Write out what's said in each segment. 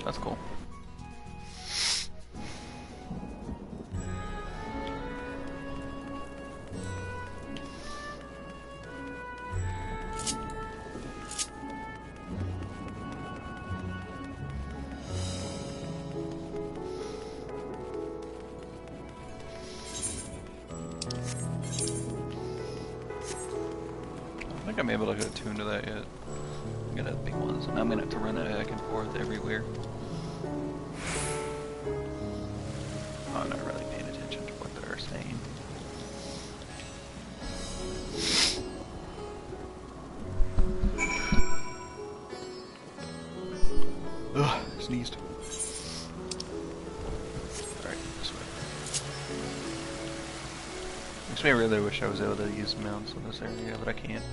That's cool. I think I'm able to get attuned to that yet. I'm gonna have big ones, and I'm gonna have to run it back and forth everywhere. I'm not really paying attention to what they're saying. Ugh, sneezed. Alright, this way. Makes me really wish I was able to use mounts in this area, but I can't.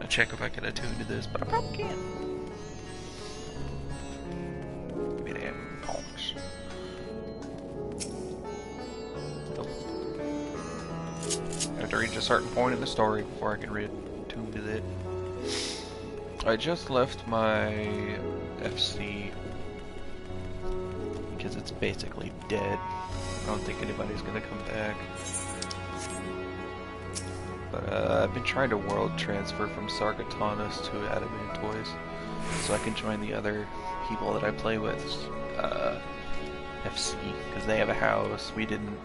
I'll check if I can attune to this, but I probably can't. Maybe they have honks. Nope. I have to reach a certain point in the story before I can reattune to it. I just left my FC because it's basically dead. I don't think anybody's gonna come back. But I've been trying to world transfer from Sargatanas to Adamantois so I can join the other people that I play with, FC, because they have a house. We didn't.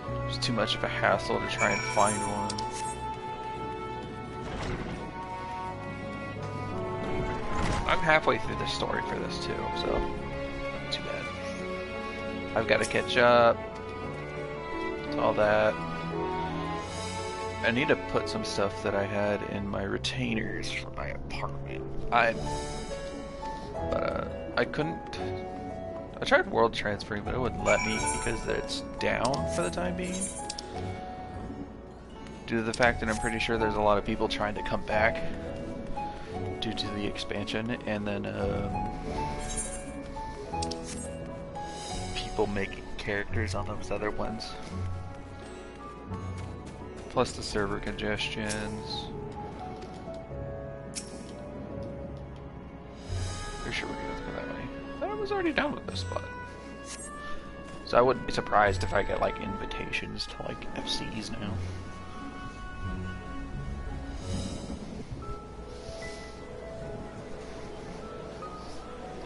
It was too much of a hassle to try and find one. I'm halfway through the story for this too, so not too bad. I've got to catch up to all that. I need to put some stuff that I had in my retainers for my apartment. I couldn't. I tried world transferring, but it wouldn't let me because it's down for the time being. Due to the fact that I'm pretty sure there's a lot of people trying to come back due to the expansion, and then people making characters on those other ones. Plus the server congestions. Pretty sure we're gonna go that way. I thought I was already done with this spot. So I wouldn't be surprised if I get like invitations to like FCs now.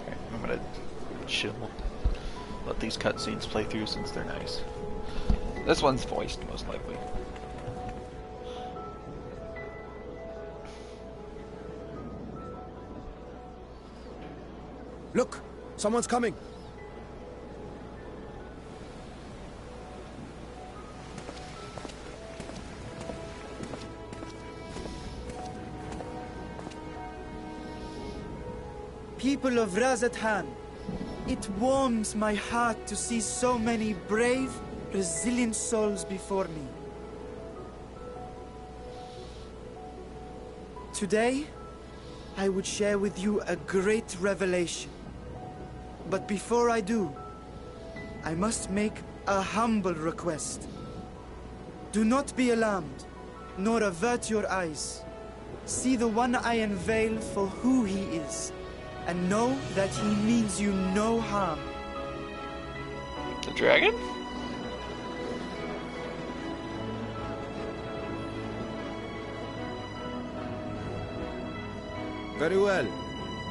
Okay, I'm gonna chill. Let these cutscenes play through since they're nice. This one's voiced most likely. Look! Someone's coming! People of Razathan, it warms my heart to see so many brave, resilient souls before me. Today, I would share with you a great revelation. But before I do, I must make a humble request. Do not be alarmed, nor avert your eyes. See the one I unveil for who he is, and know that he means you no harm. The dragon? Very well.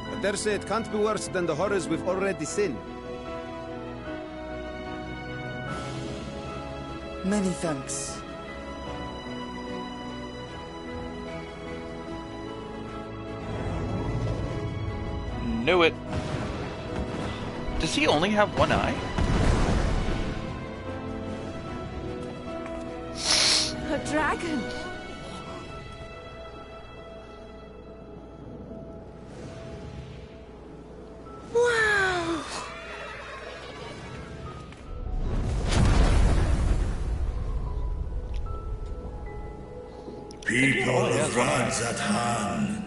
I dare say it can't be worse than the horrors we've already seen. Many thanks. Knew it. Does he only have one eye? A dragon! Wow! People of Razathan,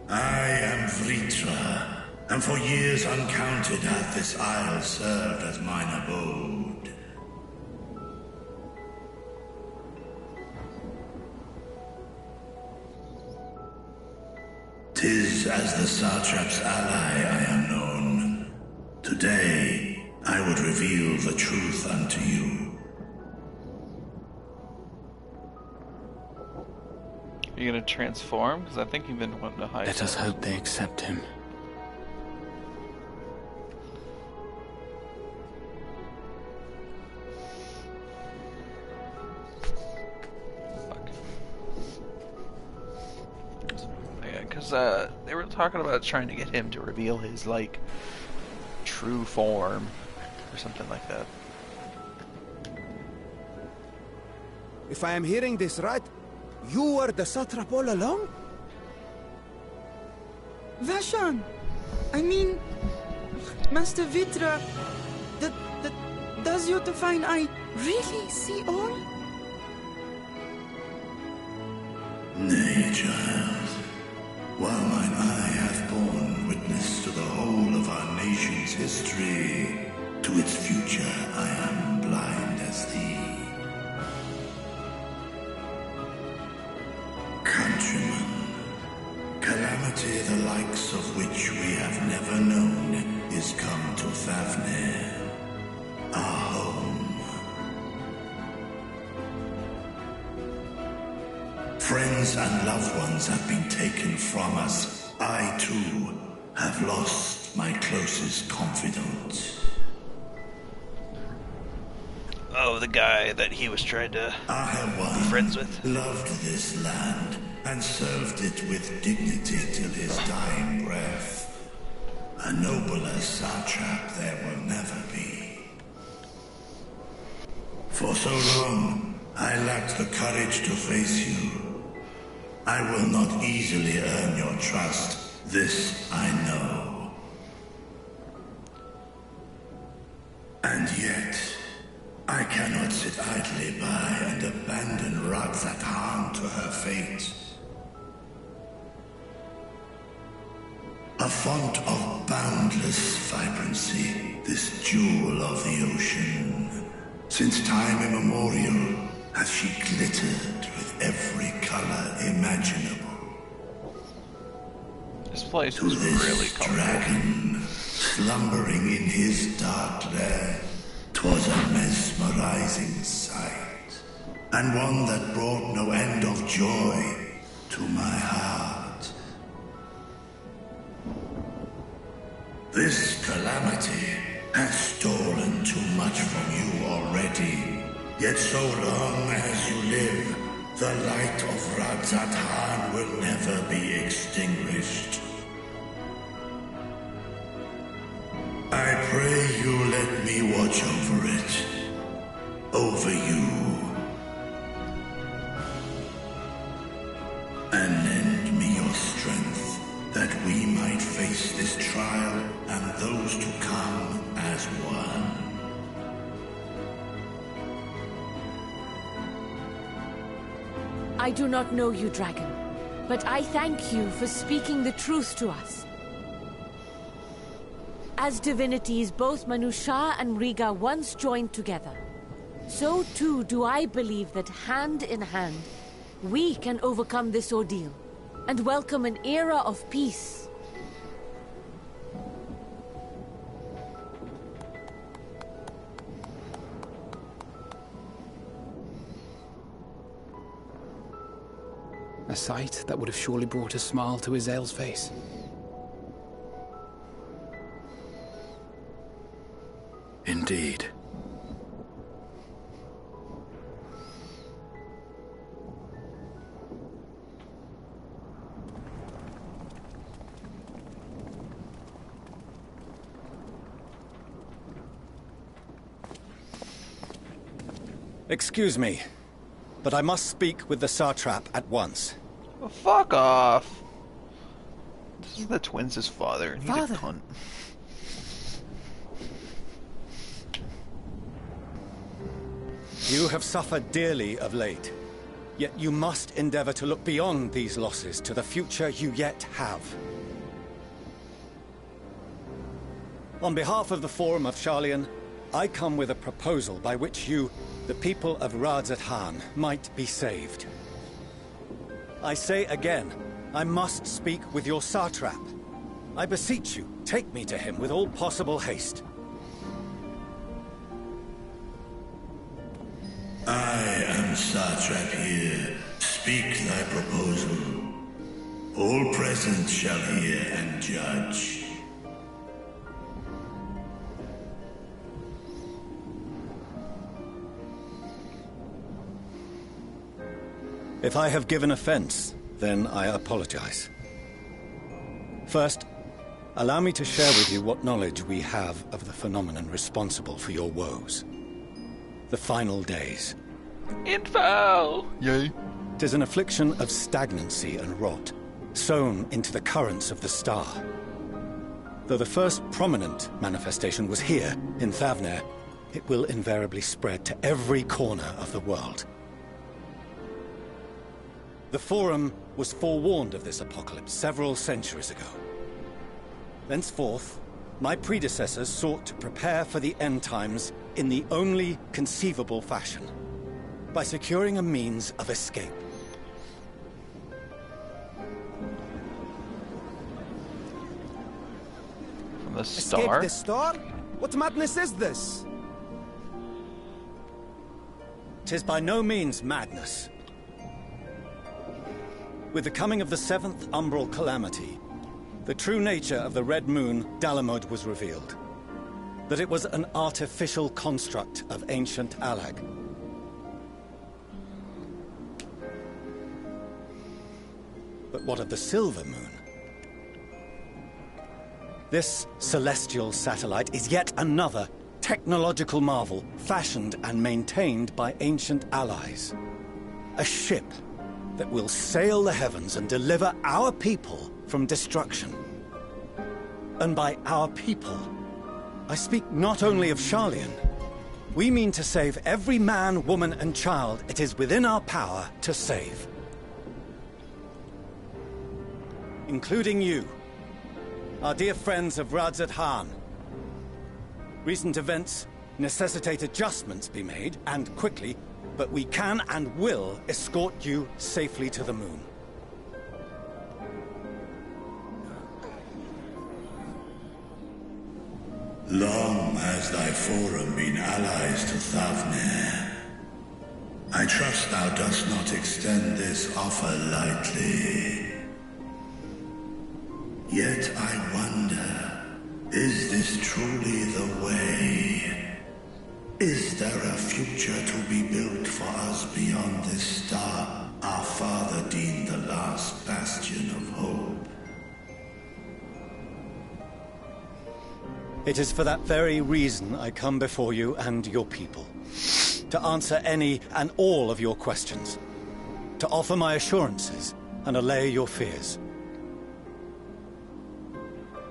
I am Vritra, and for years uncounted hath this isle served as mine abode. 'Tis as the Satrap's ally I am known. Today, I would reveal the truth unto you. Are you gonna transform? Because I think you've been wanting to hide. Let us hope they accept him. Because they were talking about trying to get him to reveal his, like, true form, or something like that. If I am hearing this right, you were the satrap all along? Vashan! I mean, Master Vitra, does your divine eye really see all? Nay, child. While mine eye hath borne witness to the whole of our nation's history, to its future I am blind as thee. Countrymen, calamity the likes of which we have never known is come to Fafnir, our home. Friends and loved ones have been taken from us. I, too, have lost my closest confidant. Oh, the guy that he was trying to be friends with. Loved this land and served it with dignity till his dying breath. A nobler satrap there will never be. For so long, I lacked the courage to face you. I will not easily earn your trust, this I know. And yet, I cannot sit idly by and abandon Radzat to her fate. A font of boundless vibrancy, this jewel of the ocean. Since time immemorial, has she glittered with every color imaginable. This place To is this really comfortable. dragon, slumbering in his dark lair, 'twas a mesmerizing sight, and one that brought no end of joy to my heart. This calamity has stolen too much from you already. Yet so long as you live, the light of Radzat will never be extinguished. I pray you let me watch over it. Over you. And lend me your strength, that we might face this trial and those to come as one. I do not know you, dragon, but I thank you for speaking the truth to us. As divinities, both Manusha and Riga once joined together. So too do I believe that hand in hand, we can overcome this ordeal and welcome an era of peace. A sight that would have surely brought a smile to Azael's face. Indeed. Excuse me, but I must speak with the satrap at once. Well, fuck off. This is the twins' father, and he's a cunt. You have suffered dearly of late, yet you must endeavor to look beyond these losses to the future you yet have. On behalf of the Forum of Sharlayan, I come with a proposal by which you, the people of Radzat might be saved. I say again, I must speak with your satrap. I beseech you, take me to him with all possible haste. I am satrap here. Speak thy proposal. All present shall hear and judge. If I have given offense, then I apologize. First, allow me to share with you what knowledge we have of the phenomenon responsible for your woes. The final days. Info! Yay. 'Tis an affliction of stagnancy and rot, sown into the currents of the star. Though the first prominent manifestation was here, in Thavner, it will invariably spread to every corner of the world. The Forum was forewarned of this apocalypse several centuries ago. Thenceforth, my predecessors sought to prepare for the end times in the only conceivable fashion, by securing a means of escape. From the Escape star? the star? What madness is this? 'Tis by no means madness. With the coming of the 7th umbral calamity, the true nature of the Red Moon, Dalamud, was revealed. That it was an artificial construct of ancient Alag. But what of the Silver Moon? This celestial satellite is yet another technological marvel fashioned and maintained by ancient allies. A ship that will sail the heavens and deliver our people from destruction. And by our people, I speak not only of Sharlayan. We mean to save every man, woman, and child it is within our power to save. Including you, our dear friends of Radzat Han. Recent events necessitate adjustments be made, and quickly, but we can and will escort you safely to the moon. Long has thy Forum been allies to Thavner. I trust thou dost not extend this offer lightly. Yet I wonder, is this truly the way? Is there a future to be built for us beyond this star our father deemed the last bastion of hope? It is for that very reason I come before you and your people. To answer any and all of your questions. To offer my assurances and allay your fears.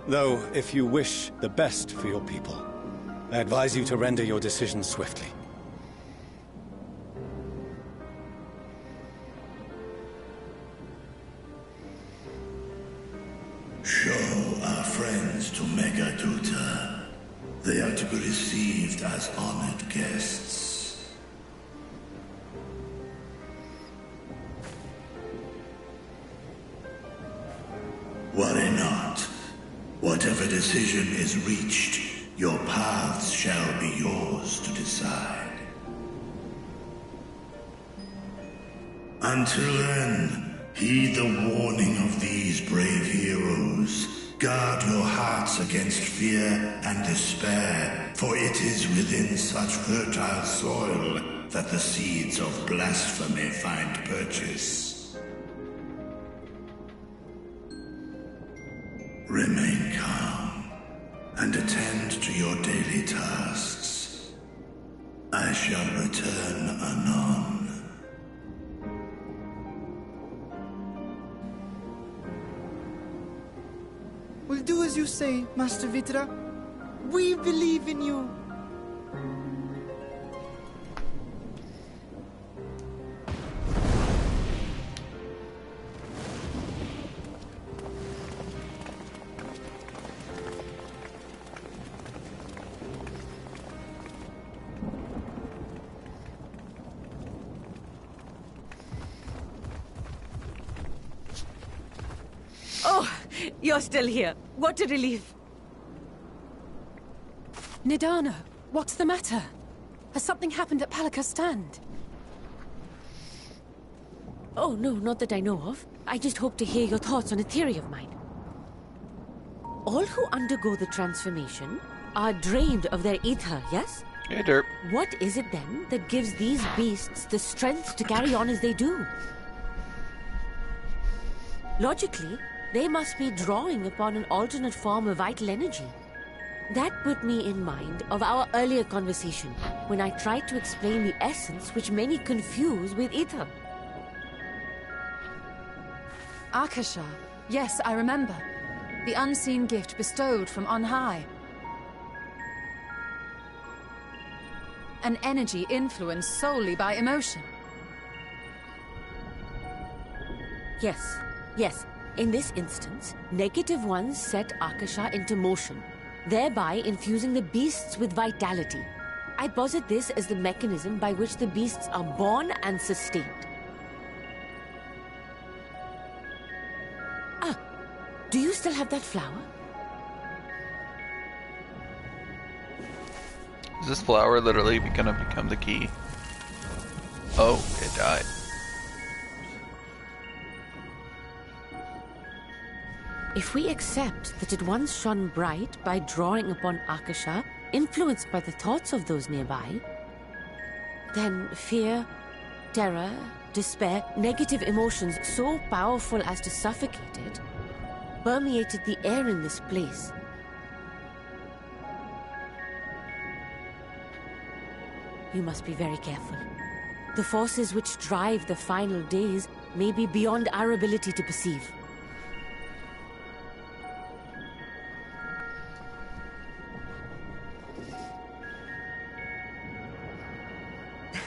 Though, if you wish the best for your people, I advise you to render your decision swiftly. Show our friends to Megaduta. They are to be received as honored guests. Worry not. Whatever decision is reached, your paths shall be yours to decide. Until then, heed the warning of these brave heroes. Guard your hearts against fear and despair, for it is within such fertile soil that the seeds of blasphemy find purchase. Remain calm and attend to your daily tasks. I shall return anon. We'll do as you say, Master Vitra. We believe in you. You're still here. What a relief. Nidana, what's the matter? Has something happened at Palika's stand? Oh, no, not that I know of. I just hope to hear your thoughts on a theory of mine. All who undergo the transformation are drained of their ether, yes? Yeah, derp. What is it then that gives these beasts the strength to carry on as they do? Logically, they must be drawing upon an alternate form of vital energy. That put me in mind of our earlier conversation, when I tried to explain the essence which many confuse with ether. Akasha. Yes, I remember. The unseen gift bestowed from on high. An energy influenced solely by emotion. Yes, yes. In this instance, negative ones set Akasha into motion, thereby infusing the beasts with vitality. I posit this as the mechanism by which the beasts are born and sustained. Ah, do you still have that flower? Is this flower literally gonna become the key? Oh, it died. If we accept that it once shone bright by drawing upon Akasha, influenced by the thoughts of those nearby, then fear, terror, despair, negative emotions so powerful as to suffocate it, permeated the air in this place. You must be very careful. The forces which drive the final days may be beyond our ability to perceive.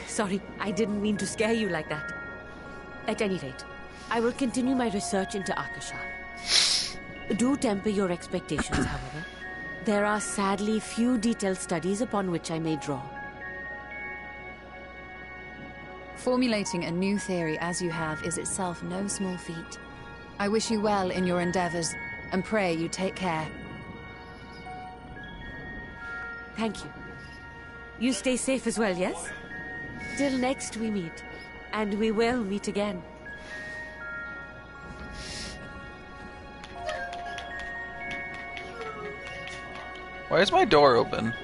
Sorry, I didn't mean to scare you like that. At any rate, I will continue my research into Akasha. Do temper your expectations, however. There are sadly few detailed studies upon which I may draw. Formulating a new theory as you have is itself no small feat. I wish you well in your endeavors, and pray you take care. Thank you. You stay safe as well, yes? Till next we meet. And we will meet again. Why is my door open?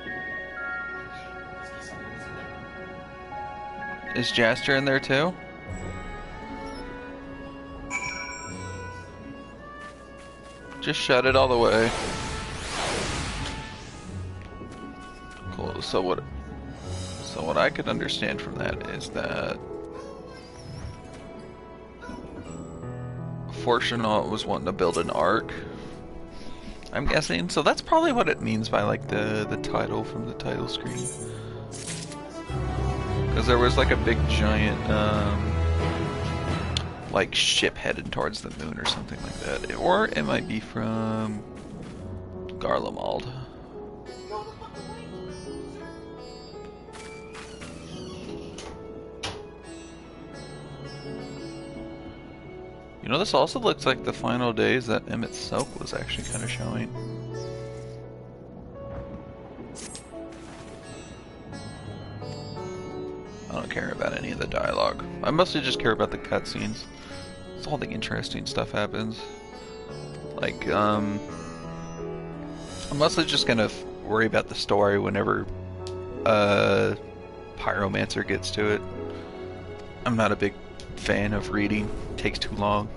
Is Jaster in there too? Just shut it all the way. Cool, so what I could understand from that is that Fortunaut was wanting to build an ark, I'm guessing. So that's probably what it means by like the title from the title screen. Because there was like a big giant like ship headed towards the moon or something like that. Or it might be from Garlemald. You know, this also looks like the final days that Emmett Soak was actually kind of showing. I don't care about any of the dialogue. I mostly just care about the cutscenes. It's all the interesting stuff happens. Like, I'm mostly just gonna worry about the story whenever Pyromancer gets to it. I'm not a big fan of reading. It takes too long.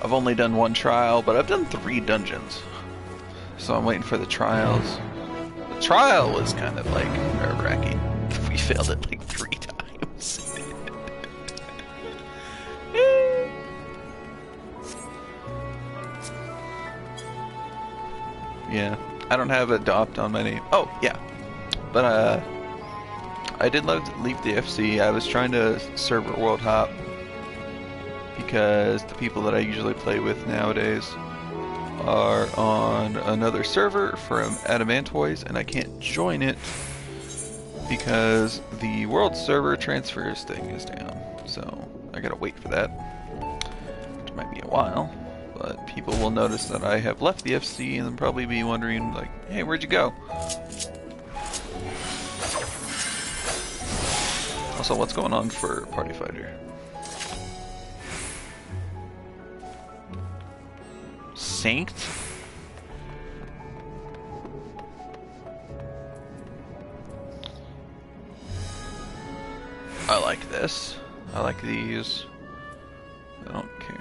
I've only done one trial, but I've done 3 dungeons. So I'm waiting for the trials. The trial was kind of like nerve-wracking. We failed it like 3 times. Yeah, I don't have Adopt on my name. Oh, yeah. But, I did leave the FC. I was trying to server world hop because the people that I usually play with nowadays are on another server from Adamantoys, and I can't join it because the world server transfers thing is down. So I gotta wait for that, which might be a while, but people will notice that I have left the FC and then probably be wondering, like, hey, where'd you go? Also, what's going on for Party Fighter? Saint? I like this. I like these. I don't care.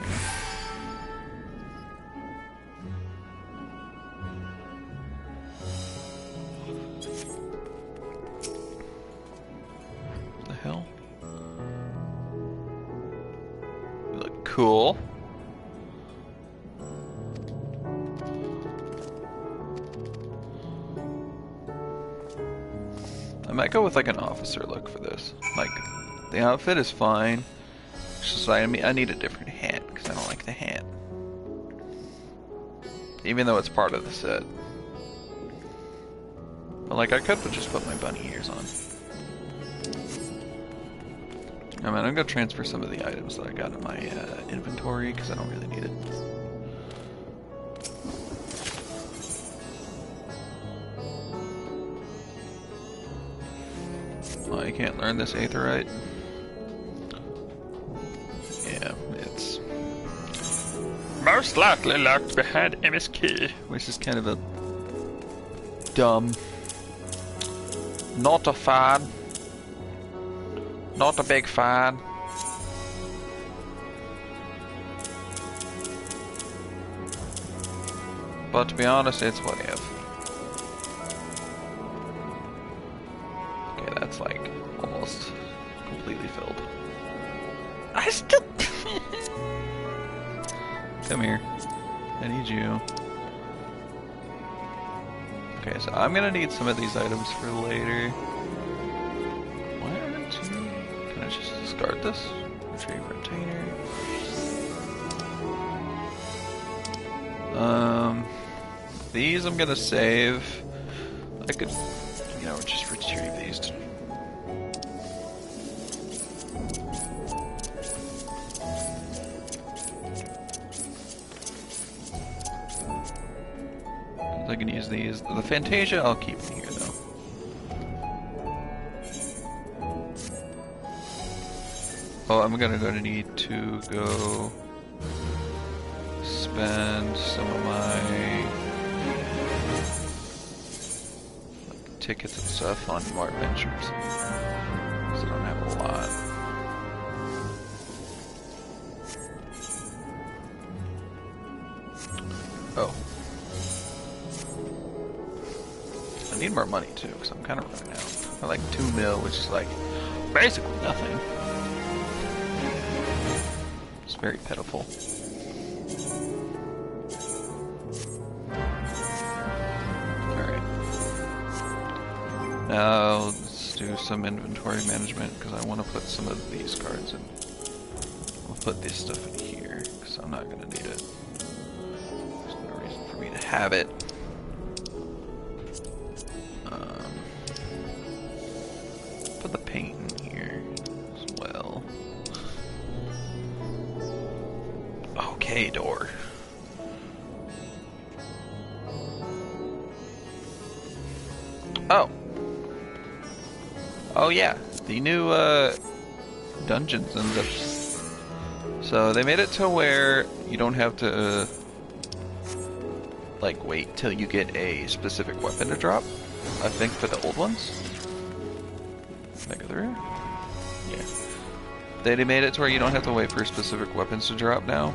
What the hell? You look cool. I might go with like an officer look for this. Like, the outfit is fine. It's just like, I need a different hat because I don't like the hat. Even though it's part of the set. But like, I could just put my bunny ears on. I mean, I'm gonna transfer some of the items that I got in my inventory because I don't really need it. Oh, you can't learn this aetherite? Yeah, it's most likely locked behind MSQ, which is kind of a dumb. Not a fan. Not a big fan. But to be honest, it's whatever. Okay, that's like almost completely filled. I still... Come here. I need you. Okay, so I'm gonna need some of these items for later. Why aren't you... Can I just discard this? Retrieve retainer. These I'm gonna save. I could, you know, just retrieve these. I can use these. The Fantasia I'll keep in here though. Oh, I'm gonna need to go spend some of my tickets and stuff on more adventures. Because I don't have a lot. Oh. I need more money too, because I'm kind of running out. I like 2 mil, which is like basically nothing. It's very pitiful. Now let's do some inventory management because I want to put some of these cards in. I'll put this stuff in here because I'm not going to need it. There's no reason for me to have it. Put the paint in here as well. Okay, door. Oh. Oh yeah, the new dungeons and zips. So they made it to where you don't have to like wait till you get a specific weapon to drop. I think for the old ones. Can I go through? Yeah. They made it to where you don't have to wait for specific weapons to drop now.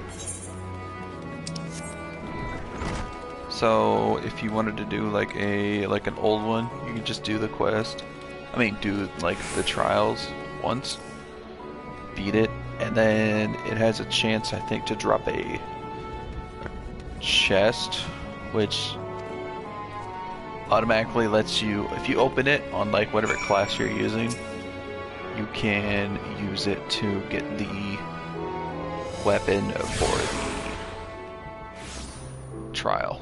So if you wanted to do like an old one, you could just do the quest. I mean, do like the trials once, beat it, and then it has a chance, I think, to drop a chest, which automatically lets you, if you open it on like whatever class you're using, you can use it to get the weapon for the trial.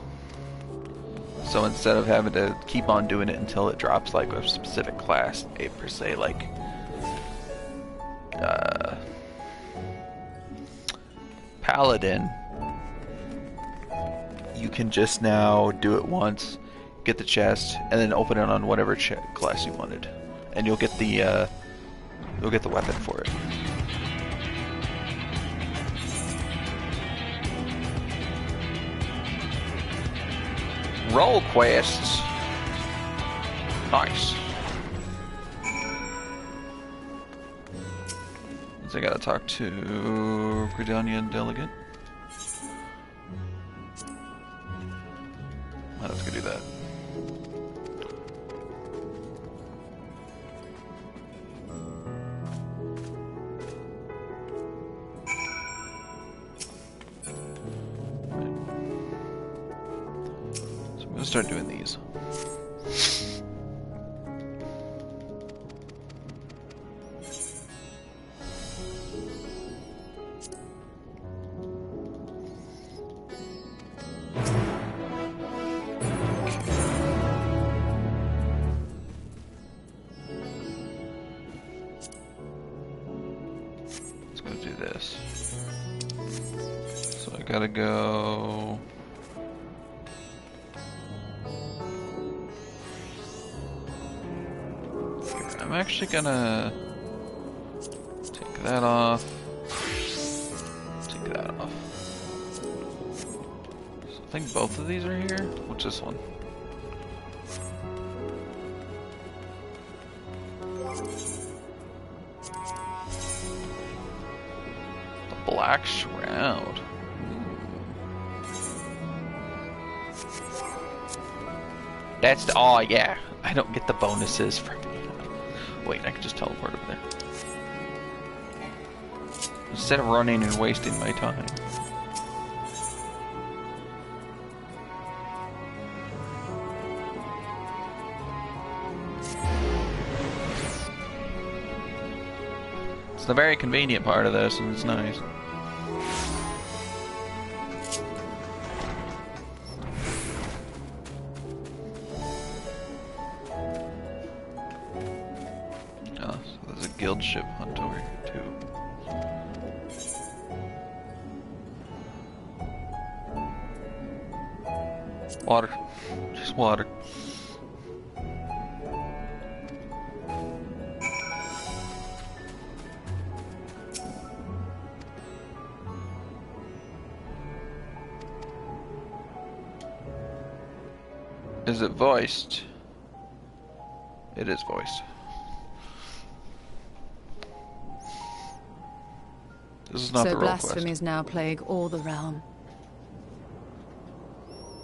So instead of having to keep on doing it until it drops like a specific class, per se, like Paladin, you can just now do it once, get the chest, and then open it on whatever class you wanted, and you'll get the weapon for it. Roll quests. Nice. So I gotta talk to Gridanian delegate. Might have to go do that. So I'm gonna start doing these. Gotta go. Here, I'm actually gonna take that off. Take that off. So I think both of these are here. What's this one? The Black Shroud. That's the, oh yeah, I don't get the bonuses from, wait, I can just teleport over there. Instead of running and wasting my time. It's the very convenient part of this, and it's nice. Guild ship hunt over here too. Water. Just water. Is it voiced? It is voiced. This is not the So real quest. blasphemies now plague all the realm.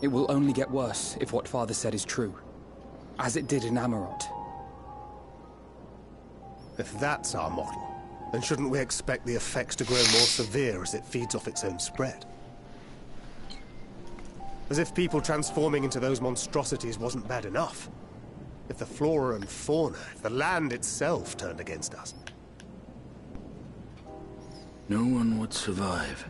It will only get worse if what Father said is true, as it did in Amarot. If that's our model, then shouldn't we expect the effects to grow more severe as it feeds off its own spread? As if people transforming into those monstrosities wasn't bad enough. If the flora and fauna, if the land itself turned against us. No one would survive.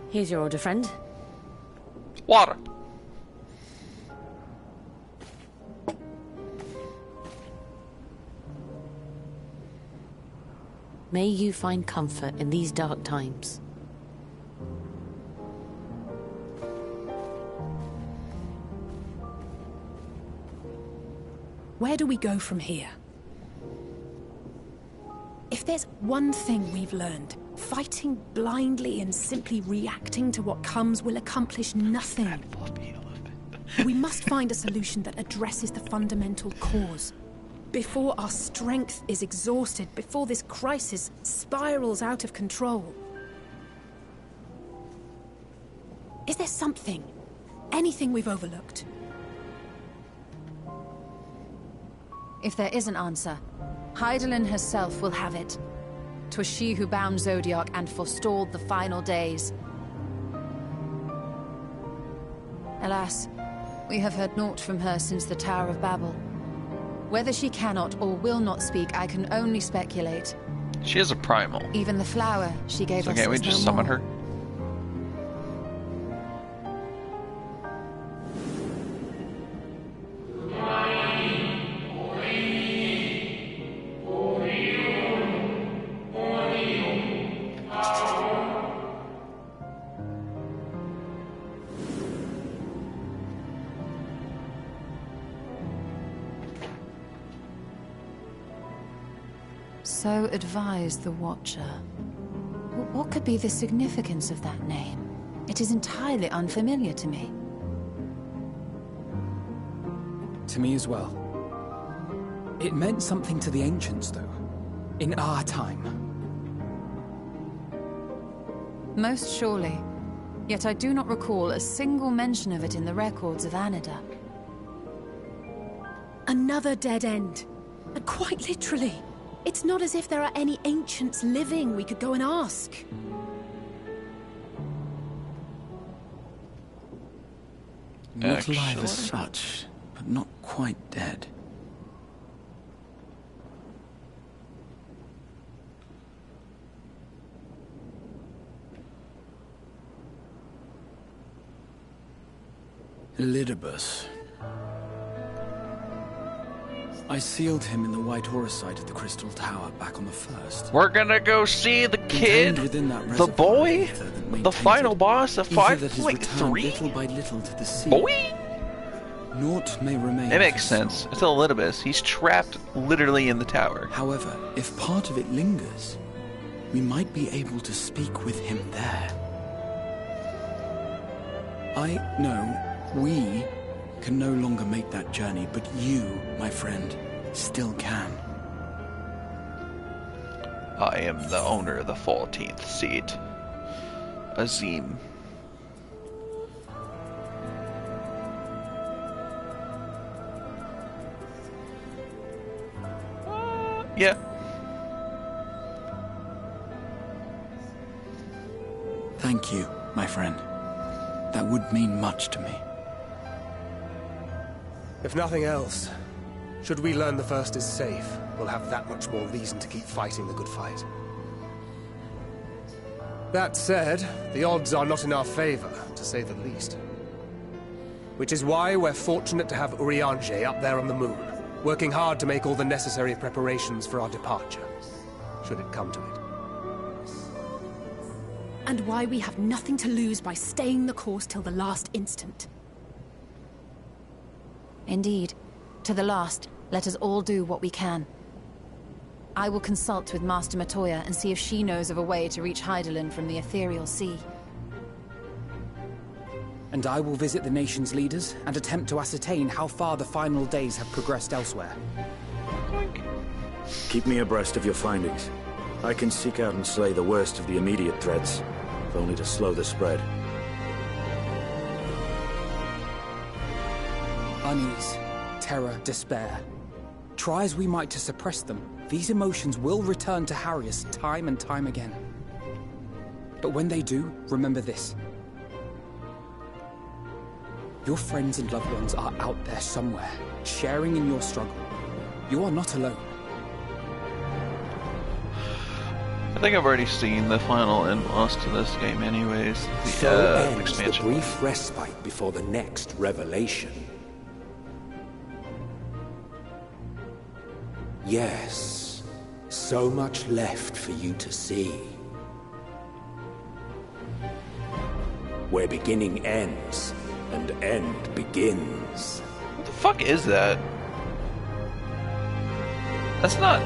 Here's your order, friend. Water. May you find comfort in these dark times. Where do we go from here? If there's one thing we've learned, fighting blindly and simply reacting to what comes will accomplish nothing. We must find a solution that addresses the fundamental cause. Before our strength is exhausted, before this crisis spirals out of control. Is there something, anything we've overlooked? If there is an answer, Hydaelyn herself will have it. 'Twas she who bound Zodiac and forestalled the final days. Alas, we have heard naught from her since the Tower of Babel. Whether she cannot or will not speak, I can only speculate. She is a primal. Even the flower she gave So us can't we is just no summon more. her? So advised the Watcher. What could be the significance of that name? It is entirely unfamiliar to me. To me as well. It meant something to the ancients, though. In our time. Most surely. Yet I do not recall a single mention of it in the records of Anida. Another dead end. And quite literally. It's not as if there are any ancients living we could go and ask. Not alive as such, but not quite dead. Elidibus. I sealed him in the White Horosite of the Crystal Tower back on the first. We're gonna go see the kid, the boy, the final boss of 5.3. Little by little to the sea. Boy? Naught may remain. It makes sense. It's Elidibus. He's trapped literally in the tower. However, if part of it lingers, we might be able to speak with him there. We can no longer make that journey, but you, my friend, still can. I am the owner of the 14th seat. Azim. Yeah. Thank you, my friend. That would mean much to me. If nothing else, should we learn the First is safe, we'll have that much more reason to keep fighting the good fight. That said, the odds are not in our favor, to say the least. Which is why we're fortunate to have Urianger up there on the moon, working hard to make all the necessary preparations for our departure, should it come to it. And why we have nothing to lose by staying the course till the last instant. Indeed. To the last, let us all do what we can. I will consult with Master Matoya and see if she knows of a way to reach Hydaelyn from the ethereal sea. And I will visit the nation's leaders and attempt to ascertain how far the final days have progressed elsewhere. Keep me abreast of your findings. I can seek out and slay the worst of the immediate threats, if only to slow the spread. Unease, terror, despair. Try as we might to suppress them, these emotions will return to harry us time and time again. But when they do, remember this. Your friends and loved ones are out there somewhere, sharing in your struggle. You are not alone. I think I've already seen the final end boss to this game anyways. So ends expansion. the brief respite before the next revelation. Yes, so much left for you to see. Where beginning ends, and end begins. What the fuck is that? That's not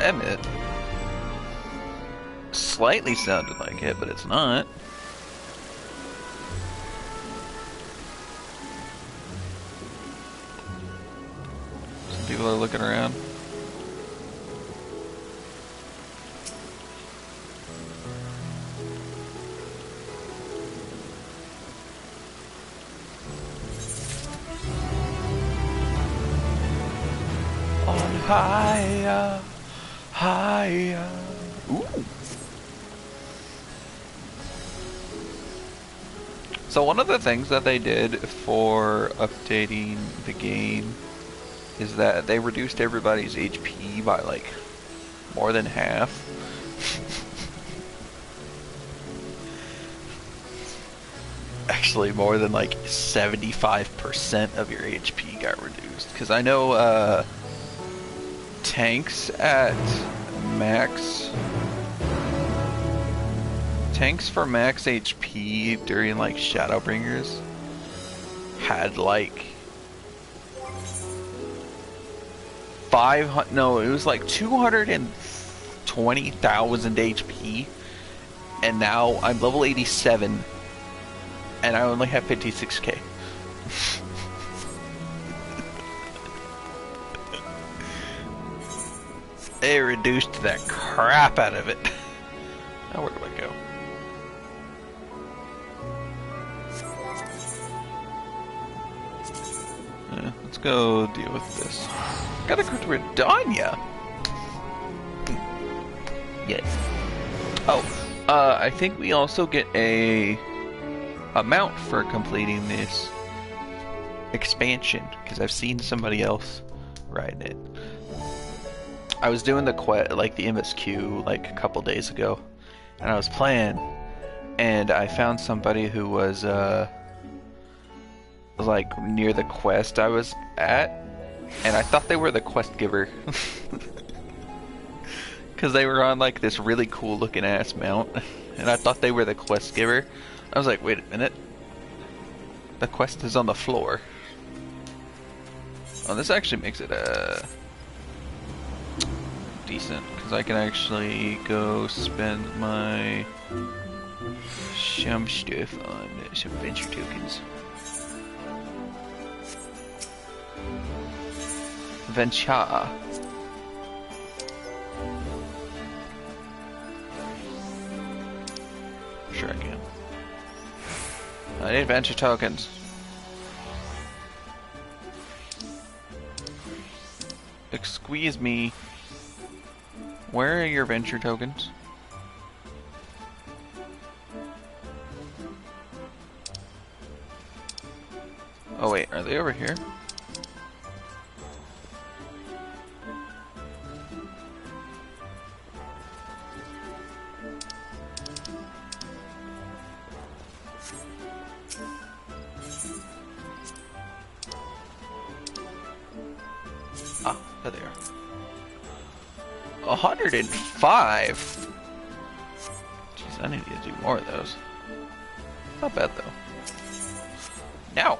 Emmett. Slightly sounded like it, but it's not. Some people are looking around. On higher, higher. Ooh. So one of the things that they did for updating the game is that they reduced everybody's HP by like more than half. Actually more than like 75% of your HP got reduced. Because I know tanks at max... Tanks for max HP during like Shadowbringers had like 500. No, it was like 220,000 HP, and now I'm level 87, and I only have 56k. They reduced the crap out of it. Now where do I go? Let's go deal with this. Gotta go to Redania. Yes. Oh, I think we also get a mount for completing this expansion, because I've seen somebody else ride it. I was doing the like the MSQ like a couple days ago, and I was playing, and I found somebody who was like near the quest I was at, and I thought they were the quest giver, because they were on like this really cool looking ass mount, and I thought they were the quest giver. I was like, wait a minute, the quest is on the floor. Oh, this actually makes it decent, because I can actually go spend my some stuff on some venture tokens. Venture. Sure I can. I need venture tokens. Excuse me. Where are your venture tokens? Oh wait, are they over here? Ah, there they are. 105? Jeez, I need to do more of those. Not bad though. Now!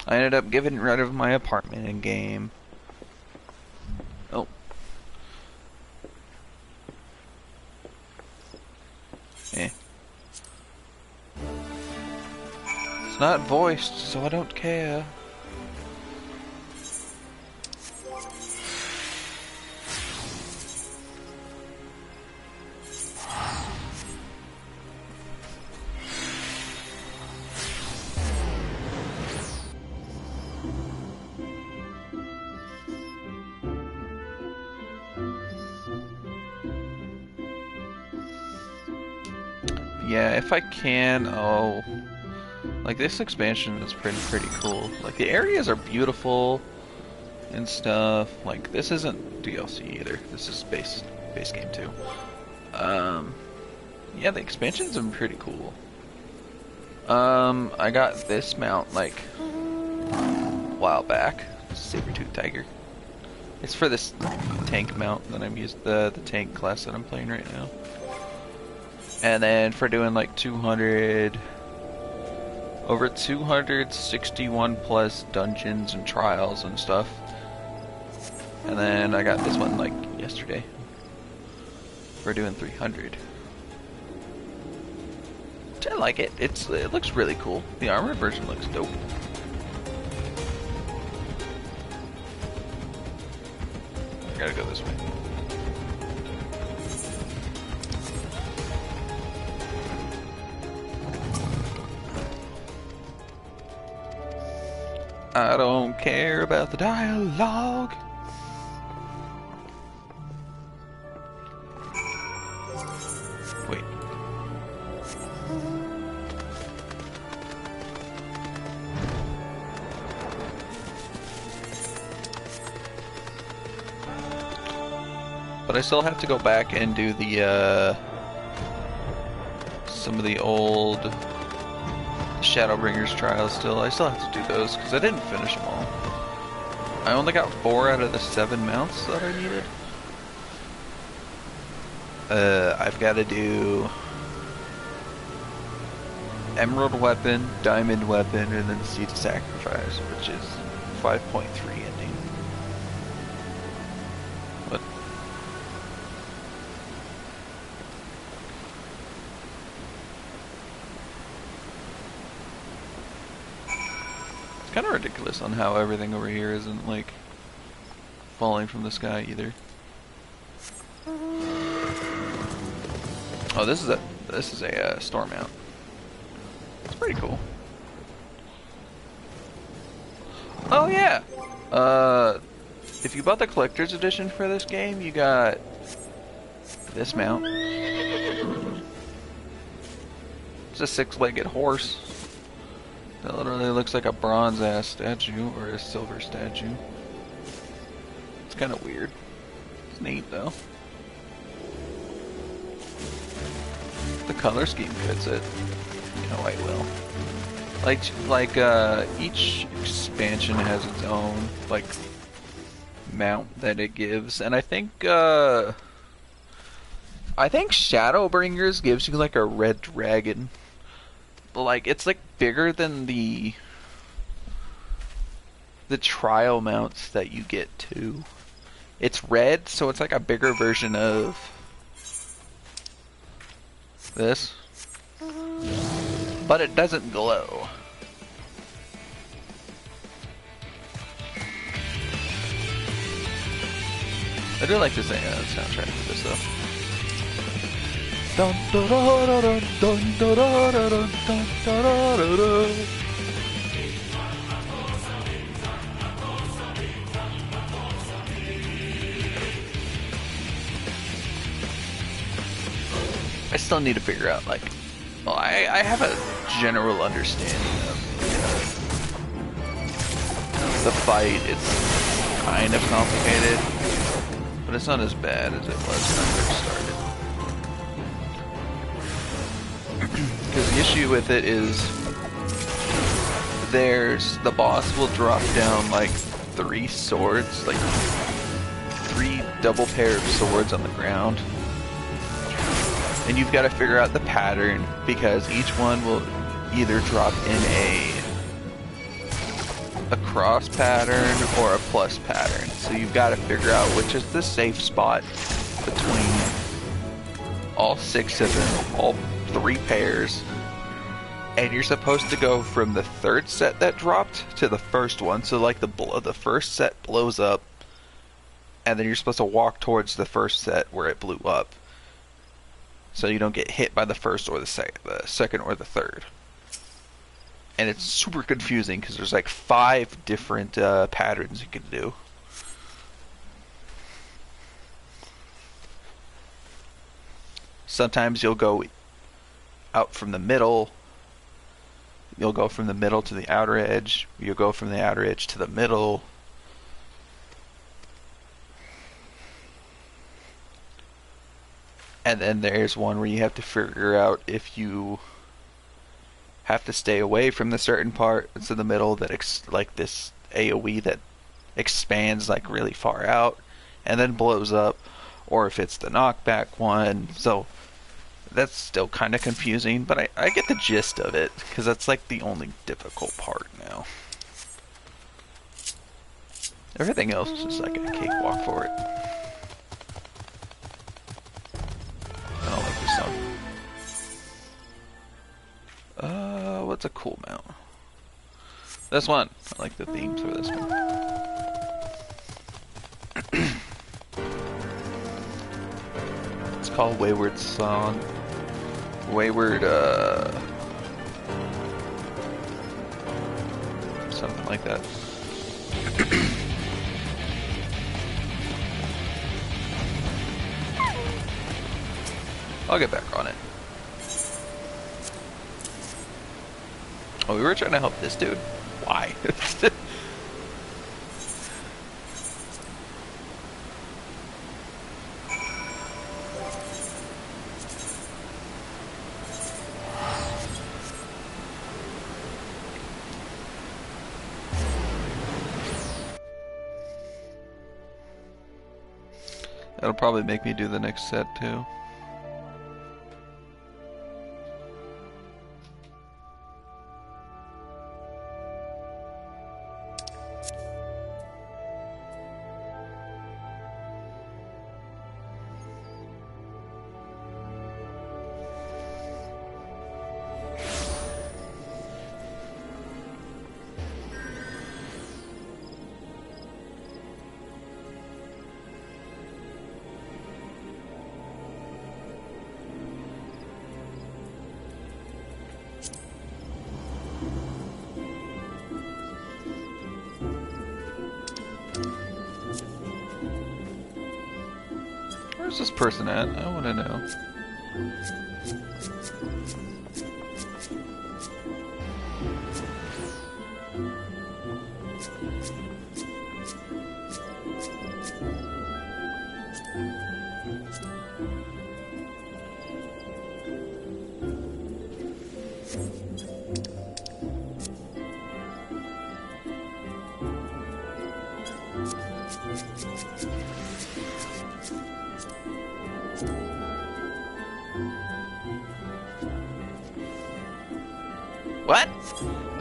I ended up getting rid of my apartment in game. Oh. Eh. It's not voiced, so I don't care. Yeah, if I can, oh, like this expansion is pretty cool. Like the areas are beautiful and stuff. Like this isn't DLC either. This is base game too. Yeah, the expansions are pretty cool. I got this mount like a while back, Saber-tooth tiger. It's for this tank mount that I'm using, the tank class that I'm playing right now. And then for doing like over 261 plus dungeons and trials and stuff. And then I got this one like yesterday for doing 300. I like it. It looks really cool. The armored version looks dope. I gotta go this way. I don't care about the dialogue. Wait. But I still have to go back and do the some of the old Shadowbringers trials still. I still have to do those because I didn't finish them all. I only got 4 out of the 7 mounts that I needed. I've got to do Emerald weapon, diamond weapon, and then Seed of Sacrifice, which is 5.3 ending. What? It's kind of ridiculous on how everything over here isn't like falling from the sky either. Oh, this is a storm mount. It's pretty cool. Oh yeah. If you bought the collector's edition for this game, you got this mount. It's a 6-legged horse. That literally looks like a bronze-ass statue or a silver statue. It's kind of weird. It's neat though. The color scheme fits it quite well. Like each expansion has its own like mount that it gives, and I think Shadowbringers gives you like a red dragon. Like it's like bigger than the trial mounts that you get too. It's red, so it's like a bigger version of this, but it doesn't glow. I do like the soundtrack for this though. Dun, da, da, da, dun, dun, da, da, da, dun, dun, da, da, da, da. I still need to figure out, like, well, I have a general understanding of the fight. It's kind of complicated, but it's not as bad as it was when I first started. Because the issue with it is the boss will drop down like 3 swords, like 3 double pair of swords on the ground. And you've got to figure out the pattern, because each one will either drop in a cross pattern or a plus pattern. So you've got to figure out which is the safe spot between all 6 of them, all 3 pairs. And you're supposed to go from the 3rd set that dropped to the first one. So like the first set blows up, and then you're supposed to walk towards the first set where it blew up, so you don't get hit by the first or the second or the third. And it's super confusing because there's like 5 different patterns you can do. Sometimes you'll go out from the middle. You'll go from the middle to the outer edge. You'll go from the outer edge to the middle. And then there's one where you have to figure out if you have to stay away from the certain part that's in the middle, that like this AoE that expands like really far out and then blows up, or if it's the knockback one. So that's still kind of confusing, but I get the gist of it, because that's like the only difficult part now. Everything else is just like a cakewalk for it. I don't like this song. What's a cool mount? This one. I like the themes for this one. It's called Wayward Song. Wayward, something like that. I'll get back on it. Oh, we were trying to help this dude. Why? That'll probably make me do the next set too. Where's this person at? I want to know. What?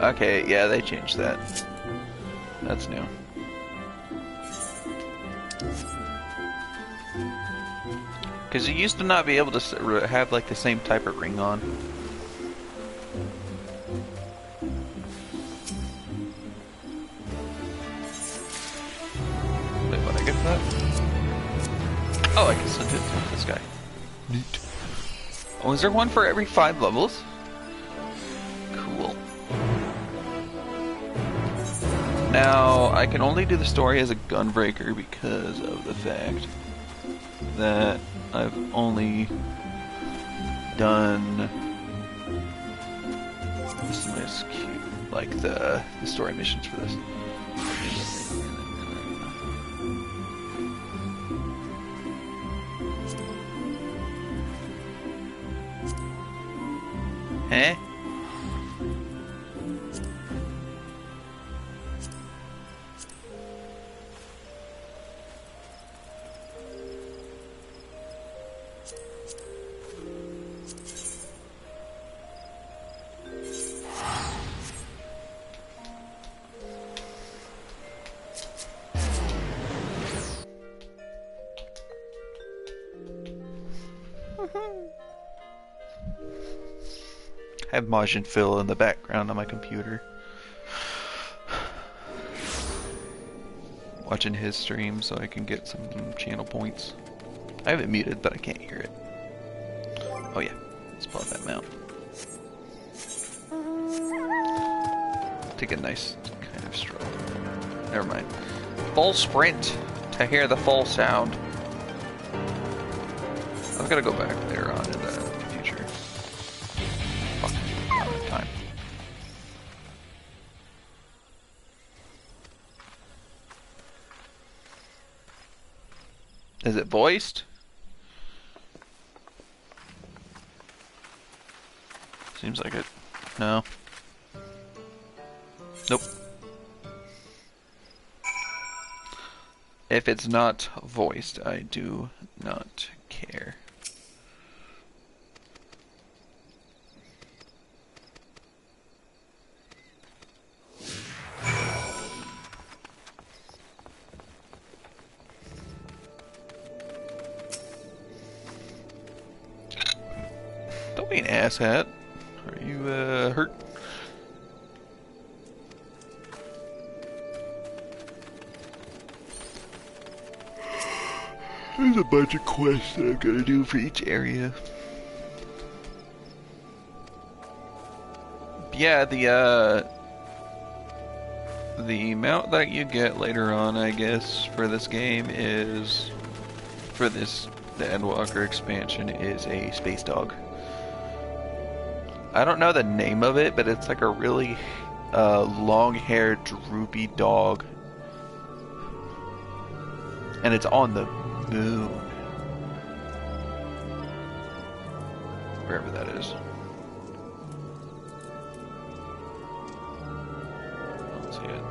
Okay, yeah, they changed that. That's new. Because you used to not be able to have like the same type of ring on. Wait, what? I get that? Oh, I can send it to this guy. Neat. Oh, is there one for every 5 levels? Cool. Now, I can only do the story as a gunbreaker because of the fact that I've only done this MSQ, like the story missions for this. Eh? I have Majin Phil in the background on my computer. Watching his stream so I can get some channel points. I have it muted, but I can't hear it. Oh yeah, let's pull out that mount. Take a nice kind of stroll. Never mind. Full sprint to hear the full sound. I've got to go back later on in the future. Fuck, I don't have time. Is it voiced? Seems like it. No. Nope. If it's not voiced, I do not care. Don't be an asshat. Are you hurt? There's a bunch of quests that I've got to do for each area. Yeah, the mount that you get later on, I guess, for this game is, for the Endwalker expansion, is a space dog. I don't know the name of it, but it's like a really long-haired, droopy dog. And it's on the moon. Wherever that is. I don't see it.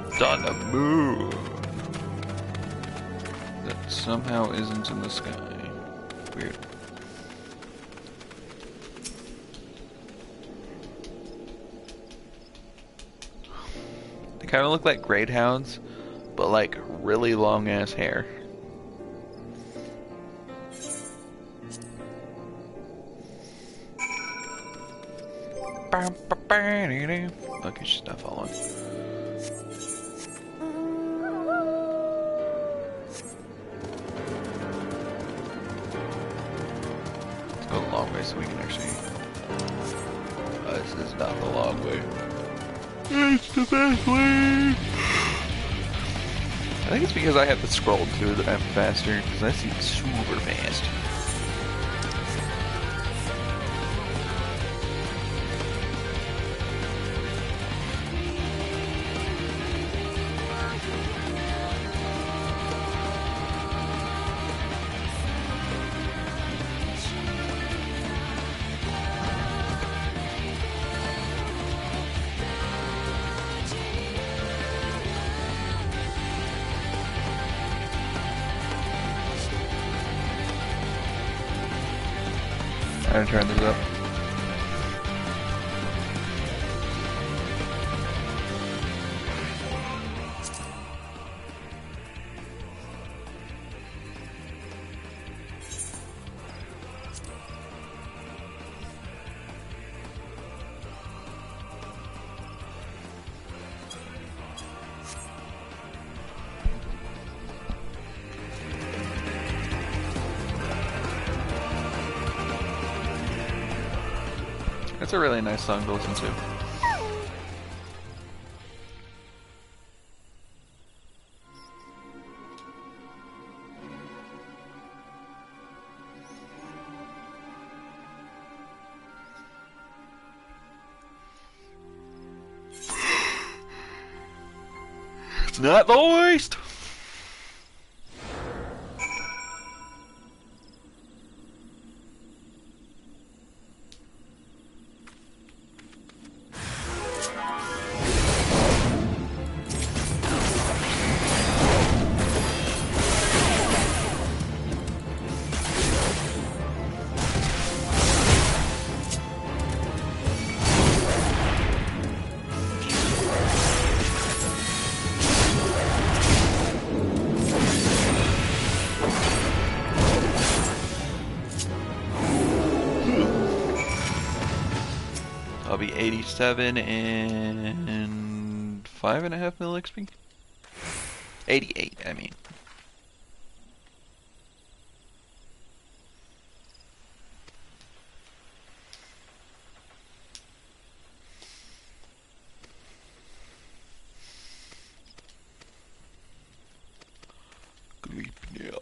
It's on the moon. That somehow isn't in the sky. Weird. They kind of look like greyhounds, but like really long ass hair. Okay, she's not following. Let's go the long way so we can actually... this is not the long way. It's the best way! think it's because I have to scroll through that I'm faster, because I see it super fast. I'm gonna turn this up. It's a really nice song to listen to. It's not the worst! I'll be 87 and 5.5 mil XP? 88, I mean. Yeah.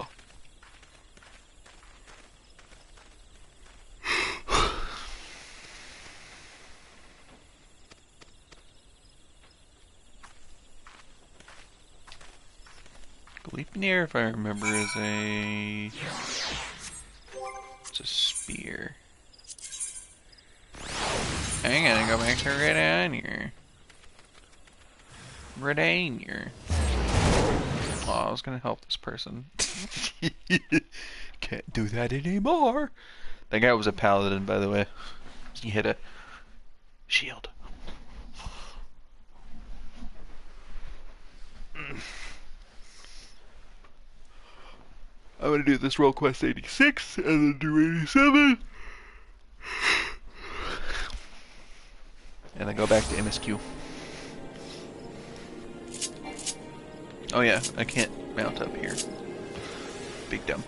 Gleipnir, if I remember, is a... It's a spear. I'm gonna go back to Redanier. Oh, I was gonna help this person. Can't do that anymore. That guy was a paladin, by the way. He hit a shield. I'm gonna do this roll quest 86 and then do 87. And then go back to MSQ. Oh yeah, I can't mount up here. Big dumb.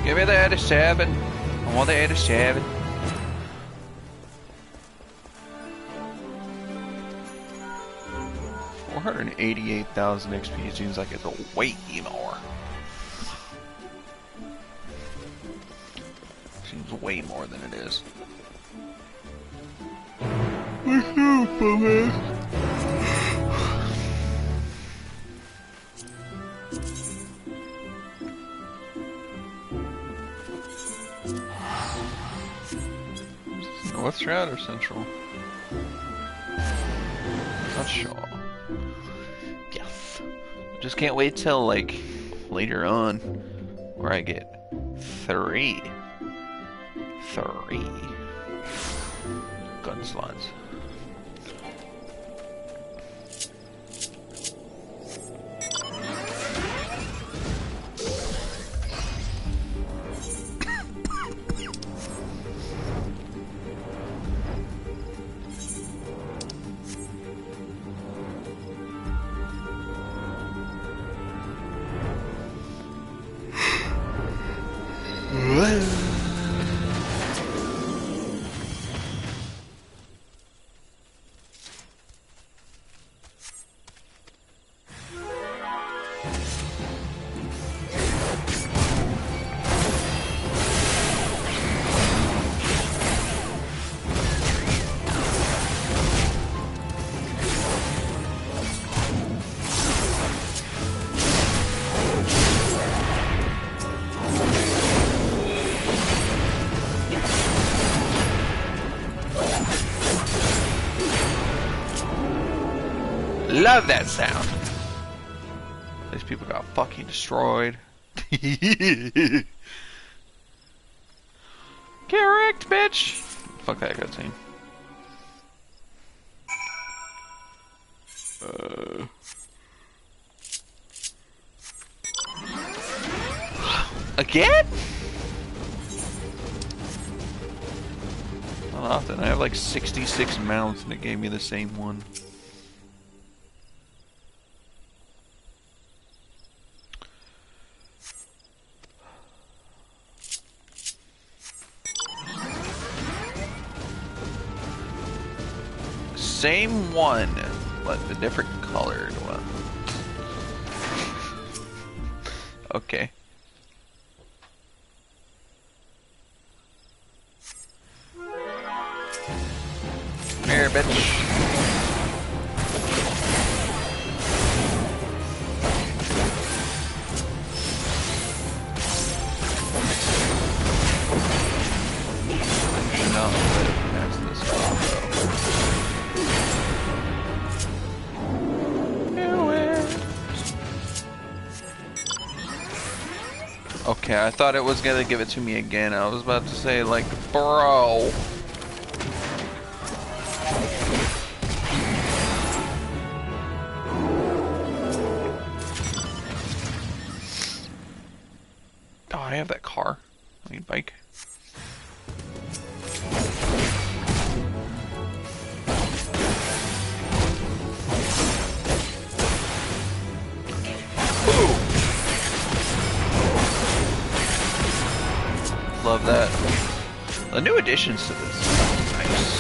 Give me the 87. I want the 87. $488,000 XP seems like it's a way more. Seems way more than it is. North Shroud or Central? Not sure. Yes. Just can't wait till like later on where I get 3 gun slots. Love that sound. These people got fucking destroyed. Correct, bitch. Fuck that cutscene. Again? Not often. I have like 66 mounts and it gave me the same one. Same one, but a different colored one. Okay. Come here, bitch. No, that's this one, okay, I thought it was gonna give it to me again. I was about to say, like, bro. Oh, I have that car. I need bike. Love that. The new additions to this. Nice.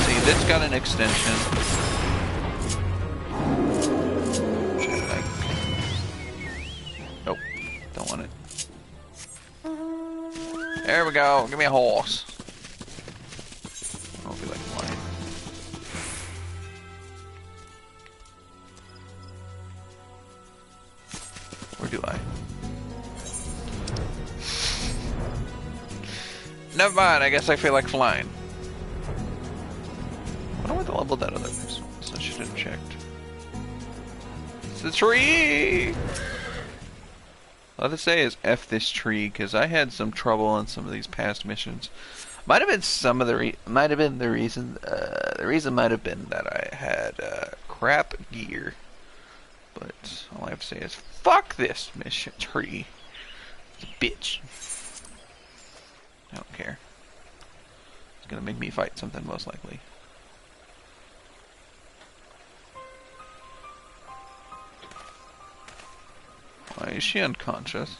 See, this got an extension. Nope. Don't want it. There we go. Give me a horse. I'll be like flying. Or do I? Never mind, I guess I feel like flying. I wonder what the level that other person was. I should have checked. It's the tree! All I say is F this tree, because I had some trouble on some of these past missions. Might have been some of the reason. The reason might have been that I had crap gear. But all I have to say is fuck this mission tree. It's a bitch. I don't care. It's gonna make me fight something most likely. Why is she unconscious?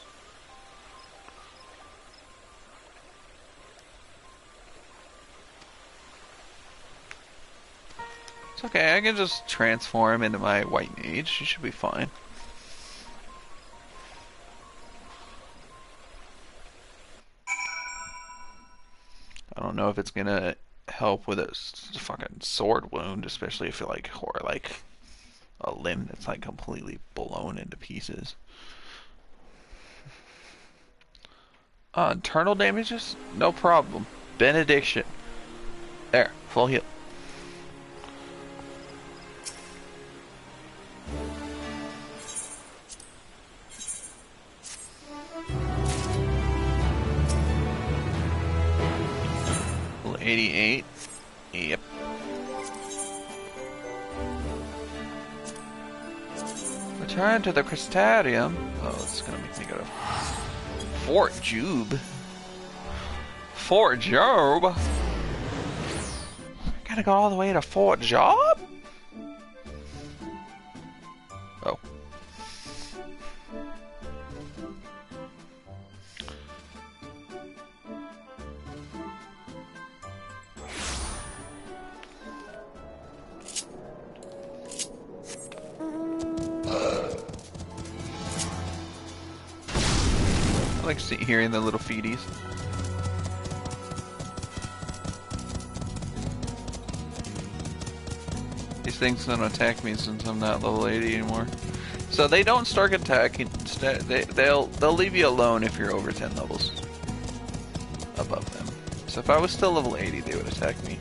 It's okay, I can just transform into my white mage. She should be fine. I don't know if it's gonna help with a fucking sword wound, especially if it or a limb that's like completely blown into pieces. Internal damages? No problem. Benediction. There, full heal. Level 88. Yep. Return to the Crystarium. Oh, it's gonna make me go to Fort Job. Fort Job? Gotta go all the way to Fort Job? Oh. I like hearing the little feeties. These things don't attack me since I'm not level 80 anymore. So they don't start attacking. They'll leave you alone if you're over 10 levels above them. So if I was still level 80, they would attack me.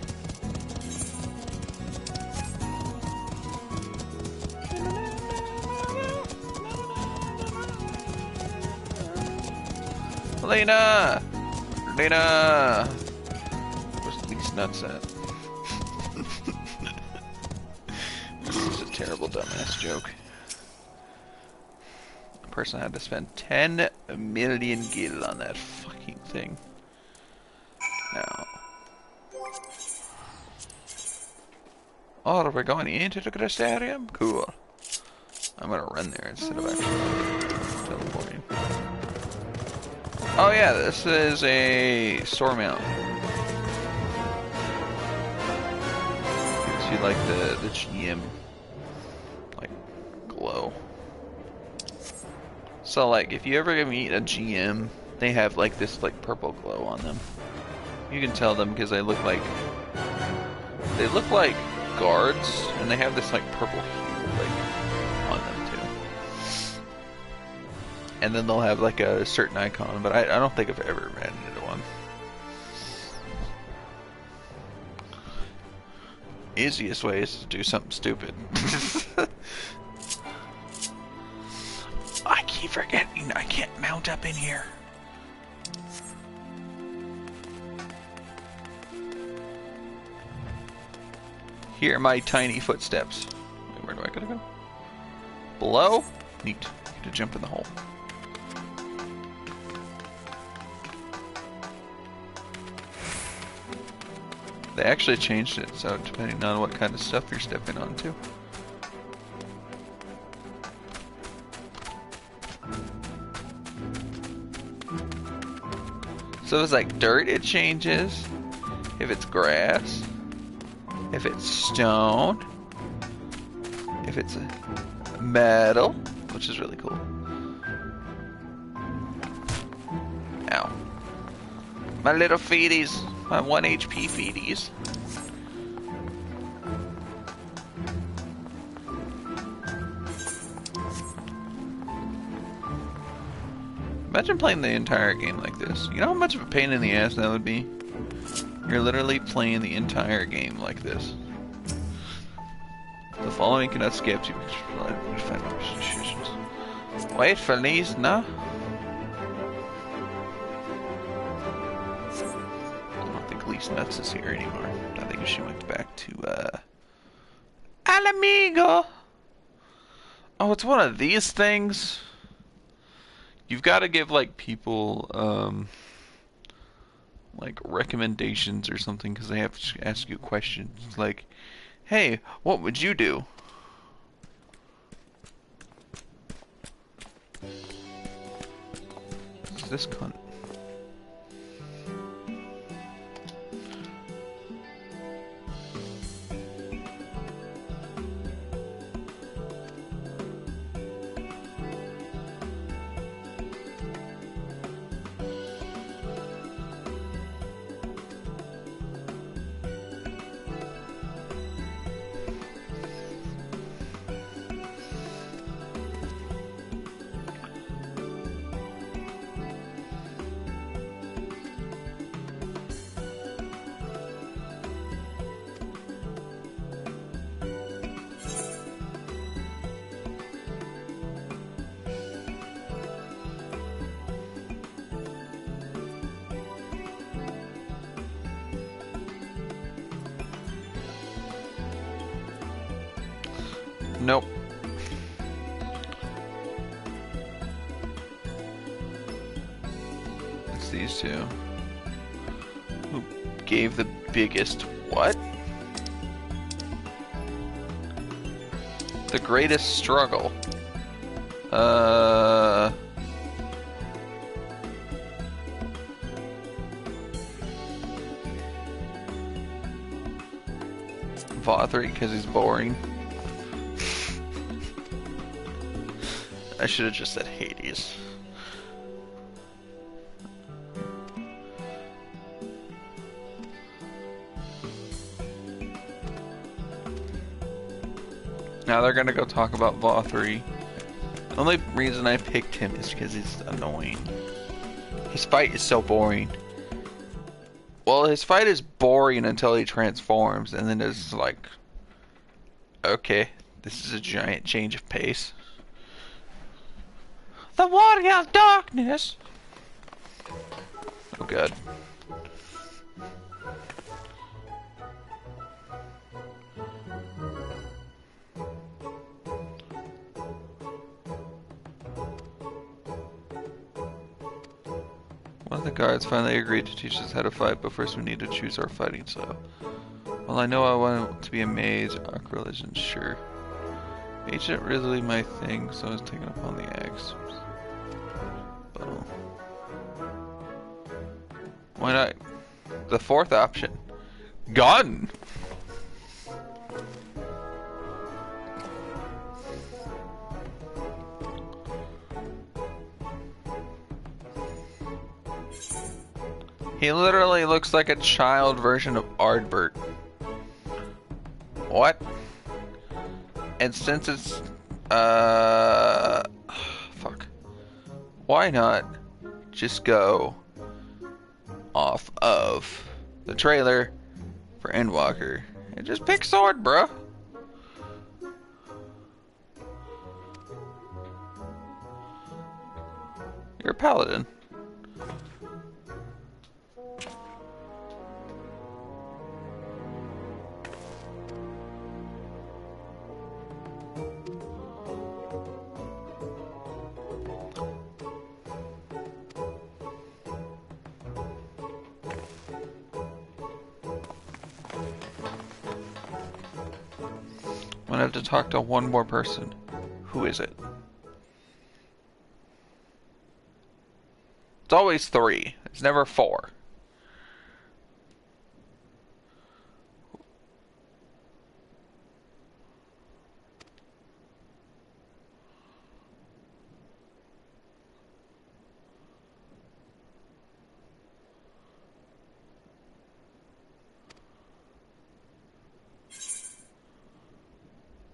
Lena! Lena! Where's these nuts at? This is a terrible dumbass joke. A person had to spend 10 million gil on that fucking thing. Now. Oh, we're going into the Crystarium? Cool. I'm gonna run there instead of actually teleporting. Oh yeah, this is a store mount. Gives you like the GM like glow. So like if you ever meet a GM, they have like this like purple glow on them. You can tell them because they look like guards, and they have this like purple hue like on them too. And then they'll have like a certain icon, but I don't think I've ever ran into one. Easiest way is to do something stupid. I keep forgetting I can't mount up in here. Hear my tiny footsteps. Wait, where do I gotta go? Below? Neat. Get to jump in the hole. They actually changed it, so depending on what kind of stuff you're stepping onto. So if it's like dirt, it changes. If it's grass. If it's stone. If it's metal, which is really cool. Ow. My little feeties. My 1 HP feeties. Imagine playing the entire game like this. You know how much of a pain in the ass that would be? You're literally playing the entire game like this. The following cannot skip to wait for these now. Nuts is here anymore. I think she went back to Alamigo. Oh, it's one of these things. You've got to give like people like recommendations or something, because they have to ask you questions like, hey, what would you do? What's this cunt? Nope. It's these two. Who gave the biggest what? The greatest struggle. Vothri, because he's boring. I should have just said Hades. Now they're gonna go talk about Vothri The only reason I picked him is because he's annoying. His fight is so boring. Well, his fight is boring until he transforms, and then it's like, okay, this is a giant change of pace. The Warrior of Darkness! Oh god. One of the guards finally agreed to teach us how to fight, but first we need to choose our fighting style. Well, I know I want to be a mage, Arc Religion, sure. Mage isn't really my thing, so I was taking upon the axe. But, why not? The fourth option. Gun! He literally looks like a child version of Ardbert. What? And since it's, fuck. Why not just go off of the trailer for Endwalker and just pick sword, bruh? You're a paladin. I'm gonna have to talk to one more person. Who is it? It's always 3. It's never 4.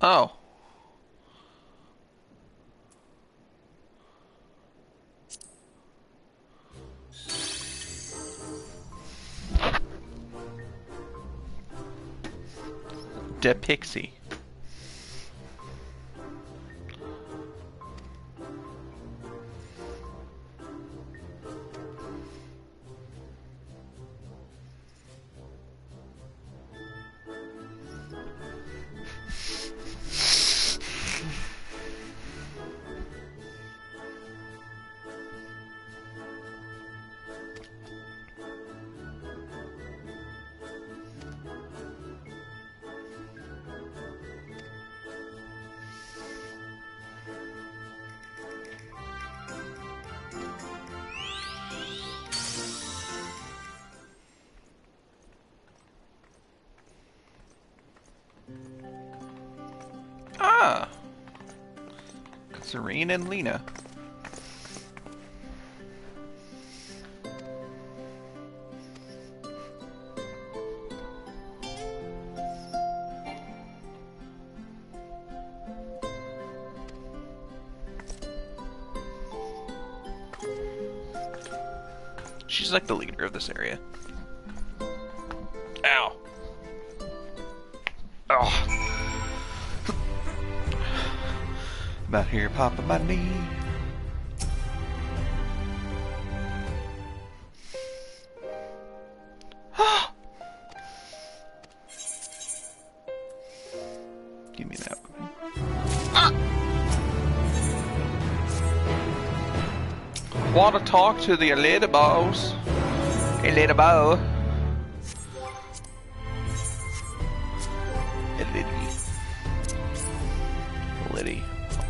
Oh. De Pixie. Ah! Serene and Lena. She's like the leader of this area. Ow. Oh. About here popping my knee. Give me that one. Ah! Want to talk to the little boss? A little bow.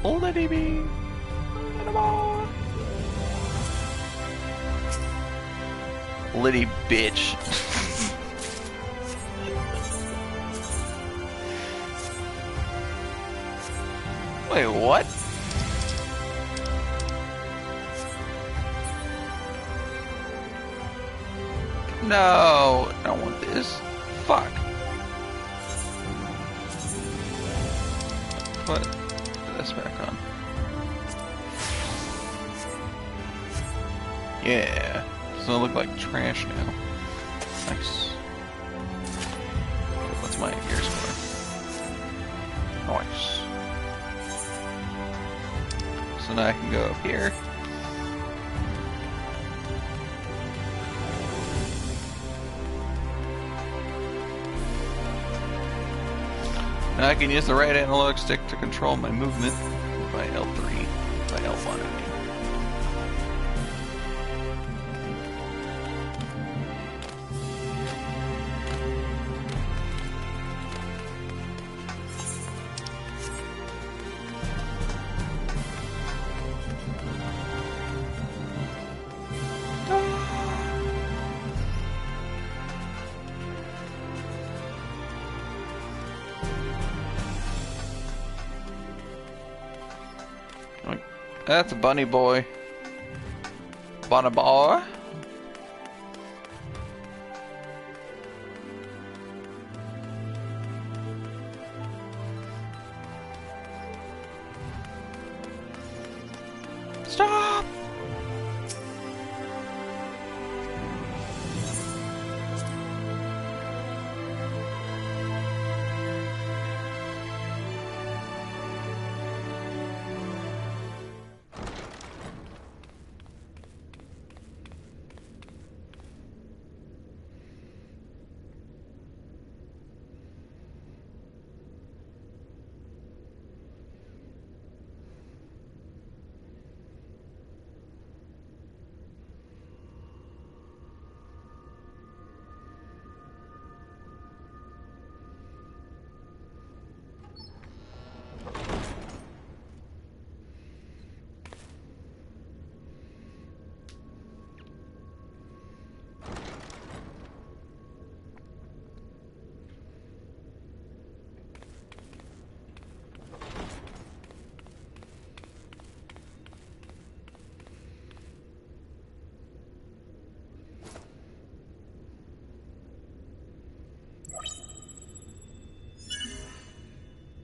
Liddy be. Liddy bitch. Wait, what? No, I don't want this. Fuck. Put this back on. Yeah. Doesn't look like trash now. Nice. What's my gear score? Nice. So now I can go up here. And I can use the right analog stick to control my movement by L3, by L1 I mean. That's a bunny boy. Bunny boy. Stop!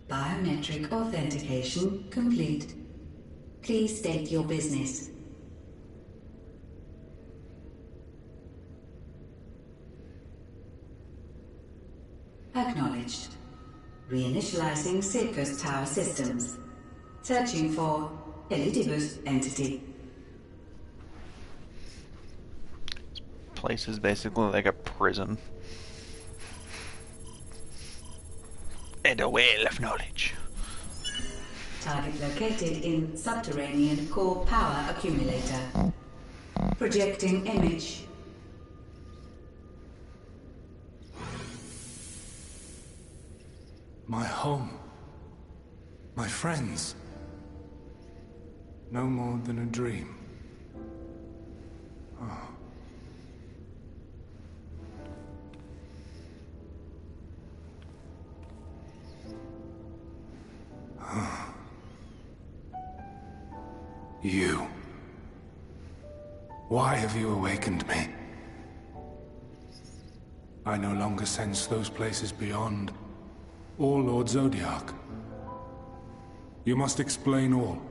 Biometric authentication complete. Please state your business. Acknowledged. Reinitializing Safecoast Tower systems. Searching for Elidibus entity. This place is basically like a prison. And a well of knowledge. Target located in subterranean core power accumulator. Projecting image. My home. My friends. No more than a dream. Oh. You. Why have you awakened me? I no longer sense those places beyond, or Lord Zodiac. You must explain all.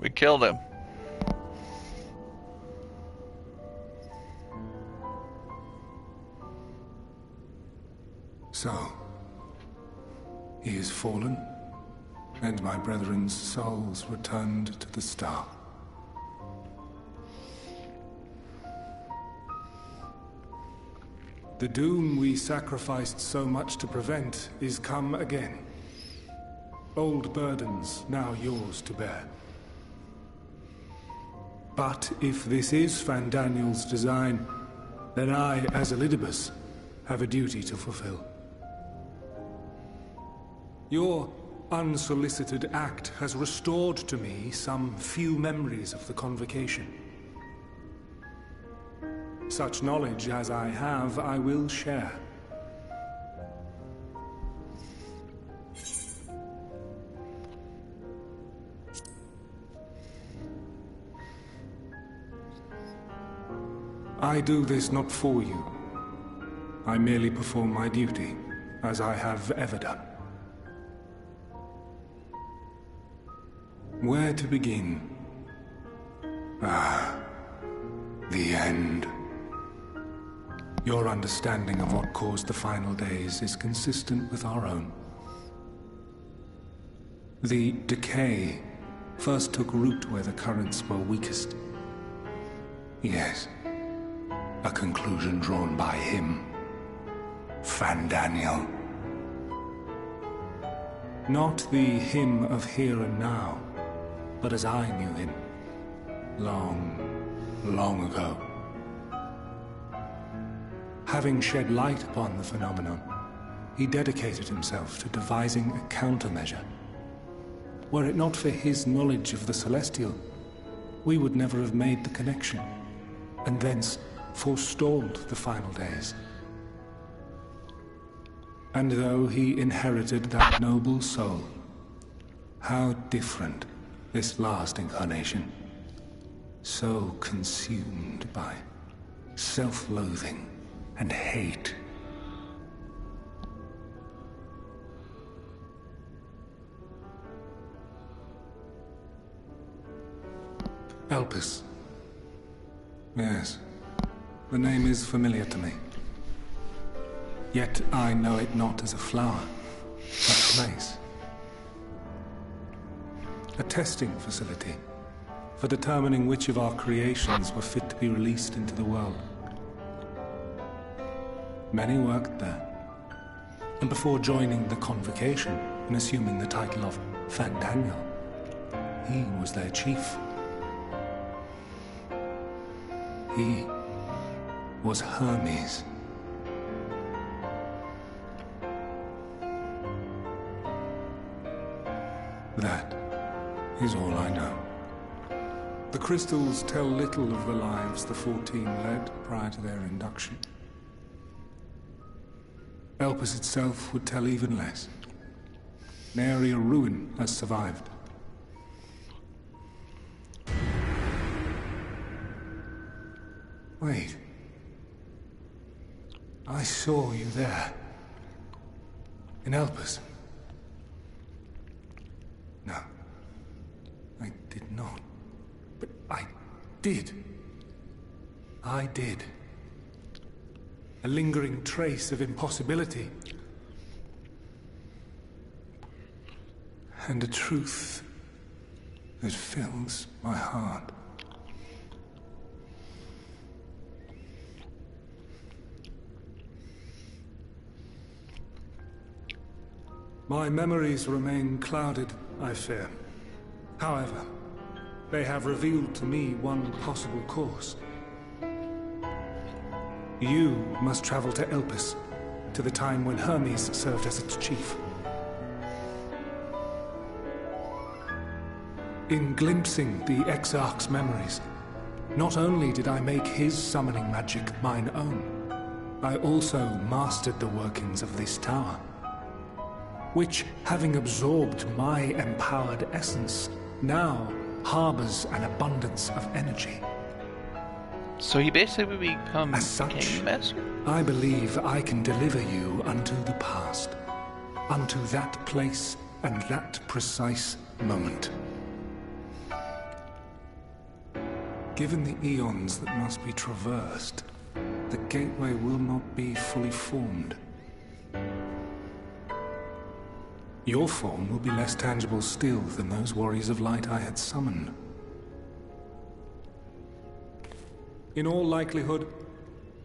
We killed him. So, he is fallen, and my brethren's souls returned to the star. The doom we sacrificed so much to prevent is come again. Old burdens now yours to bear. But if this is Fandaniel's design, then I, as Elidibus, have a duty to fulfill. Your unsolicited act has restored to me some few memories of the convocation. Such knowledge as I have, I will share. I do this not for you. I merely perform my duty, as I have ever done. Where to begin? Ah, the end. Your understanding of what caused the final days is consistent with our own. The decay first took root where the currents were weakest. Yes, a conclusion drawn by him, Fandaniel. Not the him of here and now, but as I knew him, long, long ago. Having shed light upon the phenomenon, he dedicated himself to devising a countermeasure. Were it not for his knowledge of the Celestial, we would never have made the connection, and thence forestalled the final days. And though he inherited that noble soul, how different this last incarnation, so consumed by self-loathing and hate. Elpis. Yes, the name is familiar to me. Yet I know it not as a flower, but place. A testing facility for determining which of our creations were fit to be released into the world. Many worked there, and before joining the Convocation and assuming the title of Fandaniel, he was their chief. He was Hermes. That is all I know. The crystals tell little of the lives the 14 led prior to their induction. Elpis itself would tell even less. Nary a ruin has survived. Wait. I saw you there. In Elpis. No. I did not. But I did. I did. A lingering trace of impossibility. And a truth that fills my heart. My memories remain clouded, I fear. However, they have revealed to me one possible course. You must travel to Elpis, to the time when Hermes served as its chief. In glimpsing the Exarch's memories, not only did I make his summoning magic mine own, I also mastered the workings of this tower, which, having absorbed my empowered essence, now harbors an abundance of energy. So he basically becomes as such, Game Master? I believe I can deliver you unto the past, unto that place and that precise moment. Given the eons that must be traversed, the gateway will not be fully formed. Your form will be less tangible still than those warriors of light I had summoned. In all likelihood,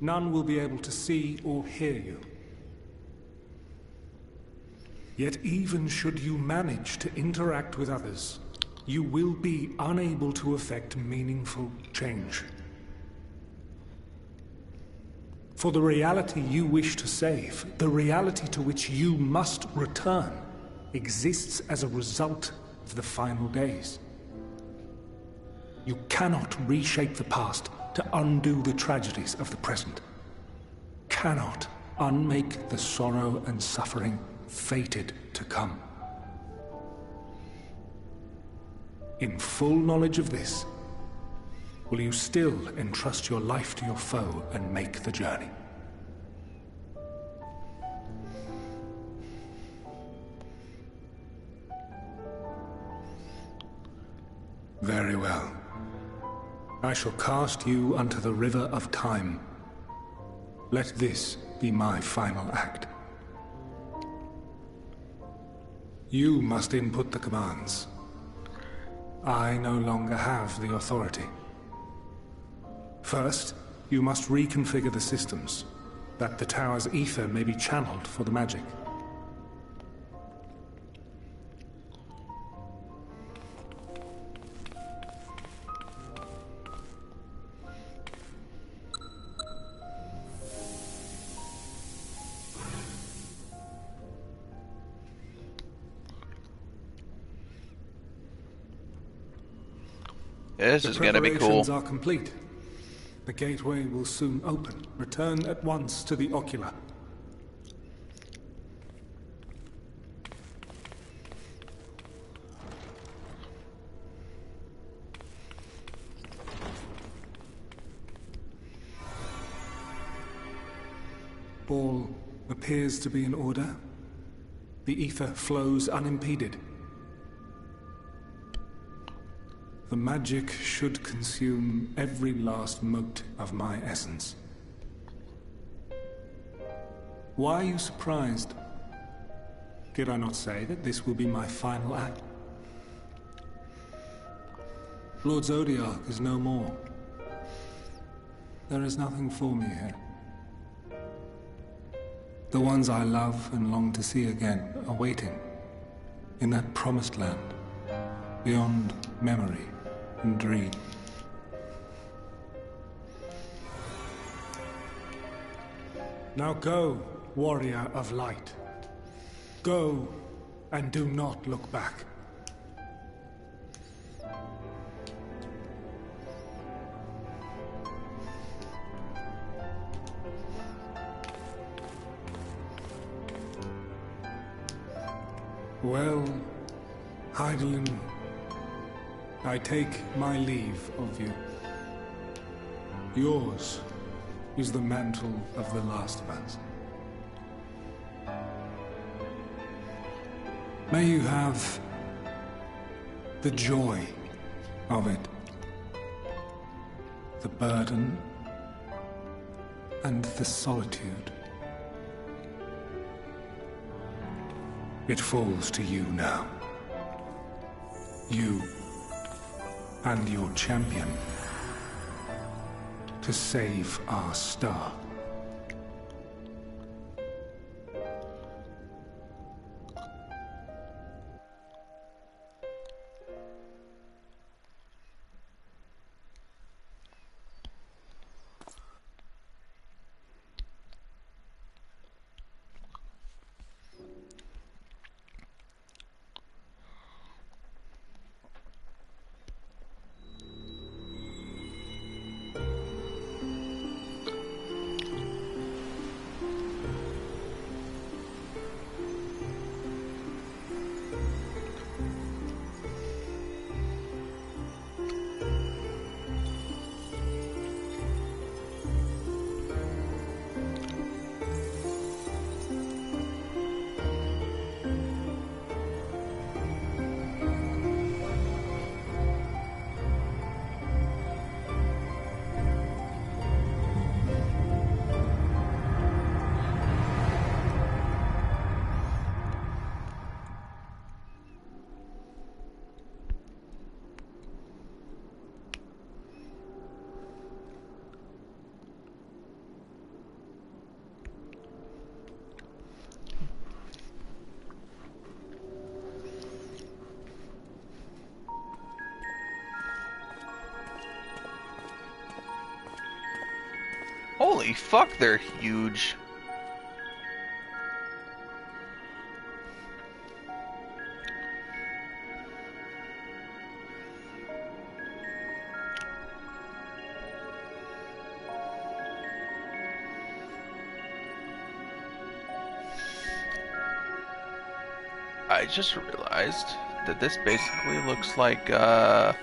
none will be able to see or hear you. Yet even should you manage to interact with others, you will be unable to effect meaningful change. For the reality you wish to save, the reality to which you must return, exists as a result of the final days. You cannot reshape the past to undo the tragedies of the present. Cannot unmake the sorrow and suffering fated to come. In full knowledge of this, will you still entrust your life to your foe and make the journey? Very well. I shall cast you unto the river of time. Let this be my final act. You must input the commands. I no longer have the authority. First, you must reconfigure the systems, that the tower's ether may be channeled for the magic. This is gonna be cool. Preparations are complete. The gateway will soon open. Return at once to the ocular. All appears to be in order. The ether flows unimpeded. The magic should consume every last mote of my essence. Why are you surprised? Did I not say that this will be my final act? Lord Zodiac is no more. There is nothing for me here. The ones I love and long to see again are waiting in that promised land, beyond memory and dream. Now go, warrior of light. Go, and do not look back. Well, Hydaelyn, I take my leave of you. Yours is the mantle of the last of us. May you have the joy of it, the burden, and the solitude. It falls to you now. You and your champion to save our star. Holy fuck, they're huge. I just realized that this basically looks like, the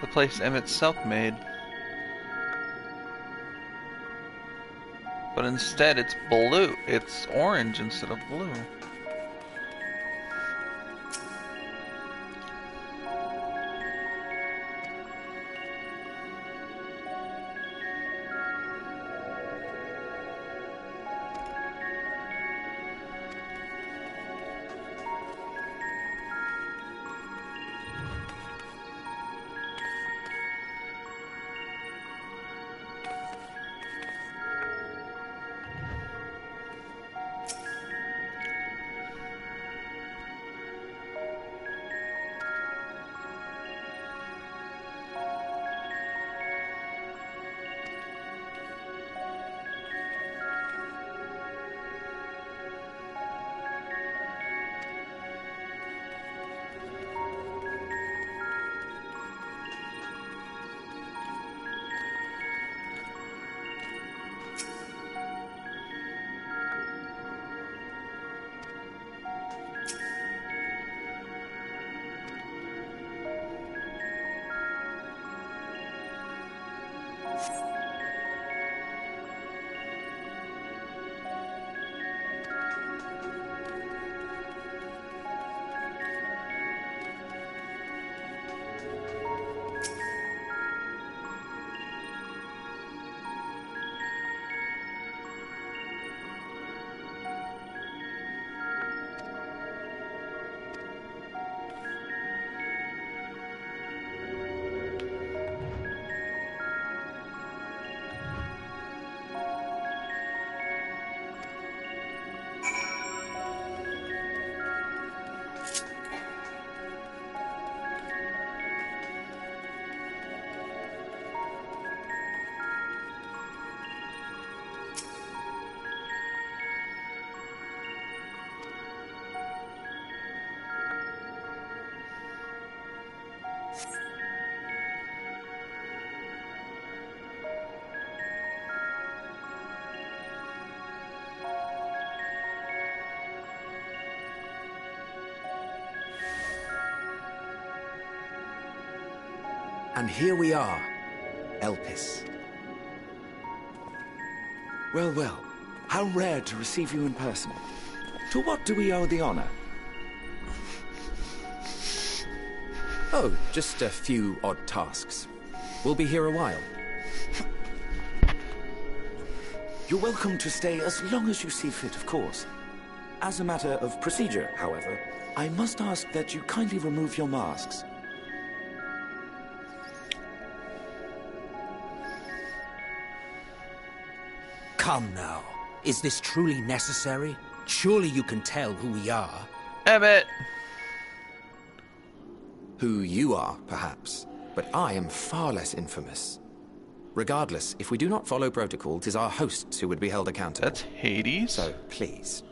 place Emmett Selk made. But instead it's blue. It's orange instead of blue. And here we are, Elpis. Well, well, how rare to receive you in person. To what do we owe the honor? Oh, just a few odd tasks. We'll be here a while. You're welcome to stay as long as you see fit, of course. As a matter of procedure, however, I must ask that you kindly remove your masks. Come now. Is this truly necessary? Surely you can tell who we are. Emmett! Who you are, perhaps. But I am far less infamous. Regardless, if we do not follow protocol, 'tis our hosts who would be held accountable. That's Hades? So, please,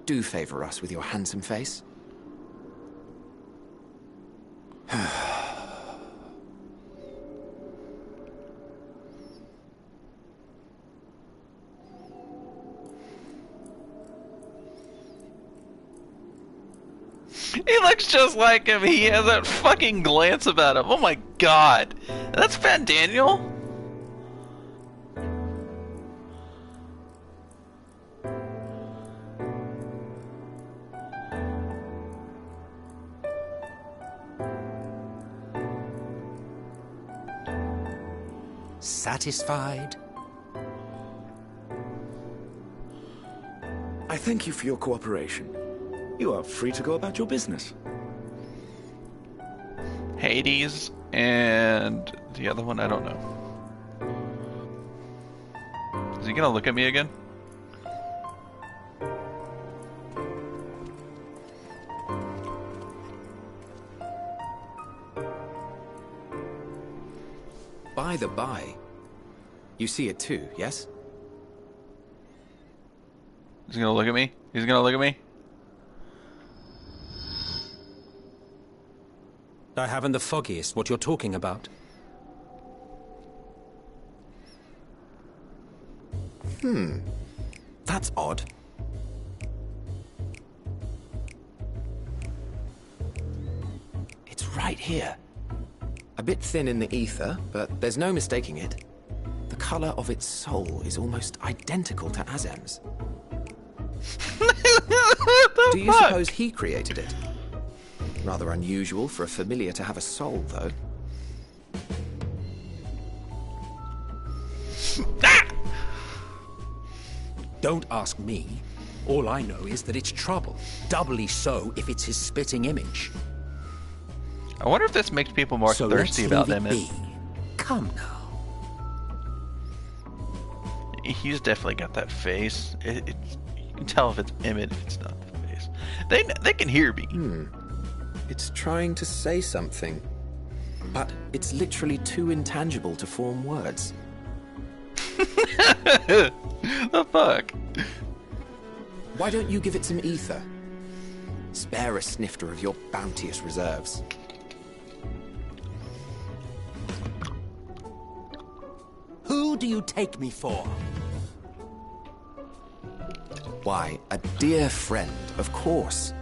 do favor us with your handsome face. He looks just like him. He has that fucking glance about him. Oh my god. That's Van Daniel? Satisfied? I thank you for your cooperation. You are free to go about your business. Hades and the other one, I don't know. Is he gonna look at me again? By the by, you see it too, yes? He's gonna look at me? He's gonna look at me? I haven't the foggiest what you're talking about. That's odd. It's right here. A bit thin in the ether, but there's no mistaking it. The color of its soul is almost identical to Azem's. Do you suppose he created it? Rather unusual for a familiar to have a soul, though. Don't ask me. All I know is that it's trouble. Doubly so if it's his spitting image. I wonder if this makes people more So thirsty let's about leave them. it be. Come now. He's definitely got that face. You can tell if it's Emmett, if it's not the face. They can hear me. It's trying to say something, but it's literally too intangible to form words. The fuck? Why don't you give it some ether? Spare a snifter of your bounteous reserves. Who do you take me for? Why, a dear friend, of course.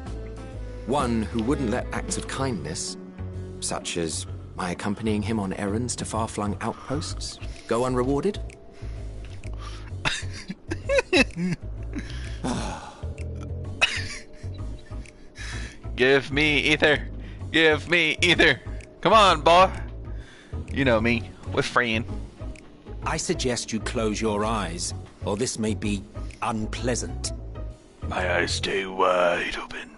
One who wouldn't let acts of kindness, such as my accompanying him on errands to far-flung outposts, go unrewarded. Give me ether. Give me ether. Come on, boy. You know me. We're friend. I suggest you close your eyes, or this may be unpleasant. My eyes stay wide open.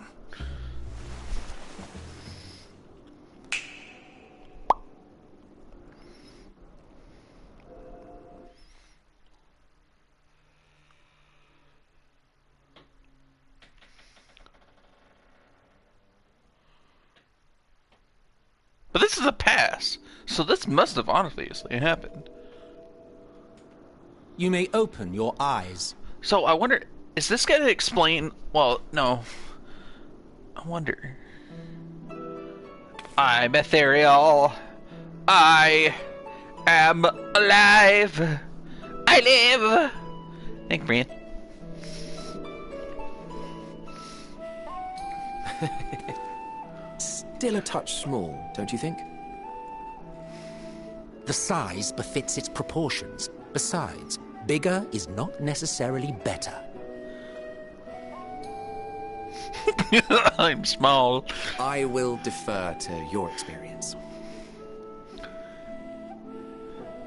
But this is a pass, so this must have obviously happened. You may open your eyes. So I wonder, is this going to explain? Well, no. I wonder. I'm ethereal. I am alive. I live. Thank you, Brian. Still a touch small, don't you think? The size befits its proportions. Besides, bigger is not necessarily better. I'm small. I will defer to your experience.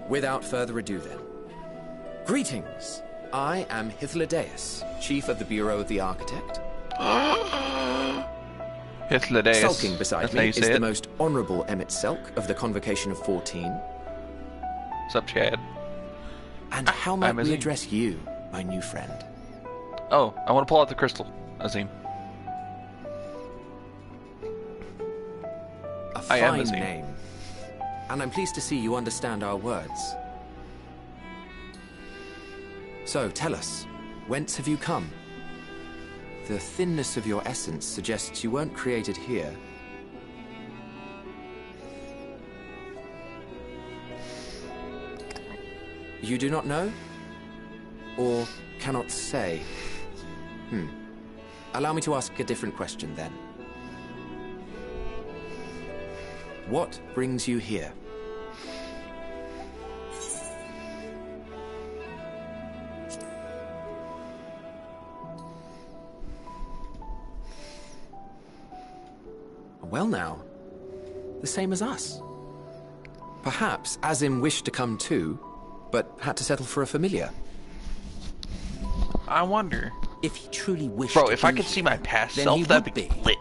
Without further ado then. Greetings. I am Hythlodaeus, Chief of the Bureau of the Architect. Hythlodaeus. Sulking beside me is the most honorable Emmett Selk of the Convocation of 14. What's up, Chad? And how might we address you, my new friend? Oh, I want to pull out the crystal, Azim. A fine name. And I'm pleased to see you understand our words. So, tell us, whence have you come? The thinness of your essence suggests you weren't created here. You do not know? Or cannot say? Allow me to ask a different question then. What brings you here? Well now, the same as us. Perhaps Azim wished to come too, but had to settle for a familiar. I wonder. If he truly wished Bro, to if I be could see my past then self, he that'd would be be. lit.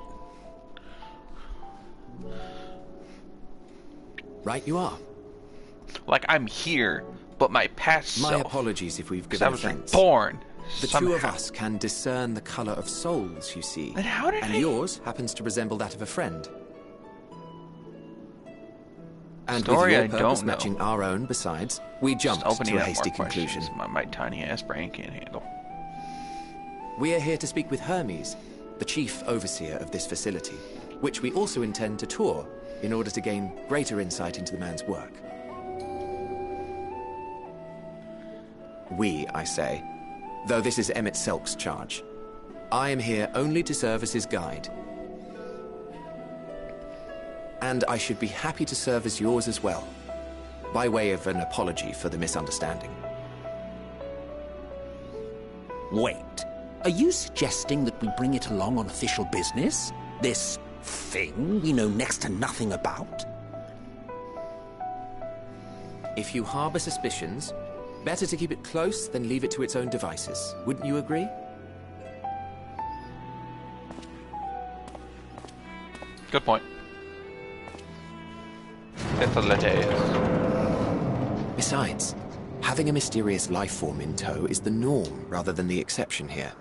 Right you are. Like, I'm here, but my past My self. apologies if we've 'Cause given I was offense. reborn. The somehow. two of us can discern the color of souls, you see. And how did and yours happens to resemble that of a friend. And Story with I your don't purpose know. matching our own, besides, we jumped opening to a up hasty more conclusion. questions my tiny ass brain can't handle. We are here to speak with Hermes, the chief overseer of this facility, which we also intend to tour in order to gain greater insight into the man's work. We, I say, though this is Emmett Selk's charge. I am here only to serve as his guide. And I should be happy to serve as yours as well. by way of an apology for the misunderstanding. Wait, are you suggesting that we bring it along on official business? This thing we know next to nothing about? If you harbor suspicions, better to keep it close than leave it to its own devices. Wouldn't you agree? Good point. Besides, having a mysterious life form in tow is the norm rather than the exception here.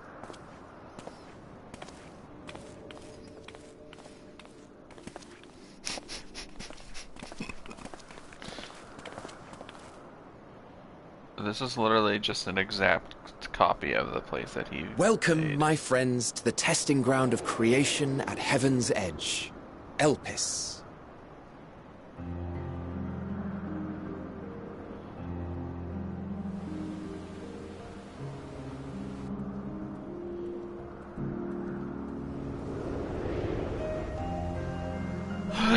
This is literally just an exact copy of the place that he Welcome, made. my friends, to the testing ground of creation at Heaven's Edge. Elpis.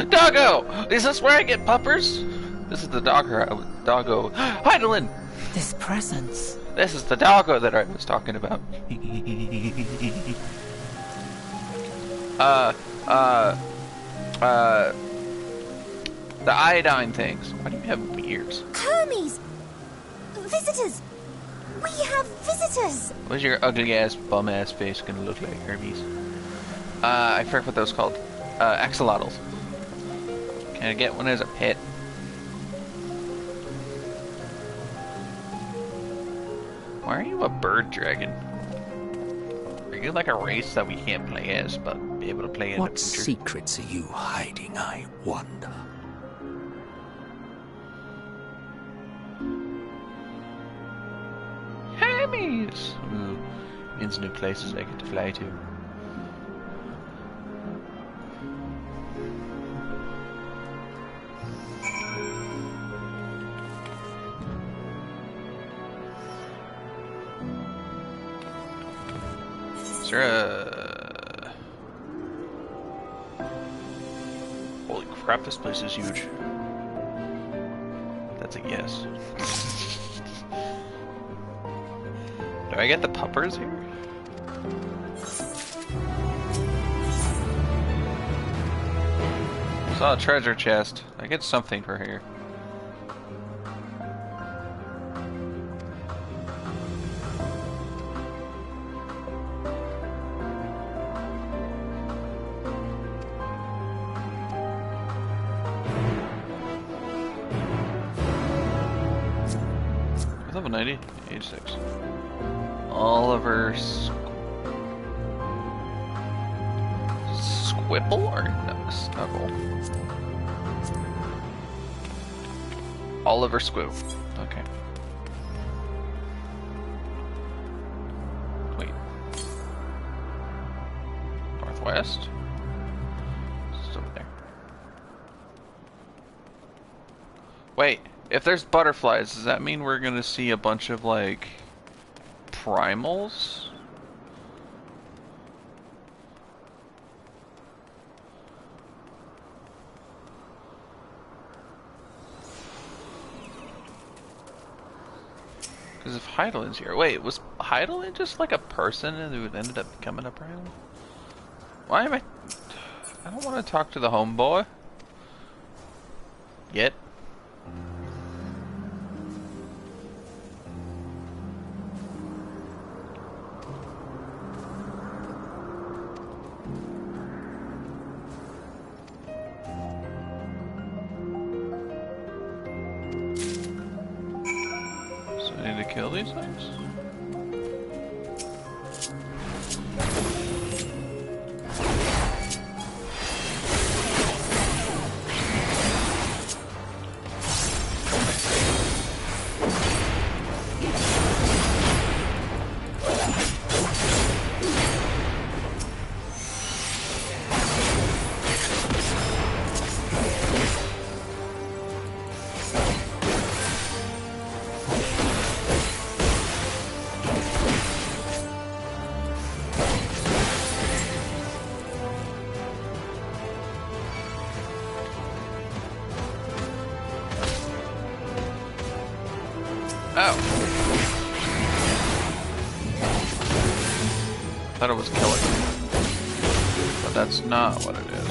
Doggo! Is this where I get puppers? This is the doggo. Heidelin! This presence. This is the doggo that I was talking about. The iodine things. Why do you have ears? Hermes! Visitors! We have visitors! What's your ugly ass, bum ass face gonna look like, Hermes? I forget what those called. Axolotls. Can I get one as a pet? Why are you a bird dragon? Are you like a race that we can't play as, but be able to play in What the future? secrets are you hiding, I wonder? Hermes! Ooh, means new places I get to fly to. Holy crap, this place is huge. That's a yes. Do I get the puppers here? Saw a treasure chest. I get something for here. Level 90, age 6. Oliver Squibble or no, Snuggle? Oliver Squib. Okay. Wait. Northwest? It's over there. Wait. If there's butterflies, does that mean we're gonna see a bunch of, like, primals? Because if Heidelin's here... Wait, was Heidelin just, like, a person who ended up becoming a primal? Why am I... I don't want to talk to the homeboy. Yet. Kill these things? Oh. Thought it was killing me. But that's not what it is.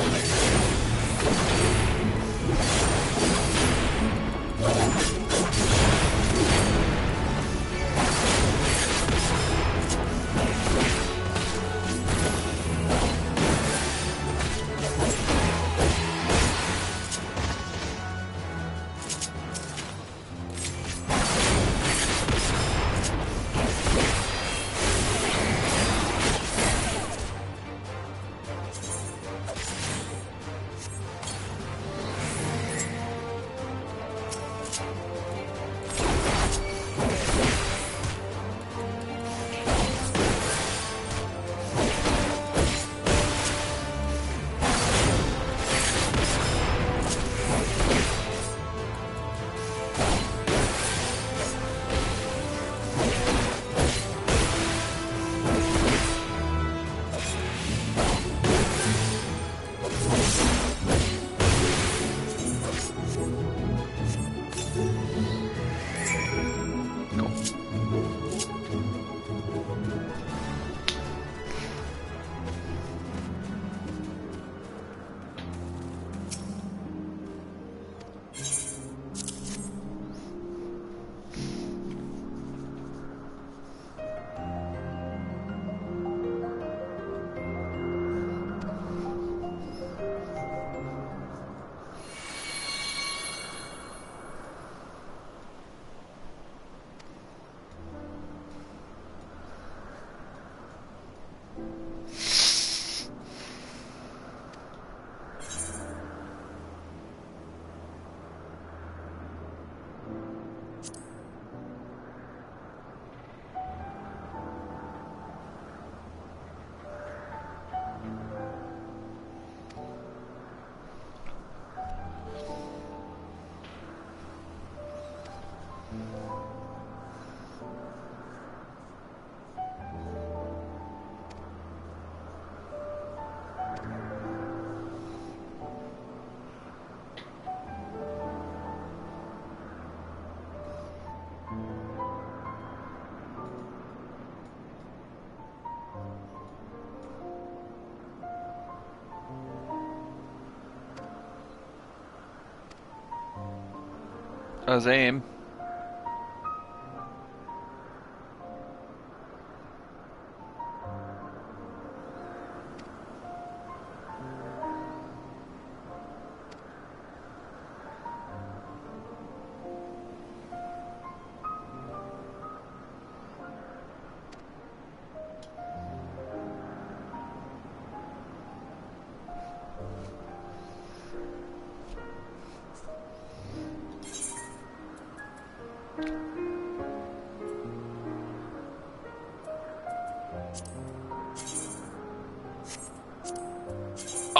That was aim.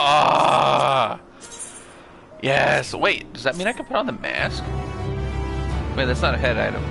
Ah! Yes. Wait, does that mean I can put on the mask? Wait, that's not a head item.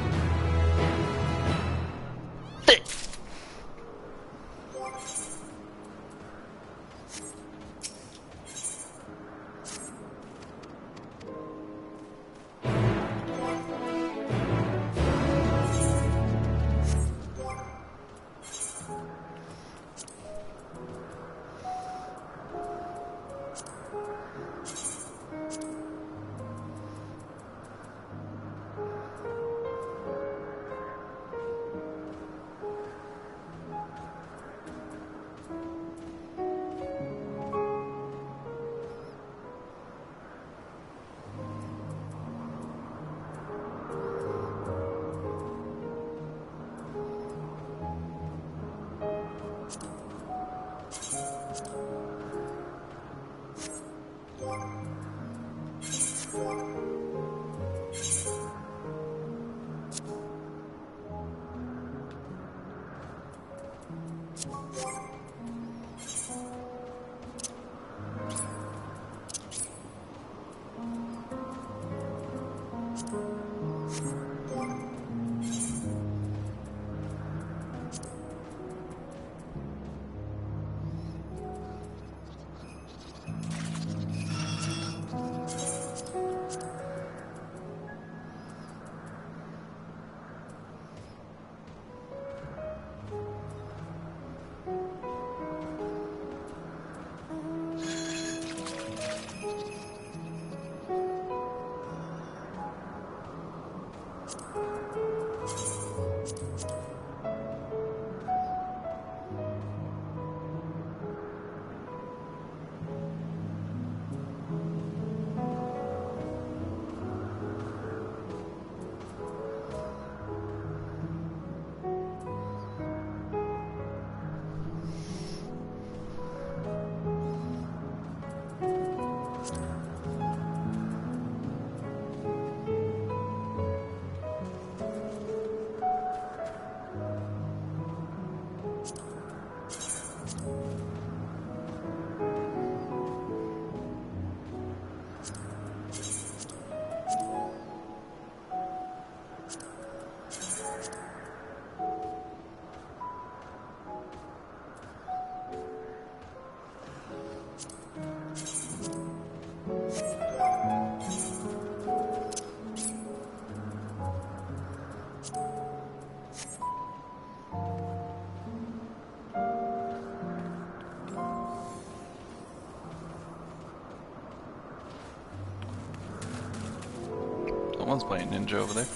Someone's playing Ninja over there.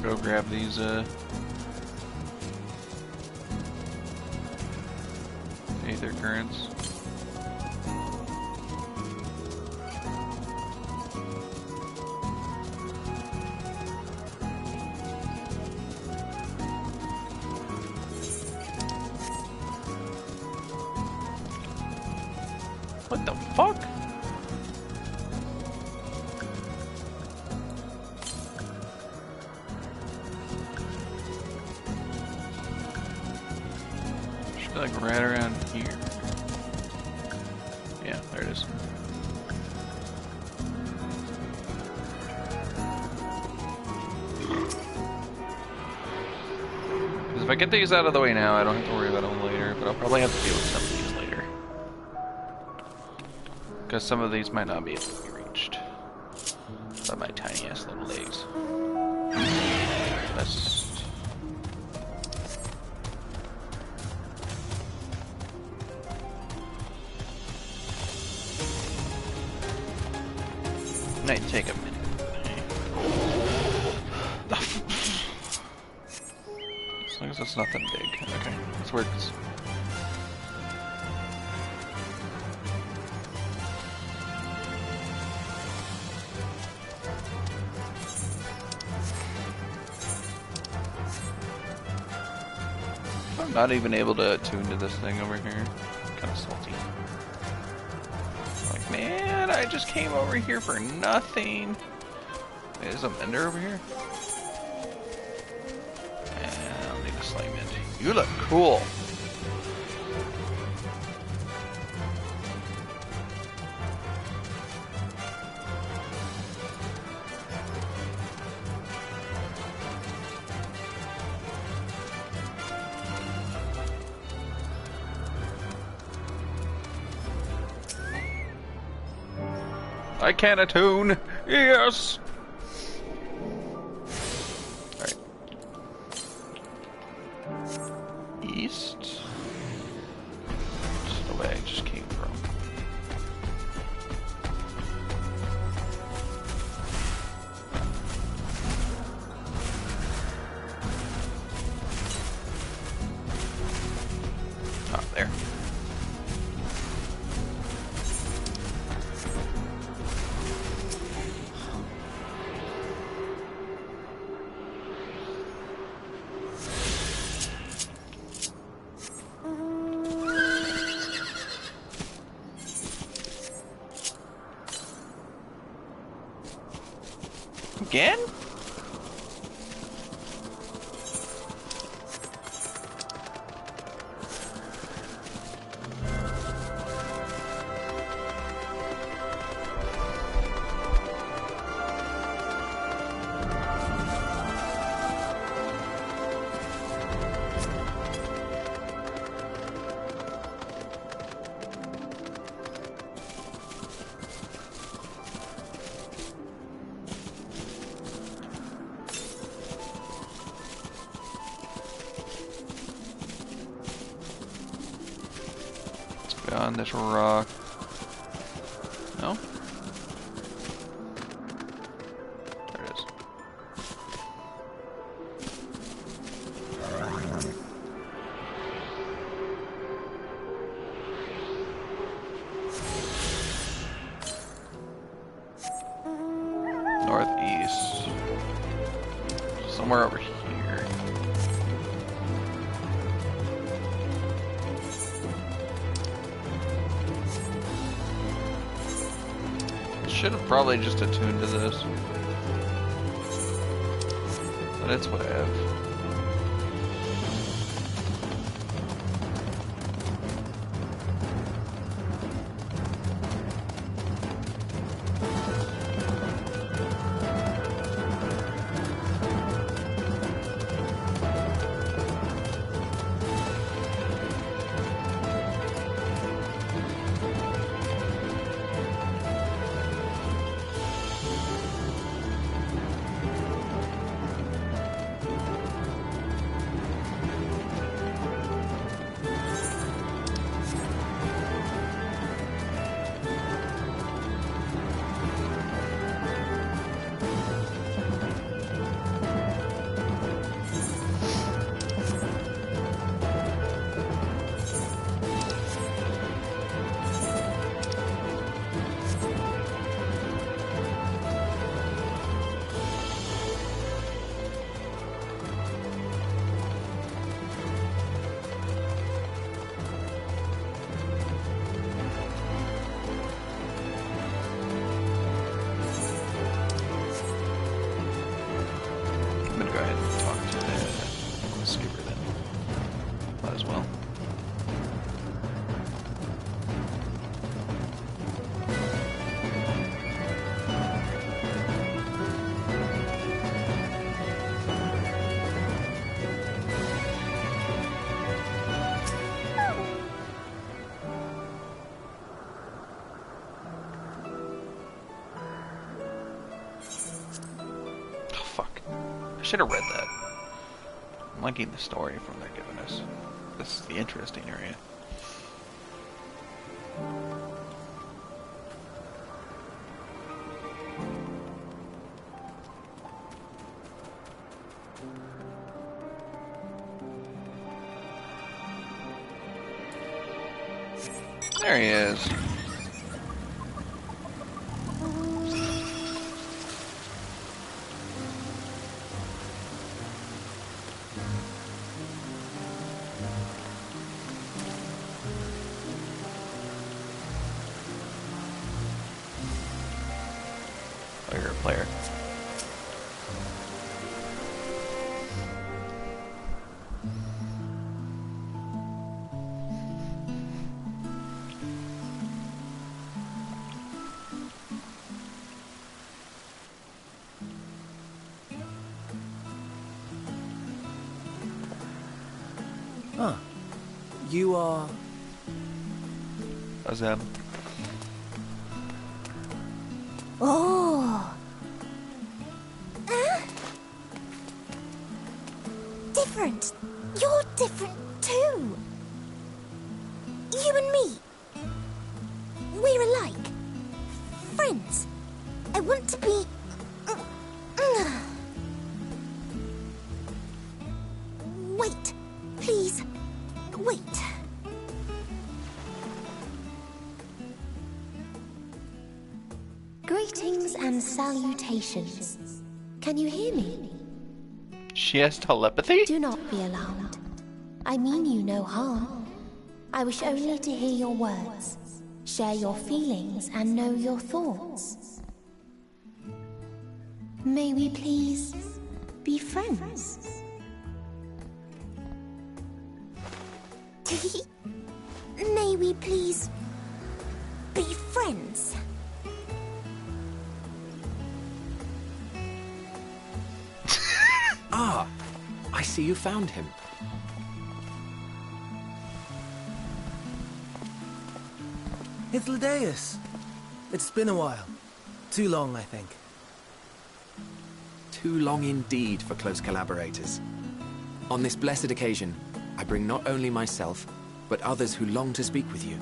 Go grab these Aether currents. What the fuck? Like right around here. Yeah, there it is. Because if I get these out of the way now, I don't have to worry about them later, but I'll probably have to deal with some of these later. Because some of these might not be able to be reached by my tiny ass little legs. That's might take a minute. As long as it's not that big. Okay, this works. I'm not even able to attune to this thing over here. Kind of salty. Like, man, I just came over here for nothing. Wait, there's a vendor over here? I don't need a slime mint. You look cool. I can attune. Yes. All right. East. Just the way I just came from. Ah, there. Again? On this rock. No? There it is. Northeast. Somewhere over here. Should have probably just attuned to this, but it's whatever. I should have read that. I'm liking the story from they're giving us. This is the interesting area. There he is. Oh, you're a player. Ah, you are... Azem. Oh. Different. You're different too. You and me. We're alike. Friends. I want to be... Wait. Please. Wait. Greetings and salutations. Can you hear me? She has telepathy? Do not be alarmed. I mean you no harm. I wish only to hear your words, share your feelings, and know your thoughts. May we please be friends? May we please be friends? Ah, I see you found him. It's Ladeus. It's been a while. Too long, I think. Too long indeed for close collaborators. On this blessed occasion, I bring not only myself, but others who long to speak with you.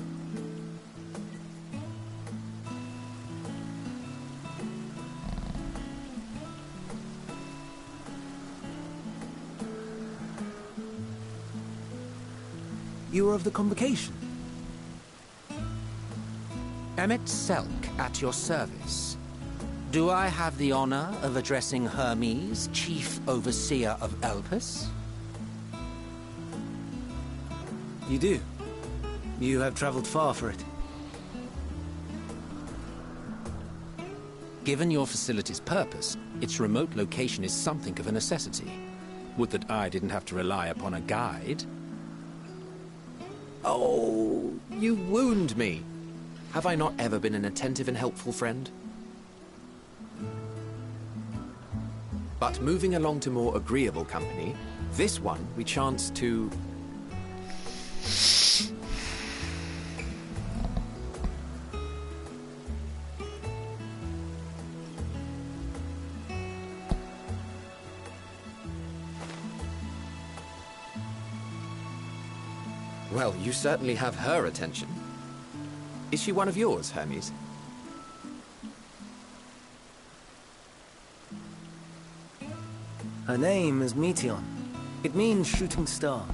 You are of the Convocation? Emmet Selk at your service. Do I have the honor of addressing Hermes, Chief Overseer of Elpis? You do. You have traveled far for it. Given your facility's purpose, its remote location is something of a necessity. Would that I didn't have to rely upon a guide. Oh, you wound me. Have I not ever been an attentive and helpful friend? But moving along to more agreeable company, this one we chance to... Well, you certainly have her attention. Is she one of yours, Hermes? Her name is Meteon. It means shooting star.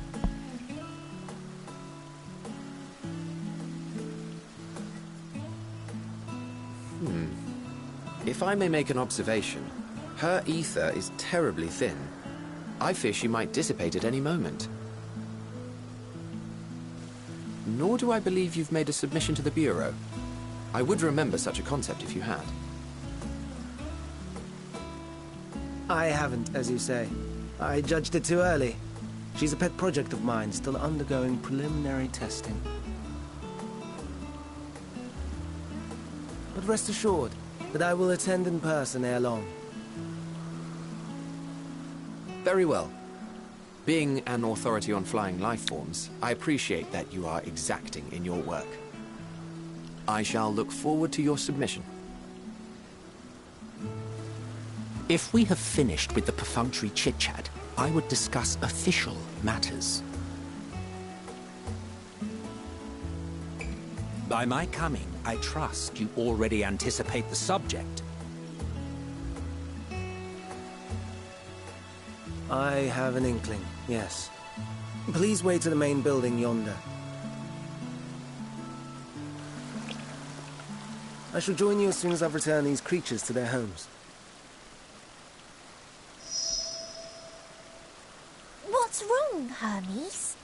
If I may make an observation, her ether is terribly thin. I fear she might dissipate at any moment. Nor do I believe you've made a submission to the Bureau. I would remember such a concept if you had. I haven't, as you say. I judged it too early. She's a pet project of mine, still undergoing preliminary testing. But rest assured that I will attend in person ere long. Very well. Being an authority on flying life forms, I appreciate that you are exacting in your work. I shall look forward to your submission. If we have finished with the perfunctory chit-chat, I would discuss official matters. By my coming, I trust you already anticipate the subject. I have an inkling, yes. Please wait to the main building yonder. I shall join you as soon as I've returned these creatures to their homes. What's wrong, Hermes?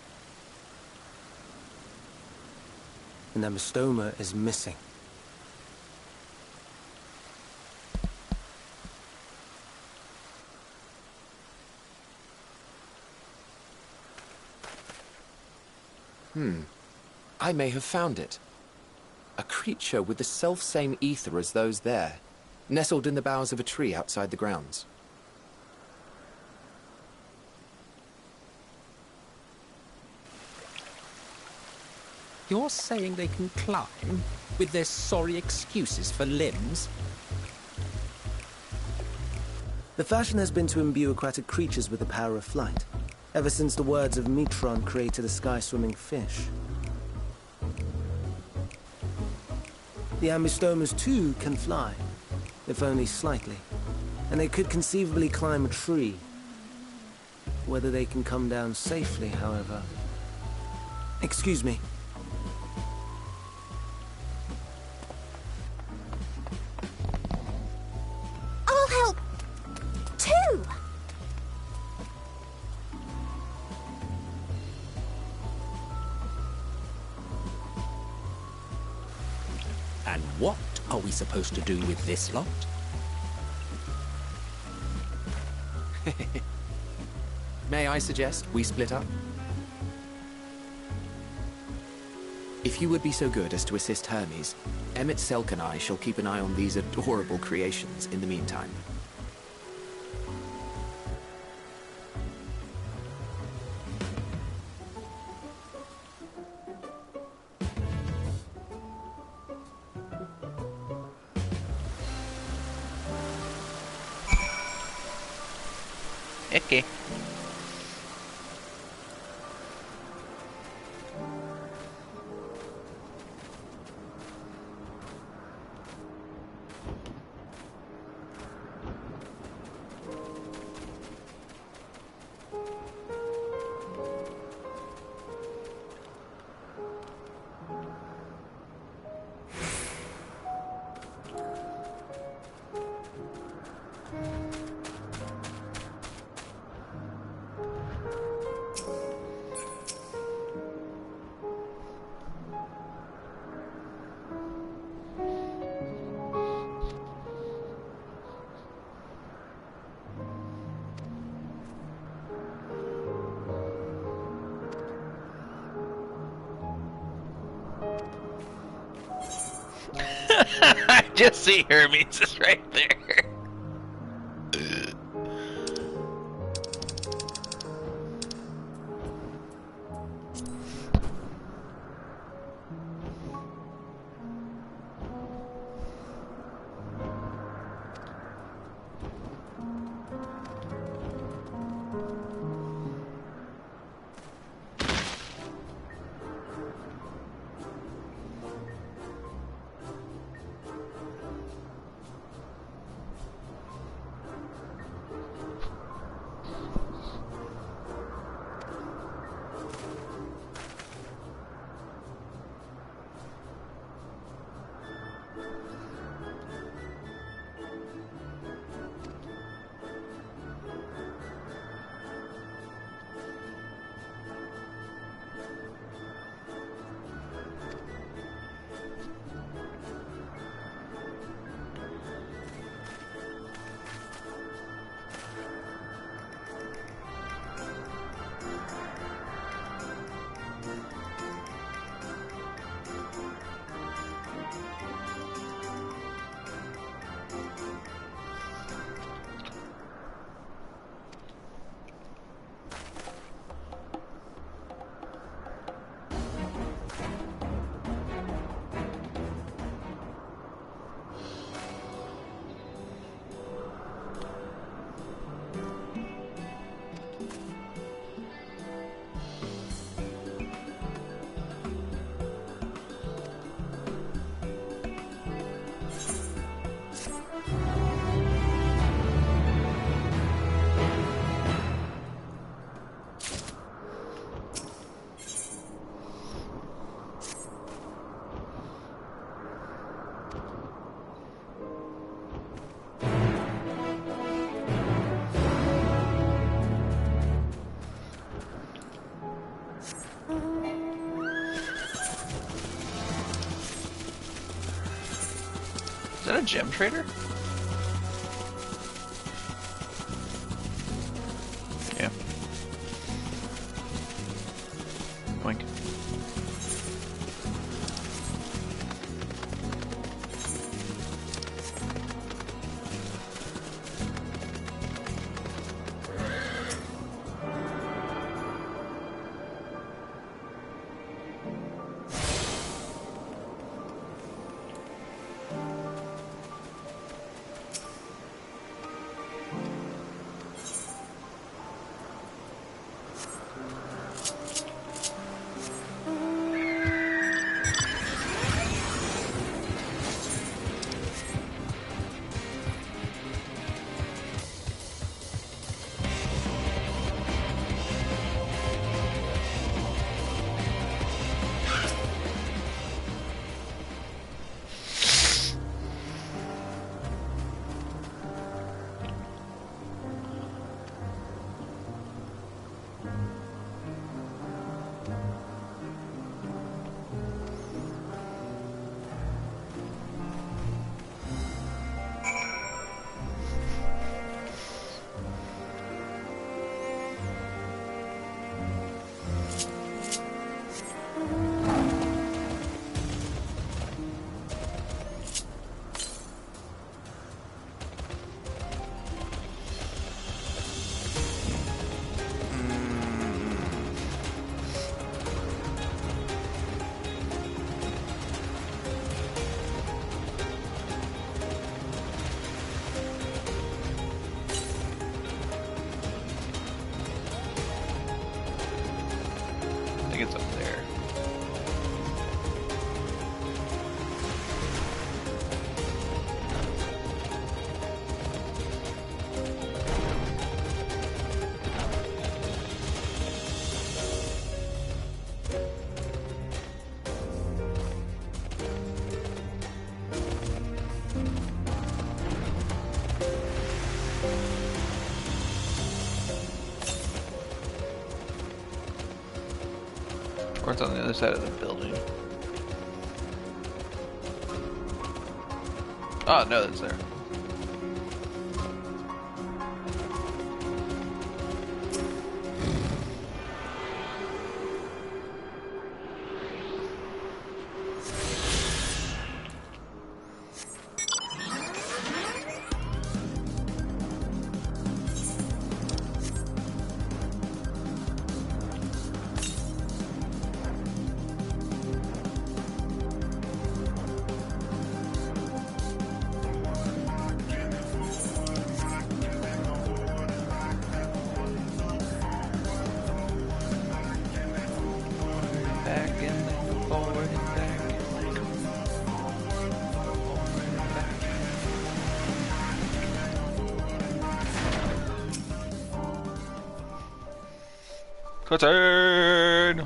The Nemestoma is missing. I may have found it. A creature with the self-same ether as those there, nestled in the boughs of a tree outside the grounds. You're saying they can climb, with their sorry excuses for limbs? The fashion has been to imbue aquatic creatures with the power of flight, ever since the words of Metron created a sky-swimming fish. The Ambistomas too can fly, if only slightly, and they could conceivably climb a tree. Whether they can come down safely, however... Excuse me. I'll help, too! And what are we supposed to do with this lot? May I suggest we split up? If you would be so good as to assist Hermes, Emmett Selk and I shall keep an eye on these adorable creations in the meantime. Okay. I just see Hermes is right there. a gem trader? Yeah. Boink. I think it's up there. Or it's on the other side of the building. Oh, no, it's there. Turn.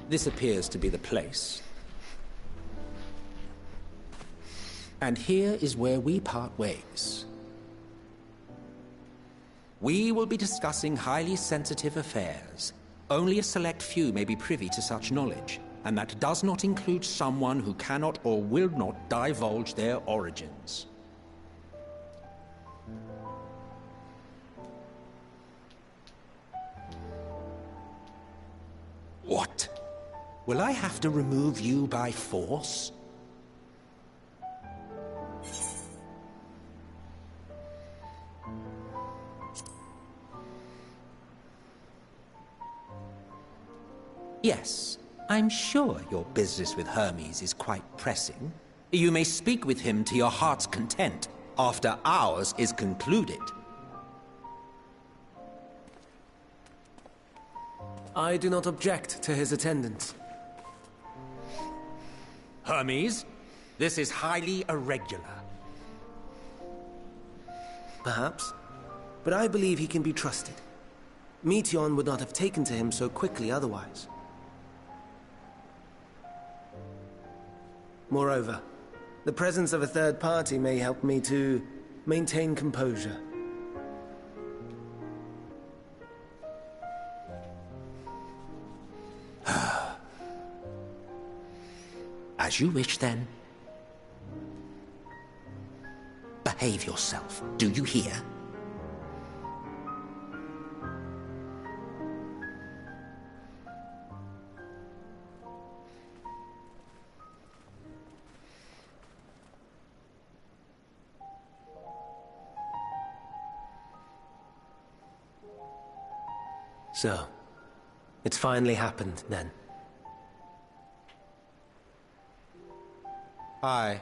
This appears to be the place. And here is where we part ways. We will be discussing highly sensitive affairs. Only a select few may be privy to such knowledge, and that does not include someone who cannot or will not divulge their origins. What? Will I have to remove you by force? Yes, I'm sure your business with Hermes is quite pressing. You may speak with him to your heart's content after ours is concluded. I do not object to his attendance. Hermes, this is highly irregular. Perhaps, but I believe he can be trusted. Meteon would not have taken to him so quickly otherwise. Moreover, the presence of a third party may help me to maintain composure. As you wish, then. Behave yourself. Do you hear? So, it's finally happened, then. Aye.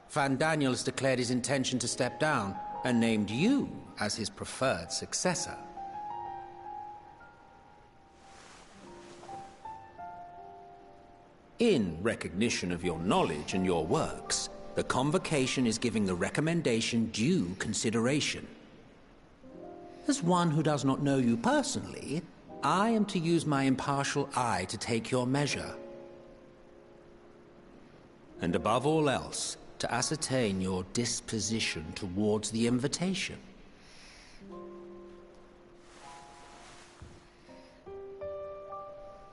Van Daniels declared his intention to step down, and named you as his preferred successor. In recognition of your knowledge and your works, the Convocation is giving the recommendation due consideration. As one who does not know you personally, I am to use my impartial eye to take your measure. And above all else, to ascertain your disposition towards the invitation.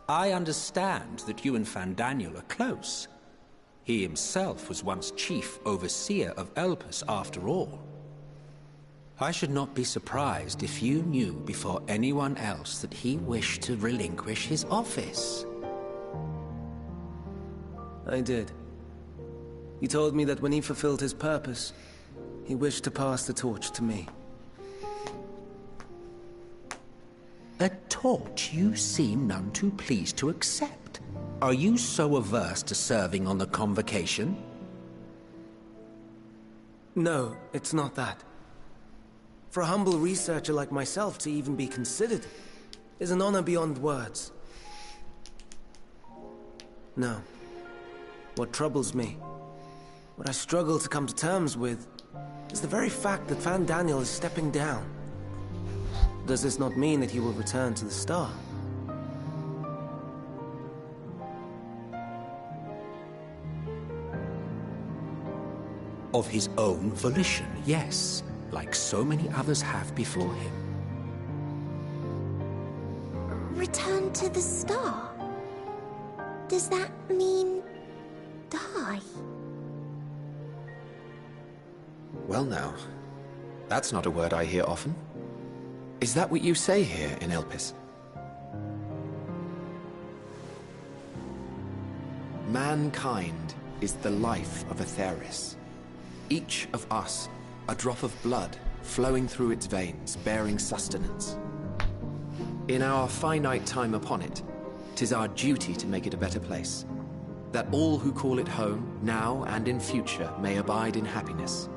I understand that you and Fandaniel are close. He himself was once chief overseer of Elpis after all. I should not be surprised if you knew before anyone else that he wished to relinquish his office. I did. He told me that when he fulfilled his purpose, he wished to pass the torch to me. A torch you seem none too pleased to accept. Are you so averse to serving on the Convocation? No, it's not that. For a humble researcher like myself to even be considered is an honor beyond words. No. What troubles me, what I struggle to come to terms with, is the very fact that Fandaniel is stepping down. Does this not mean that he will return to the Star? Of his own volition, yes, like so many others have before him. Return to the Star? Does that mean die? Well now, that's not a word I hear often. Is that what you say here in Elpis? Mankind is the life of Atheris. Each of us, a drop of blood flowing through its veins, bearing sustenance. In our finite time upon it, 'tis our duty to make it a better place, that all who call it home, now and in future, may abide in happiness.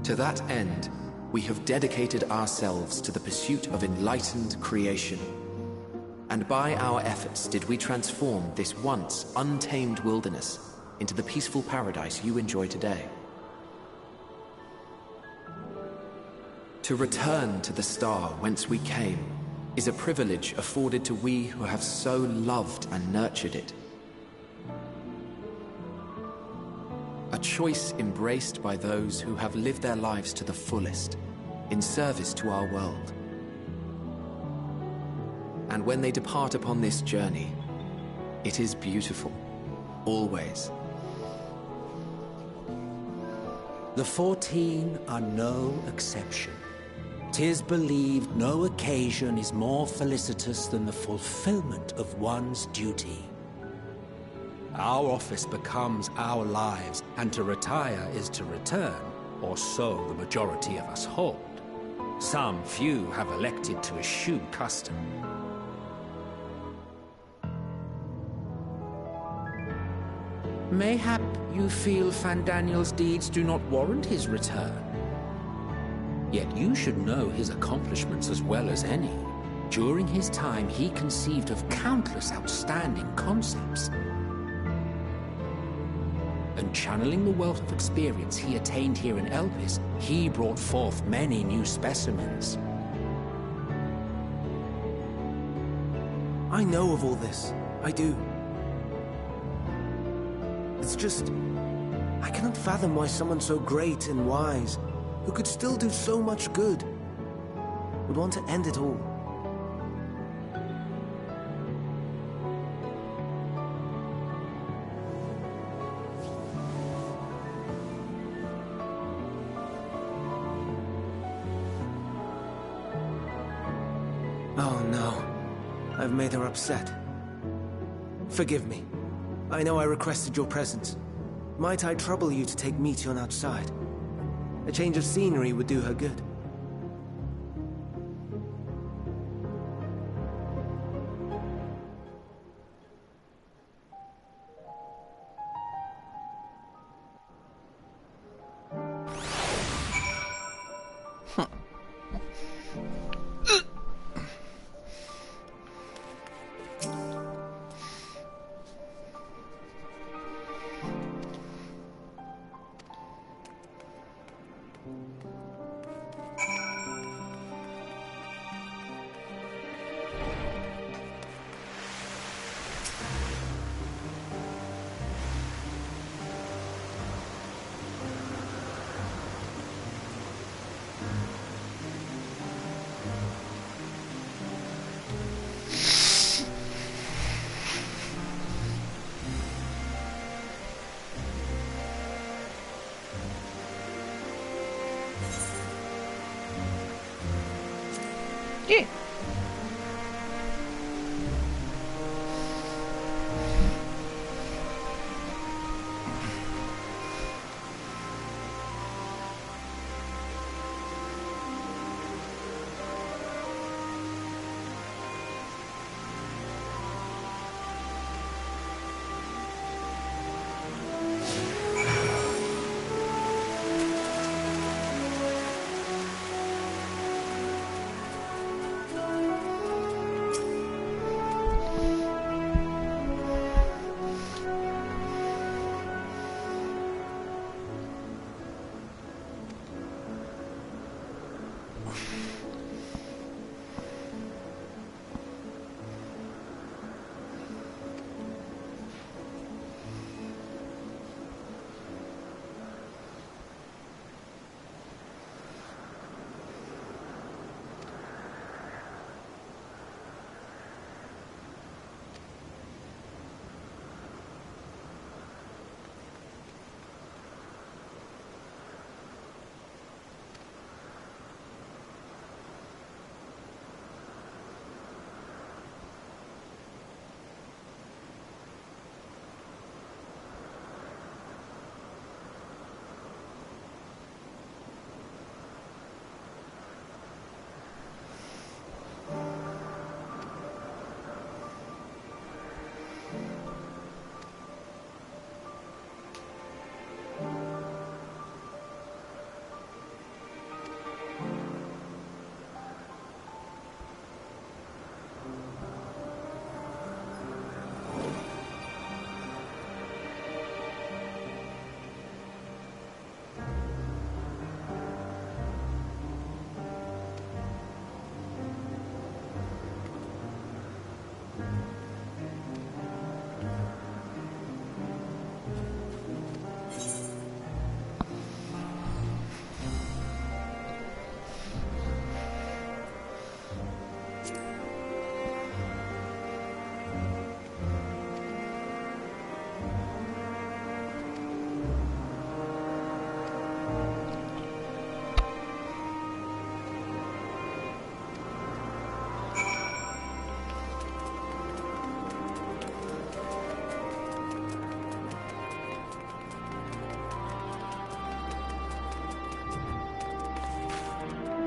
To that end, we have dedicated ourselves to the pursuit of enlightened creation. And by our efforts did we transform this once untamed wilderness into the peaceful paradise you enjoy today. To return to the Star whence we came is a privilege afforded to we who have so loved and nurtured it. A choice embraced by those who have lived their lives to the fullest, in service to our world. And when they depart upon this journey, it is beautiful, always. The 14 are no exception. 'Tis believed no occasion is more felicitous than the fulfillment of one's duty. Our office becomes our lives, and to retire is to return, or so the majority of us hold. Some few have elected to eschew custom. Mayhap you feel Fandaniel's deeds do not warrant his return. Yet you should know his accomplishments as well as any. During his time, he conceived of countless outstanding concepts. And channeling the wealth of experience he attained here in Elpis, he brought forth many new specimens. I know of all this. I do. It's just, I cannot fathom why someone so great and wise, who could still do so much good, would want to end it all. Oh no. I've made her upset. Forgive me. I know I requested your presence. Might I trouble you to take Meteon outside? A change of scenery would do her good. Yeah.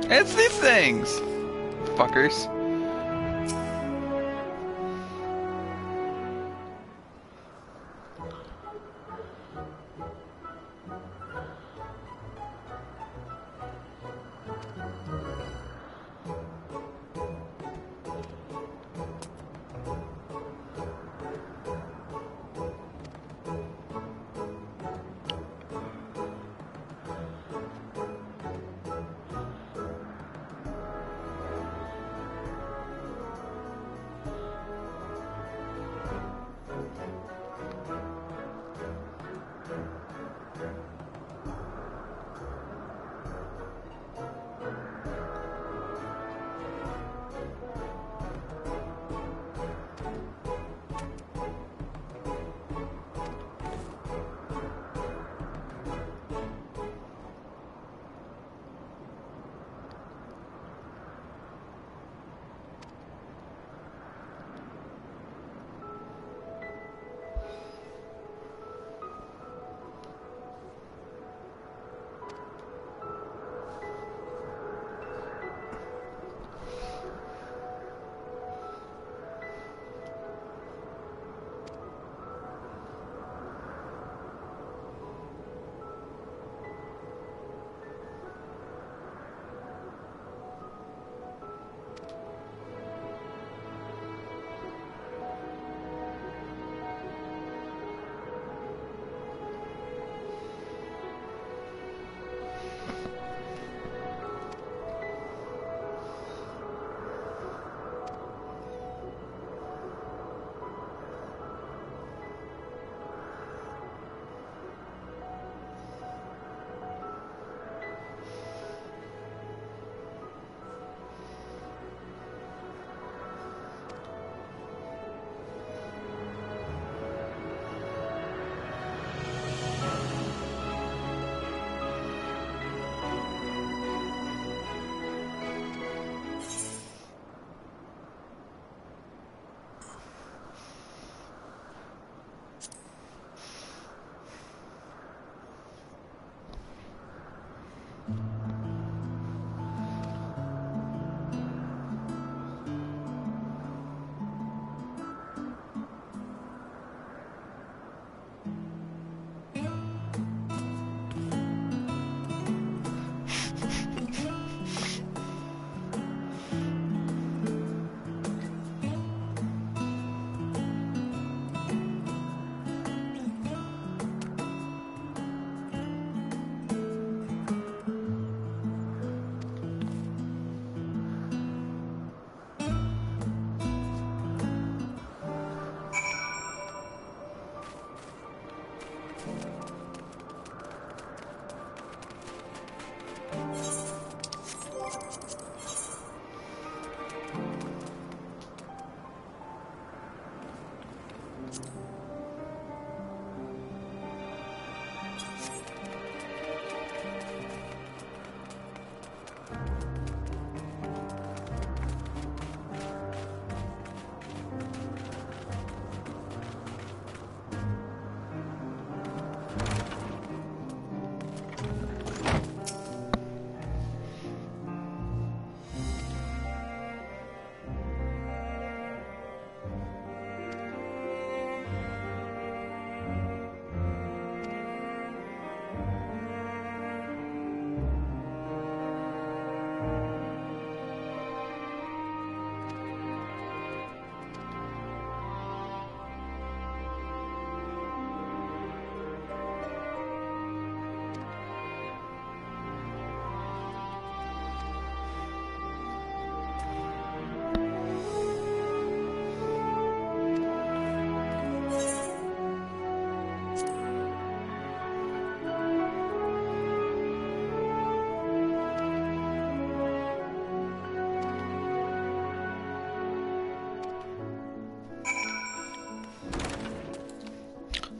It's these things! Fuckers.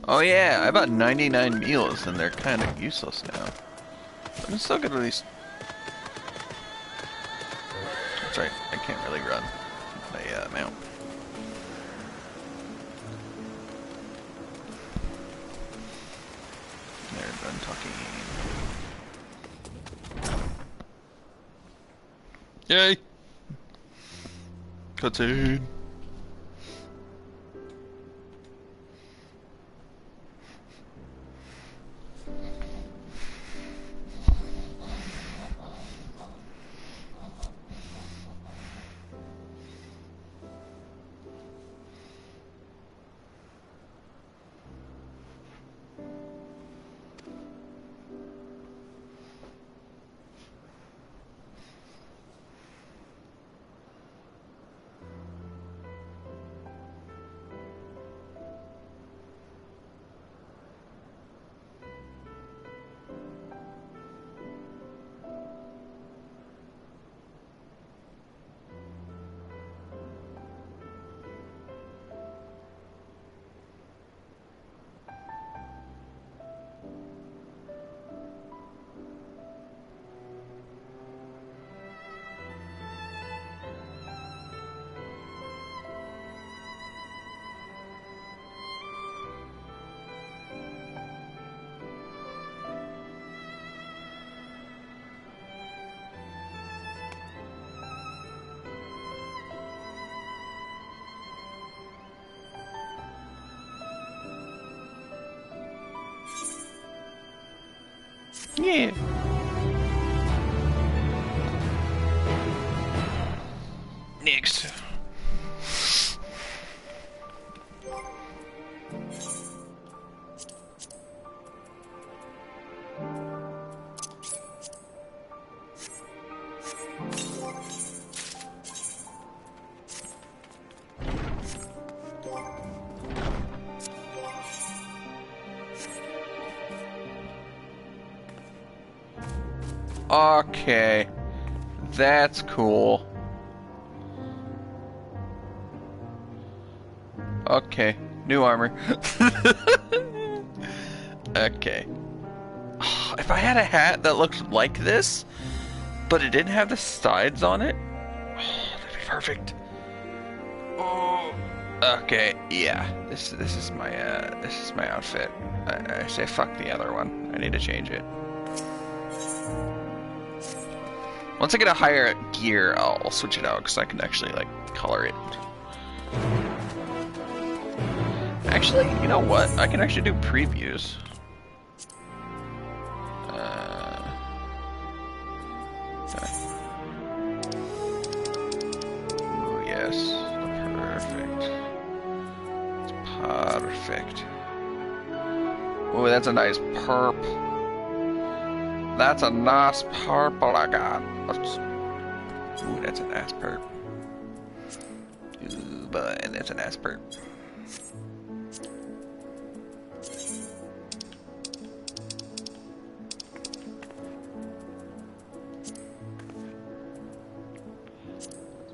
Oh yeah, I bought 99 meals and they're kind of useless now. I'm still gonna at least... That's right, I can't really run my mount. They're done talking. Yay! Cutscene! Yeah. Next. Okay, that's cool. Okay, new armor. Okay. If I had a hat that looked like this, but it didn't have the sides on it, that'd be perfect. Oh. Okay, yeah. This is my outfit. I say fuck the other one. I need to change it. Once I get a higher gear, I'll switch it out because I can actually like color it. Actually, you know what? I can actually do previews. Ooh, yes, perfect. It's perfect. Ooh, that's a nice perp. That's a nice purple I got. Ooh, that's a nice perp. Ooh, boy, that's a nice perp.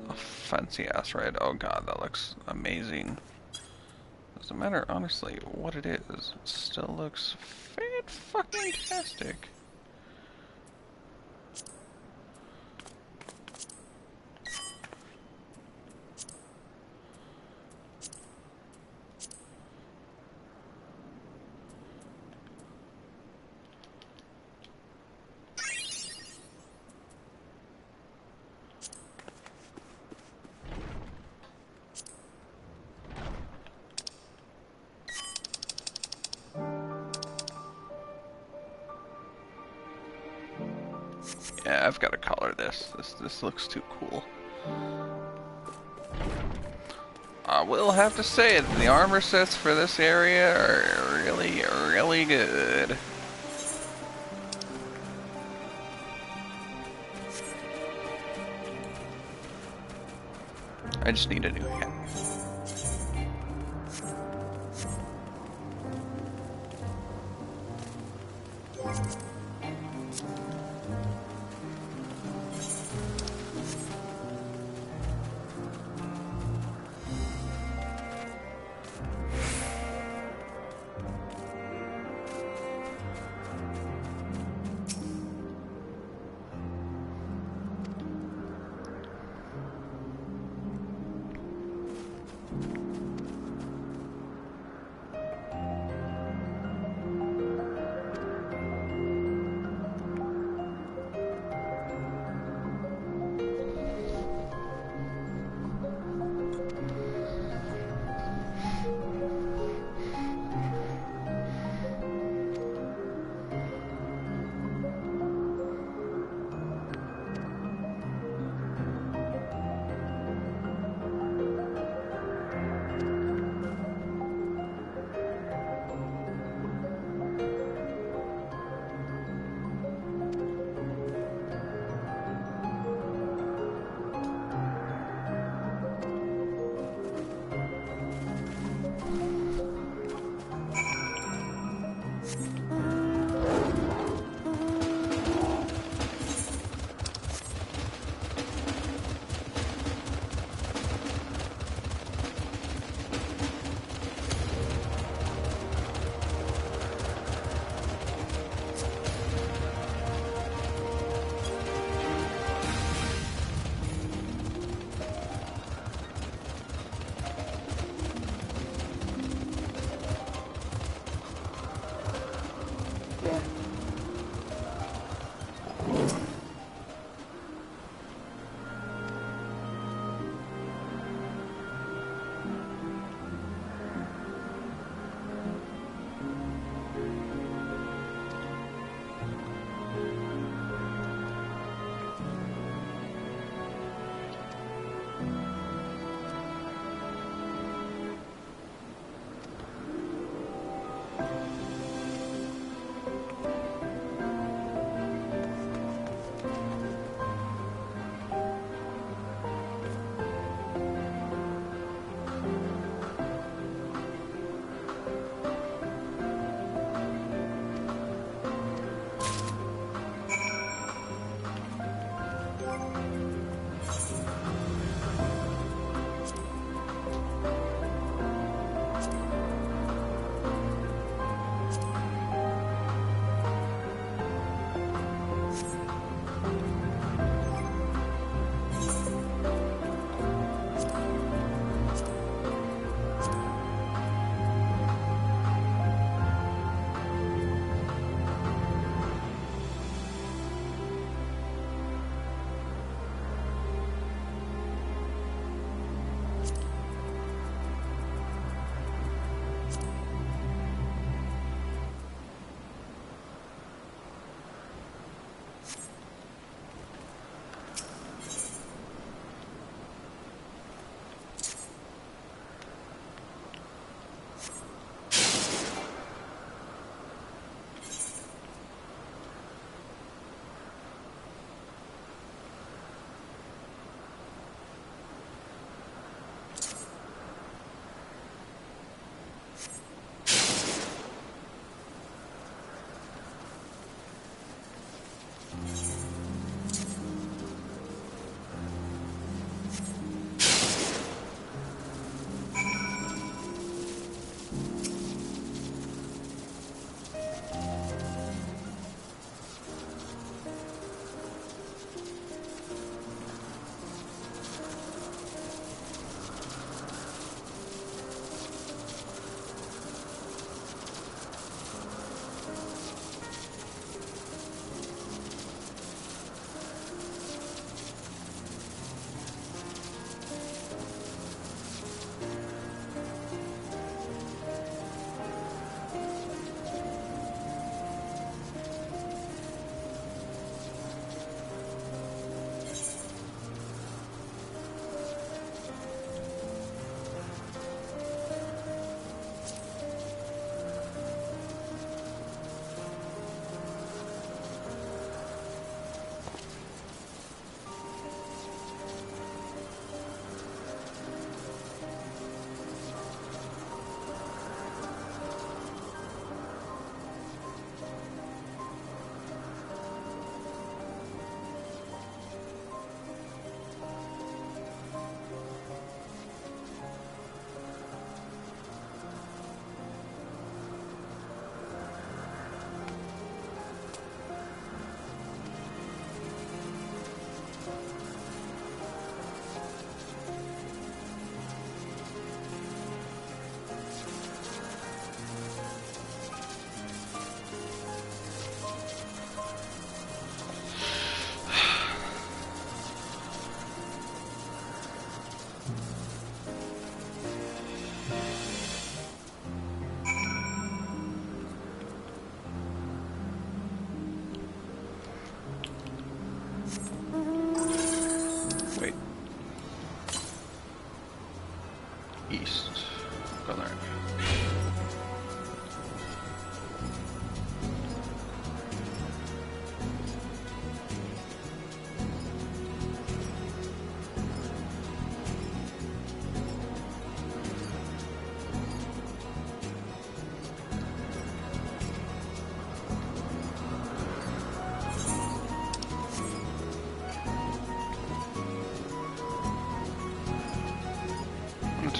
A fancy ass red. Oh god, that looks amazing. Doesn't matter, honestly, what it is. It still looks fan-fucking-tastic. Yeah, I've got to color this. This looks too cool. I will have to say it, the armor sets for this area are really, really good. I just need a new hat.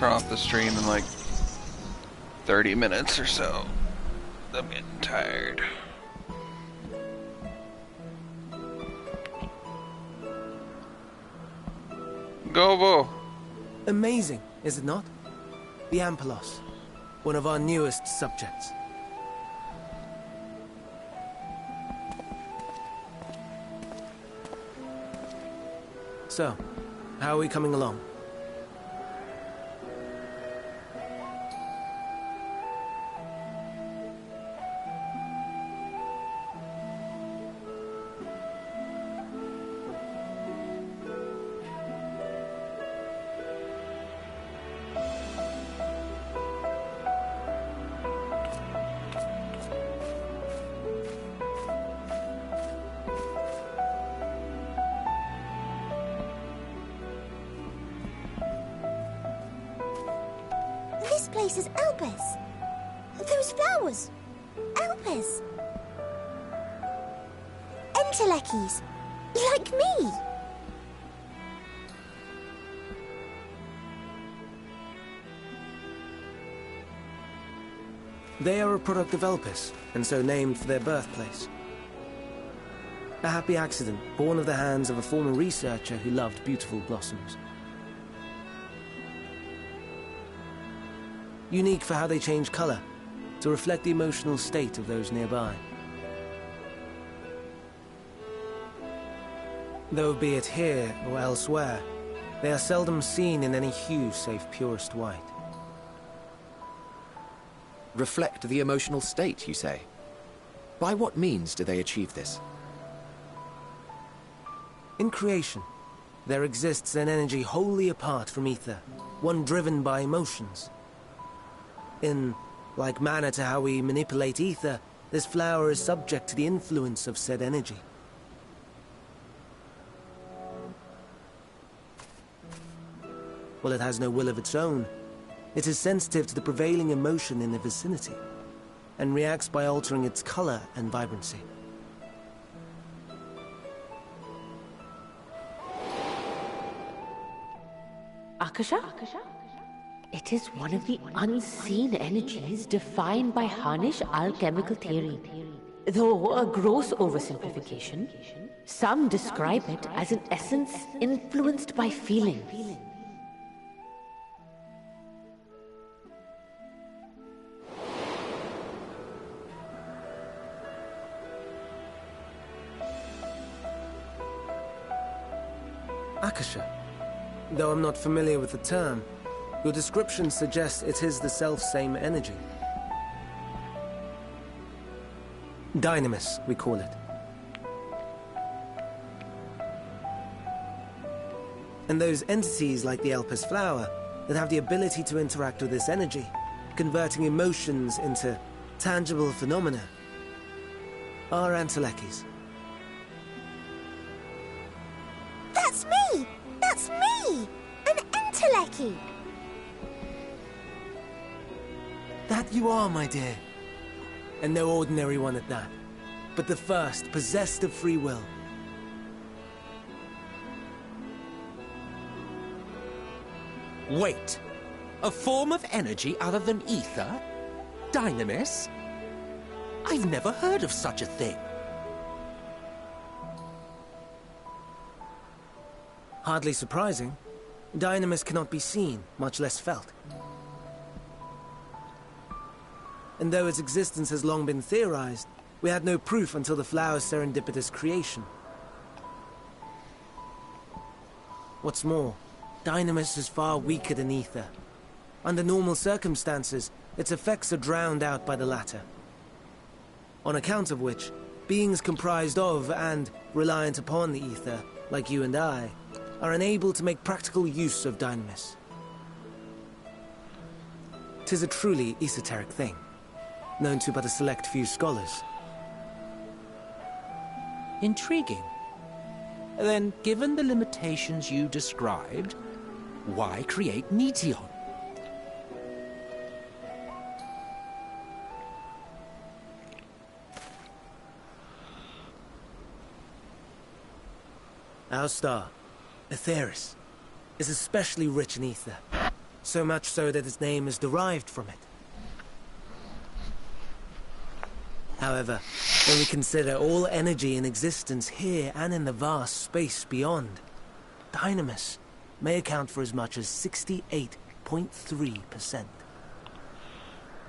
turn off the stream in like 30 minutes or so. I'm getting tired. Gobo! Amazing, is it not? The Ampelos, one of our newest subjects. So, how are we coming along? This place is Elpis. Those flowers. Elpis. Entelekis. Like me. They are a product of Elpis, and so named for their birthplace. A happy accident, born of the hands of a former researcher who loved beautiful blossoms. Unique for how they change color, to reflect the emotional state of those nearby. Though be it here or elsewhere, they are seldom seen in any hue save purest white. Reflect the emotional state, you say? By what means do they achieve this? In creation, there exists an energy wholly apart from ether, one driven by emotions. In like manner to how we manipulate ether, this flower is subject to the influence of said energy. Well, it has no will of its own. It is sensitive to the prevailing emotion in the vicinity, and reacts by altering its color and vibrancy. Akasha? It is one of the unseen energies defined by Harnish alchemical theory. Though a gross oversimplification, some describe it as an essence influenced by feeling. Akasha. Though I'm not familiar with the term, your description suggests it is the self-same energy. Dynamis, we call it. And those entities like the Elpis flower that have the ability to interact with this energy, converting emotions into tangible phenomena, are Entelekis. That's me! That's me! An Enteleki! That you are, my dear. And no ordinary one at that, but the first possessed of free will. Wait. A form of energy other than ether? Dynamis? I've never heard of such a thing. Hardly surprising. Dynamis cannot be seen, much less felt. And though its existence has long been theorized, we had no proof until the flower's serendipitous creation. What's more, Dynamis is far weaker than ether. Under normal circumstances, its effects are drowned out by the latter. On account of which, beings comprised of and reliant upon the ether, like you and I, are unable to make practical use of Dynamis. 'Tis a truly esoteric thing, known to but a select few scholars. Intriguing. Then, given the limitations you described, why create Meteon? Our star, Aetheris, is especially rich in ether. So much so that its name is derived from it. However, when we consider all energy in existence here and in the vast space beyond, Dynamis may account for as much as 68.3%.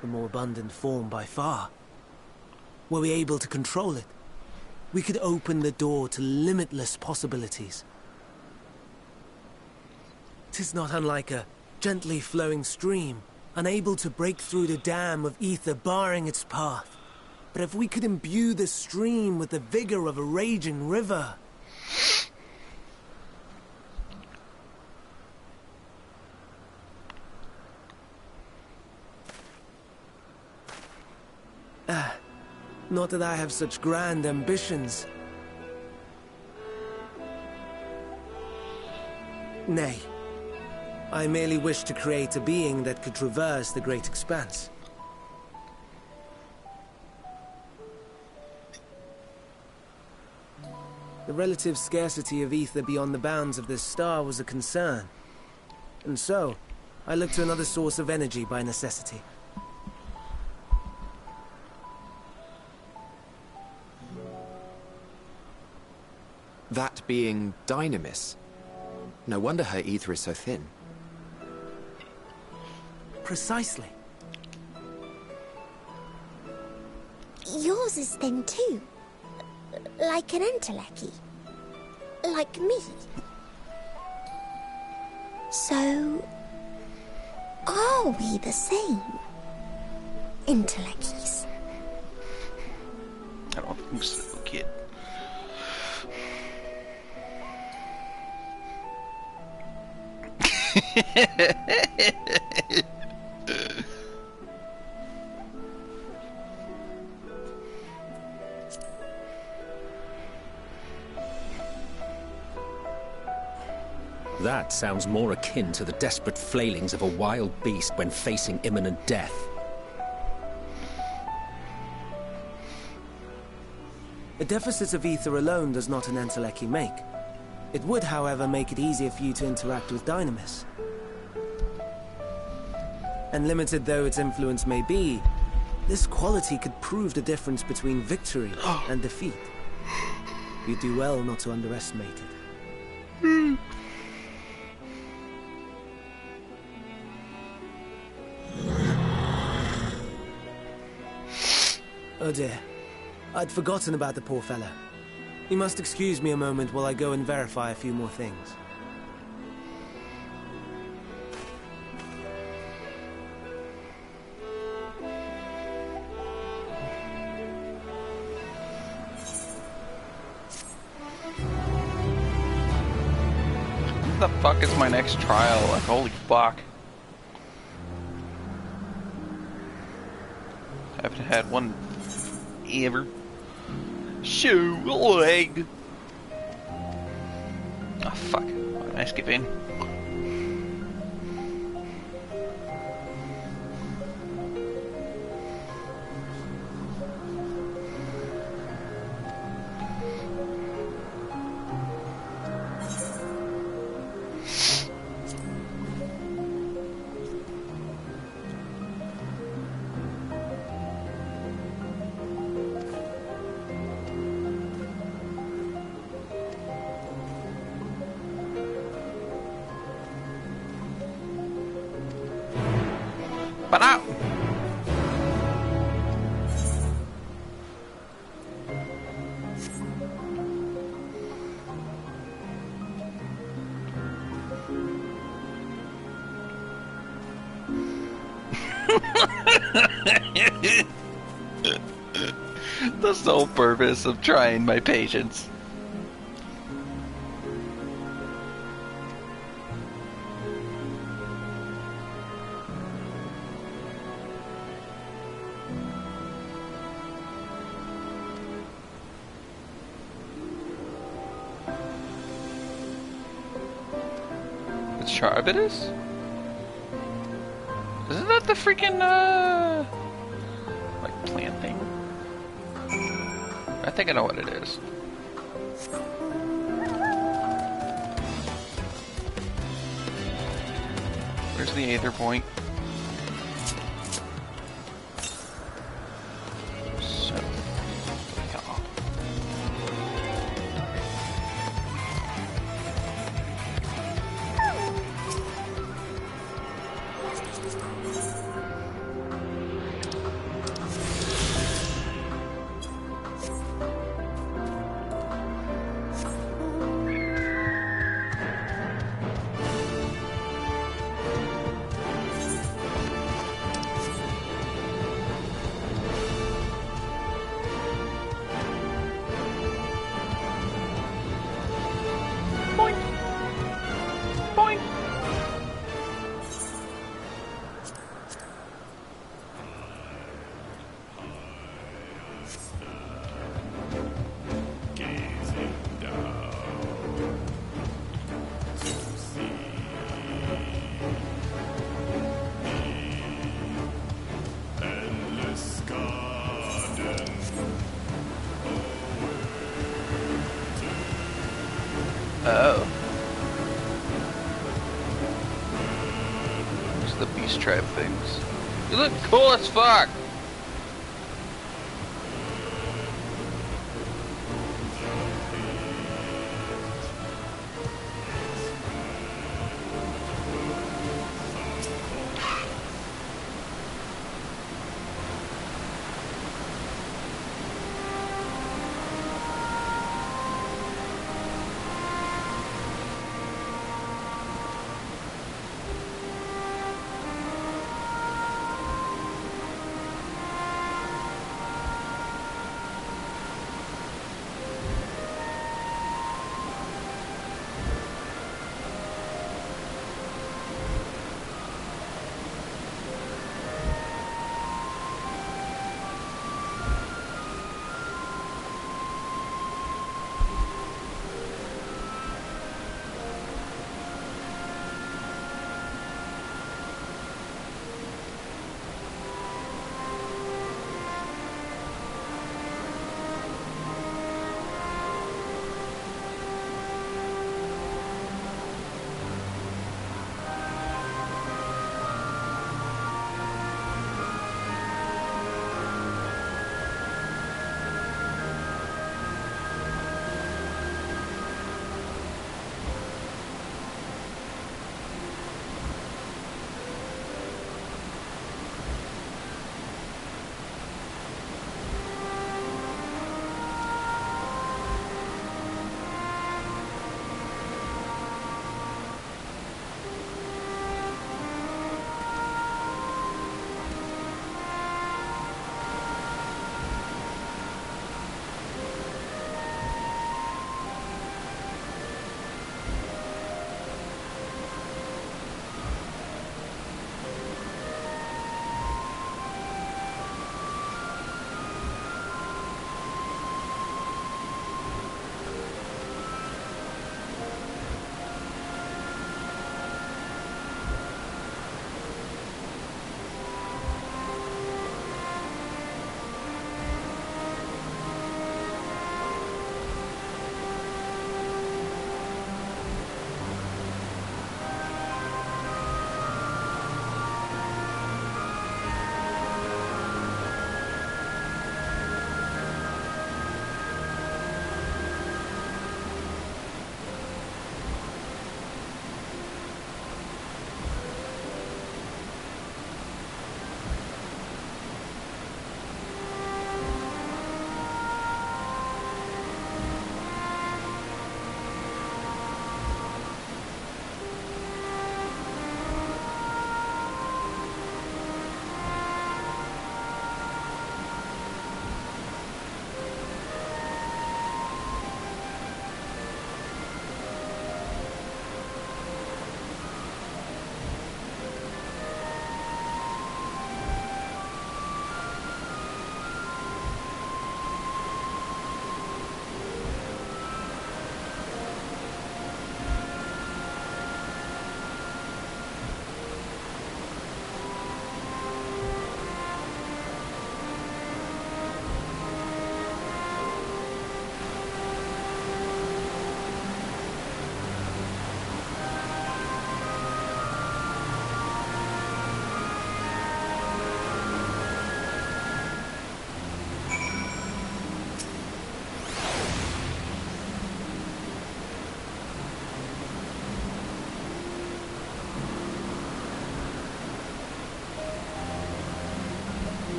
The more abundant form by far. Were we able to control it, we could open the door to limitless possibilities. 'Tis not unlike a gently flowing stream, unable to break through the dam of ether barring its path. But if we could imbue the stream with the vigor of a raging river... Not that I have such grand ambitions. Nay. I merely wish to create a being that could traverse the great expanse. The relative scarcity of ether beyond the bounds of this star was a concern. And so, I looked to another source of energy by necessity. That being Dynamis. No wonder her ether is so thin. Precisely. Yours is thin too. Like an entelechy. Like me. So... are we the same? Entelecchies. I don't think so, kid. That sounds more akin to the desperate flailings of a wild beast when facing imminent death. A deficit of ether alone does not an entelechy make. It would, however, make it easier for you to interact with Dynamis. And limited though its influence may be, this quality could prove the difference between victory and defeat. You do well not to underestimate it. Oh dear. I'd forgotten about the poor fellow. You must excuse me a moment while I go and verify a few more things. What the fuck is my next trial? Like, holy fuck. Haven't had one ever. Shoe leg. Oh fuck. Why did I skip in? The sole purpose of trying my patience. It's Charbitus? Isn't that the freaking, like, plant thing? I think I know what it is. Here's the Aether Point. So, yeah. Oh. It's the beast tribe things. You look cool as fuck!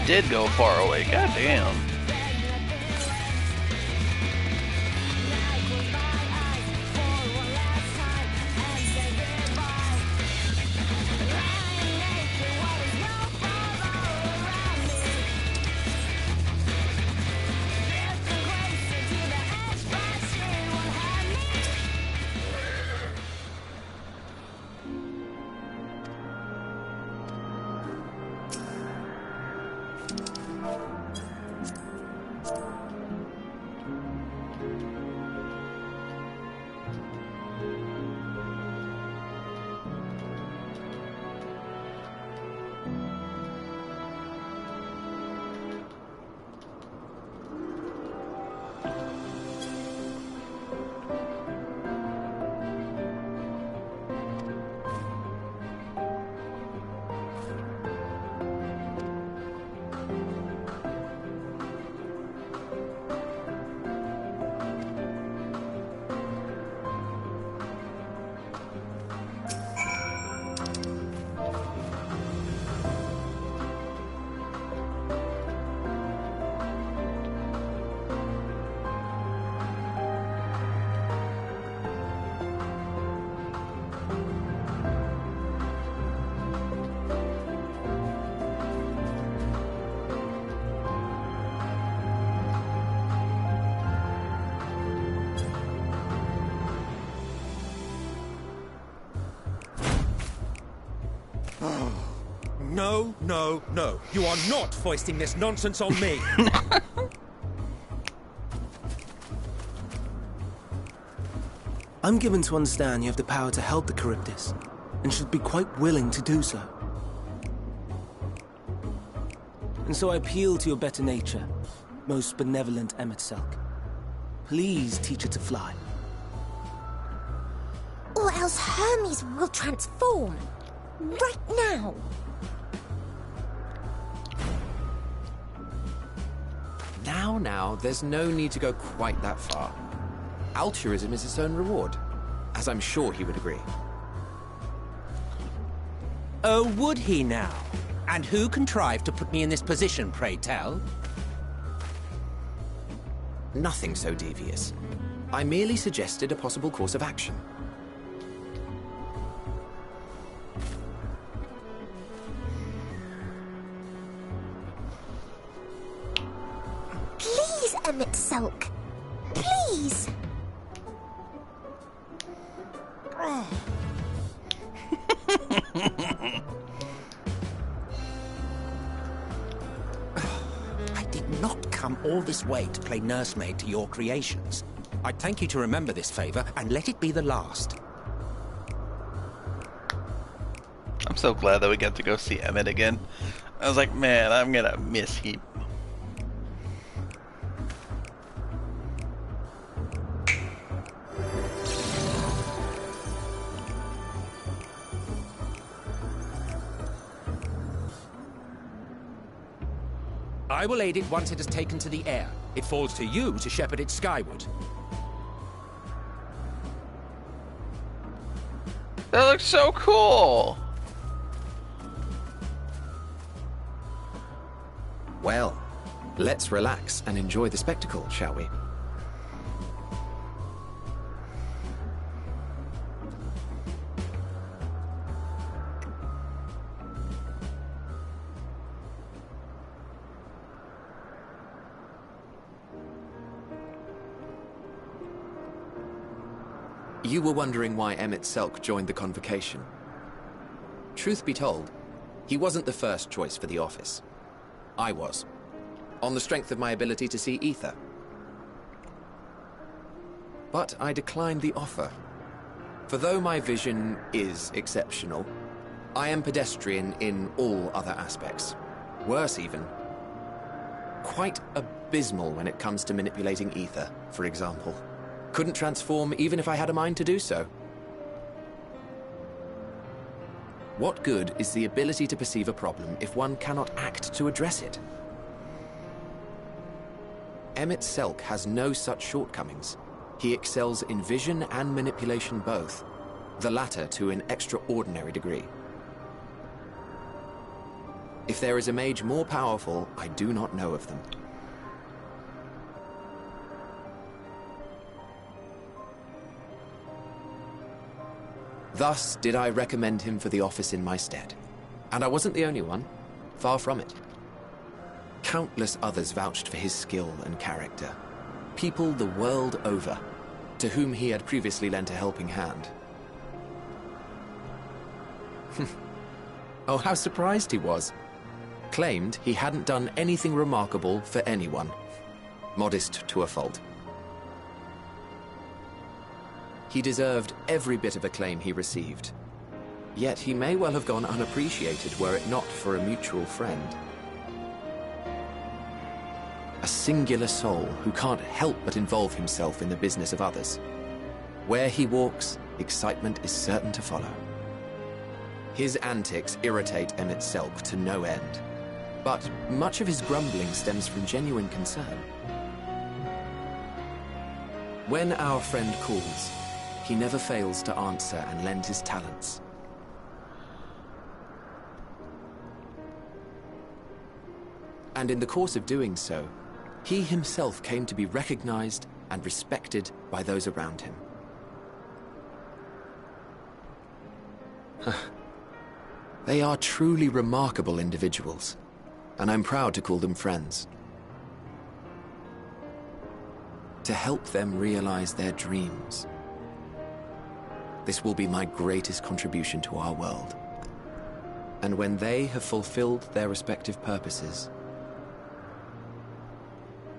did go far away. God damn. No, no, no. You are not foisting this nonsense on me. I'm given to understand you have the power to help the Charybdis, and should be quite willing to do so. And so I appeal to your better nature, most benevolent Emet-Selch. Please teach her to fly. Or else Hermes will transform. Right now. Now, there's no need to go quite that far. Altruism is its own reward, as I'm sure he would agree. Oh, would he now? And who contrived to put me in this position, pray tell? Nothing so devious. I merely suggested a possible course of action. Please, Emet-Selch. Please. I did not come all this way to play nursemaid to your creations. I'd thank you to remember this favor and let it be the last. I'm so glad that we get to go see Emmett again. I was like, man, I'm gonna miss him. I will aid it once it has taken to the air. It falls to you to shepherd it skyward. That looks so cool! Well, let's relax and enjoy the spectacle, shall we? You were wondering why Emet-Selch joined the convocation. Truth be told, he wasn't the first choice for the office. I was, on the strength of my ability to see ether. But I declined the offer. For though my vision is exceptional, I am pedestrian in all other aspects. Worse even, quite abysmal when it comes to manipulating ether, for example. Couldn't transform even if I had a mind to do so. What good is the ability to perceive a problem if one cannot act to address it? Emet-Selch has no such shortcomings. He excels in vision and manipulation both, the latter to an extraordinary degree. If there is a mage more powerful, I do not know of them. Thus did I recommend him for the office in my stead. And I wasn't the only one. Far from it. Countless others vouched for his skill and character. People the world over, to whom he had previously lent a helping hand. Oh, how surprised he was. Claimed he hadn't done anything remarkable for anyone. Modest to a fault. He deserved every bit of acclaim he received. Yet he may well have gone unappreciated were it not for a mutual friend. A singular soul who can't help but involve himself in the business of others. Where he walks, excitement is certain to follow. His antics irritate Emmett Selk to no end, but much of his grumbling stems from genuine concern. When our friend calls, he never fails to answer and lend his talents. And in the course of doing so, he himself came to be recognized and respected by those around him. They are truly remarkable individuals, and I'm proud to call them friends. To help them realize their dreams. This will be my greatest contribution to our world. And when they have fulfilled their respective purposes,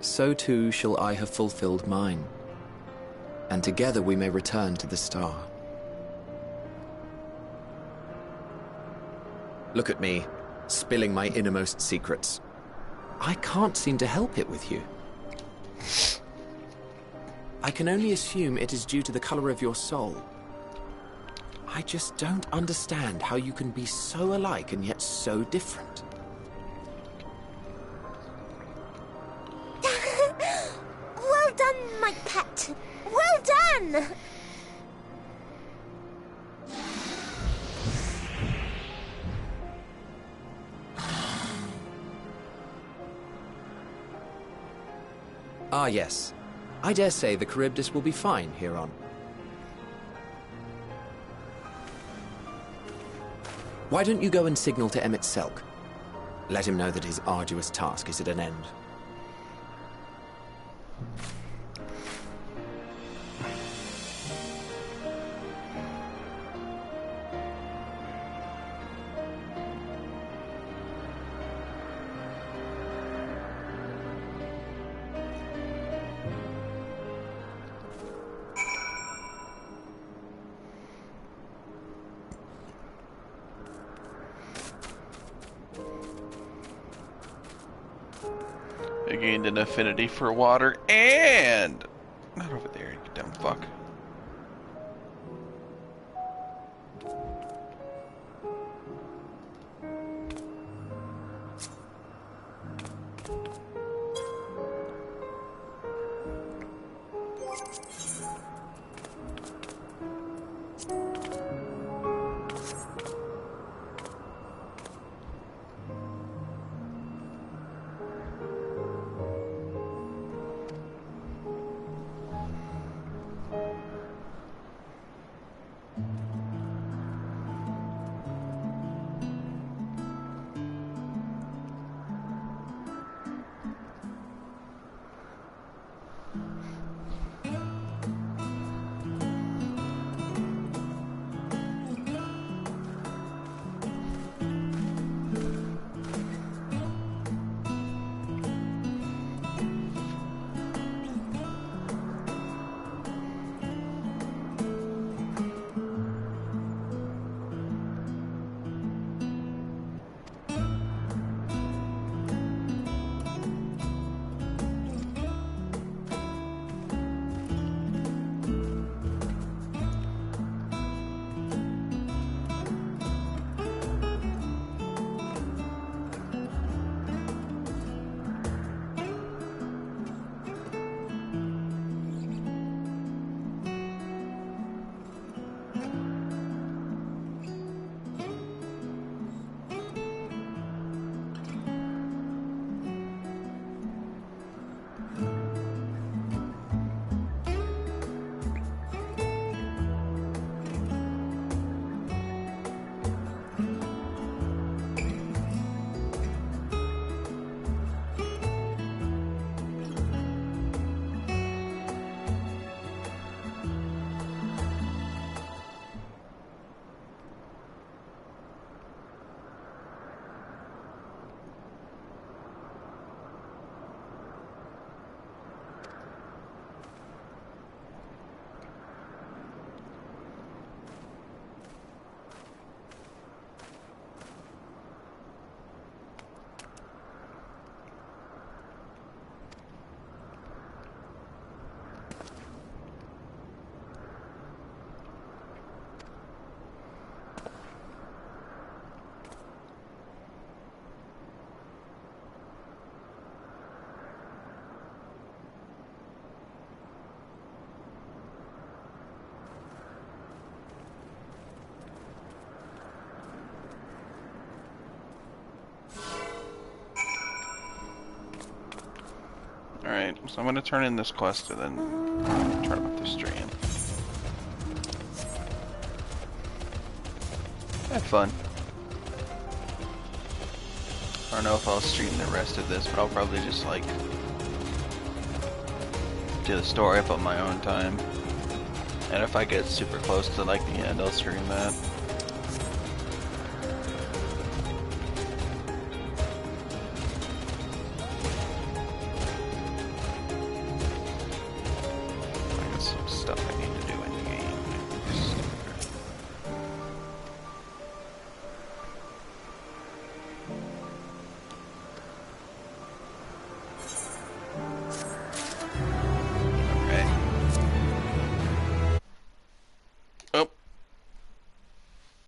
so too shall I have fulfilled mine, and together we may return to the star. Look at me, spilling my innermost secrets. I can't seem to help it with you. I can only assume it is due to the color of your soul. I just don't understand how you can be so alike and yet so different. Well done, my pet. Well done! Ah, yes. I dare say the Charybdis will be fine here on. Why don't you go and signal to Emmett Selk? Let him know that his arduous task is at an end. I gained an affinity for water and... Not over there, you dumb fuck. Alright, so I'm gonna turn in this quest and then turn off the stream. Have fun. I don't know if I'll stream the rest of this, but I'll probably just like do the story up on my own time. And if I get super close to like the end, I'll stream that. I got some stuff I need.